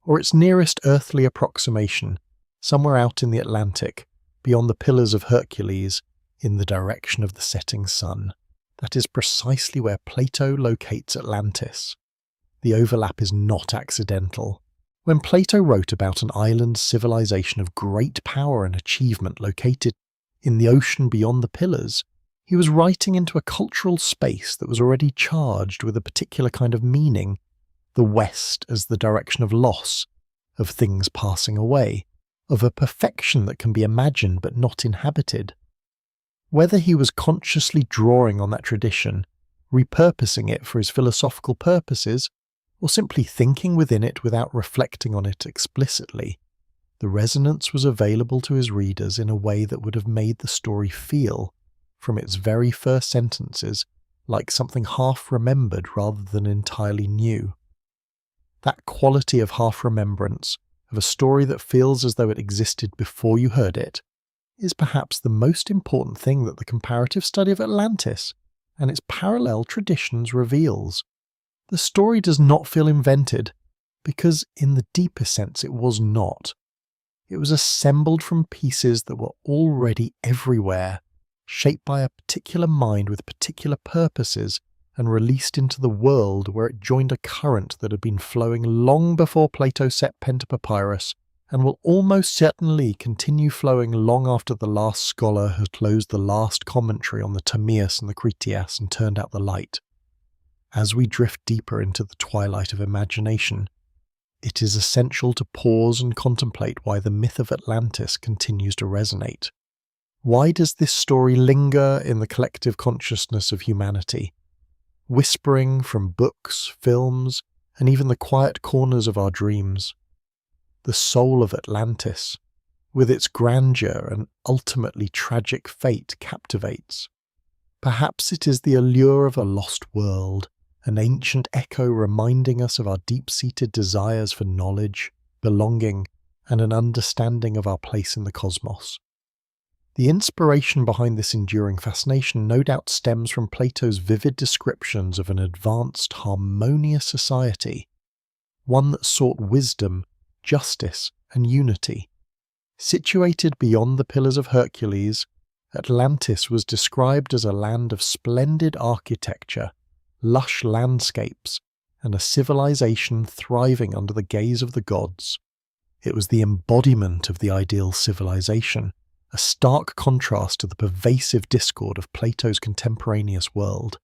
S1: or its nearest earthly approximation, somewhere out in the Atlantic, beyond the Pillars of Hercules, in the direction of the setting sun. That is precisely where Plato locates Atlantis. The overlap is not accidental. When Plato wrote about an island civilization of great power and achievement located in the ocean beyond the Pillars, he was writing into a cultural space that was already charged with a particular kind of meaning, the West as the direction of loss, of things passing away, of a perfection that can be imagined but not inhabited. Whether he was consciously drawing on that tradition, repurposing it for his philosophical purposes, or simply thinking within it without reflecting on it explicitly, the resonance was available to his readers in a way that would have made the story feel, from its very first sentences, like something half-remembered rather than entirely new. That quality of half-remembrance, of a story that feels as though it existed before you heard it, is perhaps the most important thing that the comparative study of Atlantis, and its parallel traditions reveals. The story does not feel invented, because in the deepest sense it was not. It was assembled from pieces that were already everywhere, shaped by a particular mind with particular purposes, and released into the world where it joined a current that had been flowing long before Plato set pen to papyrus, and will almost certainly continue flowing long after the last scholar has closed the last commentary on the Timaeus and the Critias and turned out the light. As we drift deeper into the twilight of imagination, it is essential to pause and contemplate why the myth of Atlantis continues to resonate. Why does this story linger in the collective consciousness of humanity, whispering from books, films, and even the quiet corners of our dreams? The soul of Atlantis, with its grandeur and ultimately tragic fate, captivates. Perhaps it is the allure of a lost world, an ancient echo reminding us of our deep-seated desires for knowledge, belonging, and an understanding of our place in the cosmos. The inspiration behind this enduring fascination no doubt stems from Plato's vivid descriptions of an advanced, harmonious society, one that sought wisdom, justice, and unity. Situated beyond the Pillars of Hercules, Atlantis was described as a land of splendid architecture, lush landscapes, and a civilization thriving under the gaze of the gods. It was the embodiment of the ideal civilization, a stark contrast to the pervasive discord of Plato's contemporaneous world.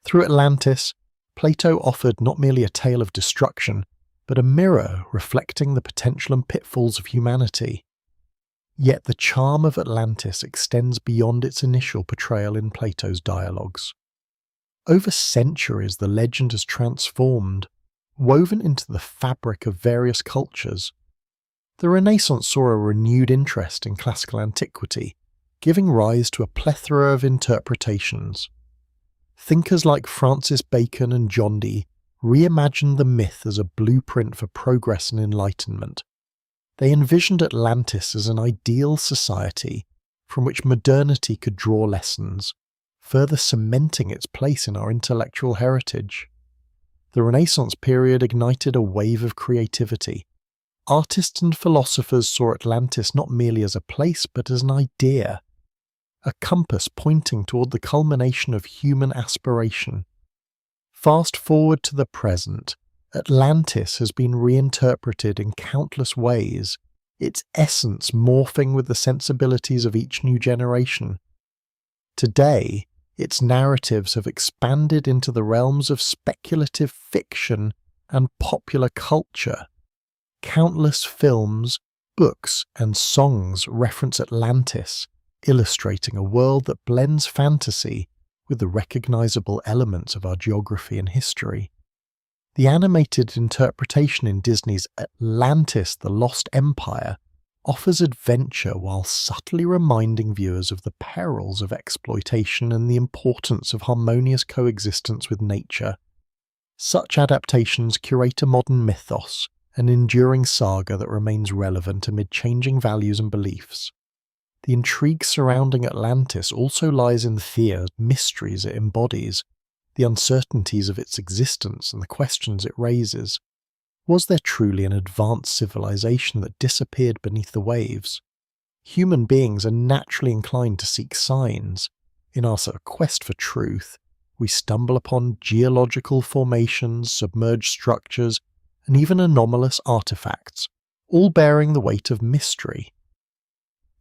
S1: Through Atlantis, Plato offered not merely a tale of destruction, but a mirror reflecting the potential and pitfalls of humanity. Yet the charm of Atlantis extends beyond its initial portrayal in Plato's dialogues. Over centuries, the legend has transformed, woven into the fabric of various cultures. The Renaissance saw a renewed interest in classical antiquity, giving rise to a plethora of interpretations. Thinkers like Francis Bacon and John Dee reimagined the myth as a blueprint for progress and enlightenment. They envisioned Atlantis as an ideal society from which modernity could draw lessons, further cementing its place in our intellectual heritage. The Renaissance period ignited a wave of creativity. Artists and philosophers saw Atlantis not merely as a place but as an idea, a compass pointing toward the culmination of human aspiration. Fast forward to the present, Atlantis has been reinterpreted in countless ways, its essence morphing with the sensibilities of each new generation. Today, its narratives have expanded into the realms of speculative fiction and popular culture. Countless films, books, and songs reference Atlantis, illustrating a world that blends fantasy with the recognizable elements of our geography and history. The animated interpretation in Disney's Atlantis: The Lost Empire offers adventure while subtly reminding viewers of the perils of exploitation and the importance of harmonious coexistence with nature. Such adaptations curate a modern mythos, an enduring saga that remains relevant amid changing values and beliefs. The intrigue surrounding Atlantis also lies in the fear and mysteries it embodies, the uncertainties of its existence and the questions it raises. Was there truly an advanced civilization that disappeared beneath the waves? Human beings are naturally inclined to seek signs. In our quest for truth, we stumble upon geological formations, submerged structures, and even anomalous artifacts, all bearing the weight of mystery.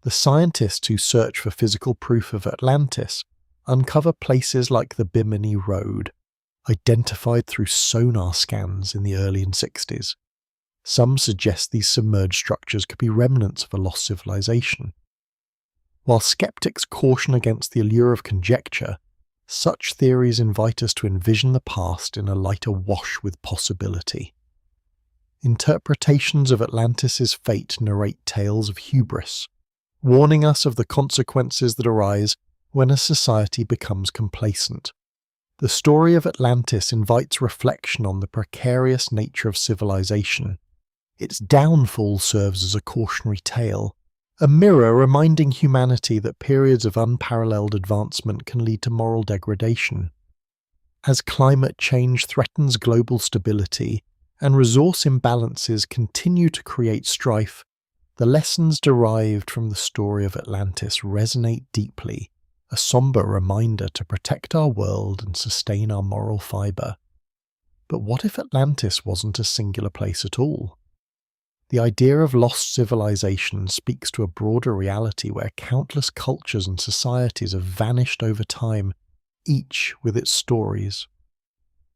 S1: The scientists who search for physical proof of Atlantis uncover places like the Bimini Road, identified through sonar scans in the early 60s. Some suggest these submerged structures could be remnants of a lost civilization. While skeptics caution against the allure of conjecture, such theories invite us to envision the past in a light awash with possibility. Interpretations of Atlantis's fate narrate tales of hubris, warning us of the consequences that arise when a society becomes complacent. The story of Atlantis invites reflection on the precarious nature of civilization. Its downfall serves as a cautionary tale, a mirror reminding humanity that periods of unparalleled advancement can lead to moral degradation. As climate change threatens global stability and resource imbalances continue to create strife, the lessons derived from the story of Atlantis resonate deeply, a somber reminder to protect our world and sustain our moral fibre. But what if Atlantis wasn't a singular place at all? The idea of lost civilization speaks to a broader reality where countless cultures and societies have vanished over time, each with its stories.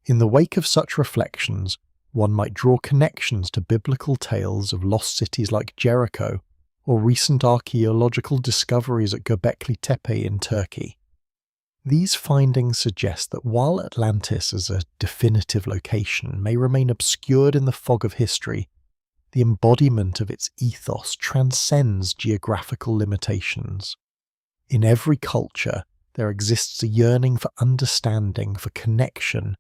S1: In the wake of such reflections, one might draw connections to biblical tales of lost cities like Jericho, or recent archaeological discoveries at Göbekli Tepe in Turkey. These findings suggest that while Atlantis as a definitive location may remain obscured in the fog of history, the embodiment of its ethos transcends geographical limitations. In every culture, there exists a yearning for understanding, for connection,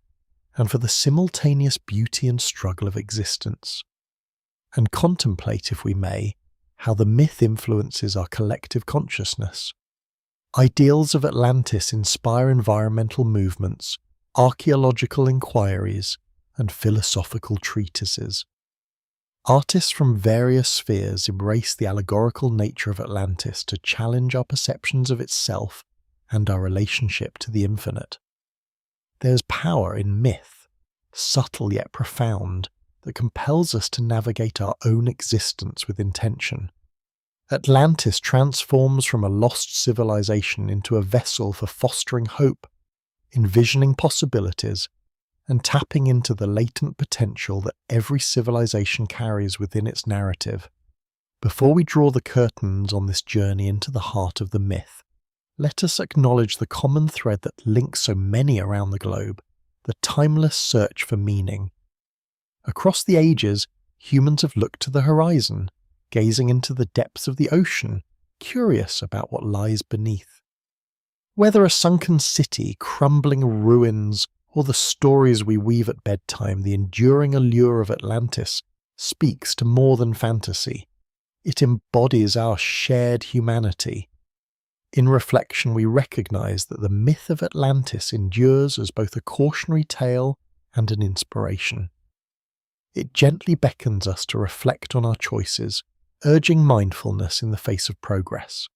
S1: and for the simultaneous beauty and struggle of existence. And contemplate, if we may, how the myth influences our collective consciousness. Ideals of Atlantis inspire environmental movements, archaeological inquiries, and philosophical treatises. Artists from various spheres embrace the allegorical nature of Atlantis to challenge our perceptions of itself and our relationship to the infinite. There's power in myth, subtle yet profound, that compels us to navigate our own existence with intention. Atlantis transforms from a lost civilization into a vessel for fostering hope, envisioning possibilities, and tapping into the latent potential that every civilization carries within its narrative. Before we draw the curtains on this journey into the heart of the myth, let us acknowledge the common thread that links so many around the globe, the timeless search for meaning. Across the ages, humans have looked to the horizon, gazing into the depths of the ocean, curious about what lies beneath. Whether a sunken city, crumbling ruins, or the stories we weave at bedtime, the enduring allure of Atlantis speaks to more than fantasy. It embodies our shared humanity. In reflection, we recognize that the myth of Atlantis endures as both a cautionary tale and an inspiration. It gently beckons us to reflect on our choices, urging mindfulness in the face of progress.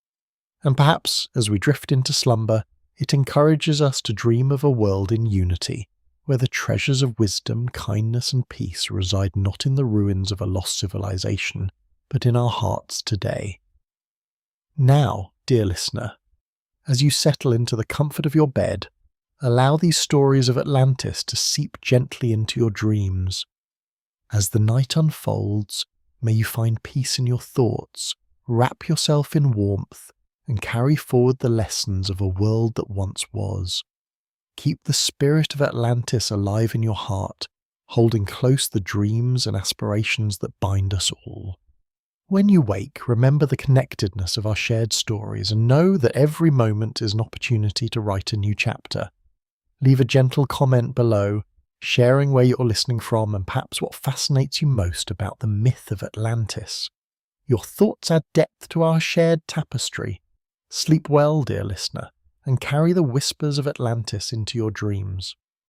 S1: And perhaps, as we drift into slumber, it encourages us to dream of a world in unity, where the treasures of wisdom, kindness, and peace reside not in the ruins of a lost civilization, but in our hearts today. Now, dear listener, as you settle into the comfort of your bed, allow these stories of Atlantis to seep gently into your dreams. As the night unfolds, may you find peace in your thoughts, wrap yourself in warmth, and carry forward the lessons of a world that once was. Keep the spirit of Atlantis alive in your heart, holding close the dreams and aspirations that bind us all. When you wake, remember the connectedness of our shared stories and know that every moment is an opportunity to write a new chapter. Leave a gentle comment below, sharing where you're listening from and perhaps what fascinates you most about the myth of Atlantis. Your thoughts add depth to our shared tapestry. Sleep well, dear listener, and carry the whispers of Atlantis into your dreams.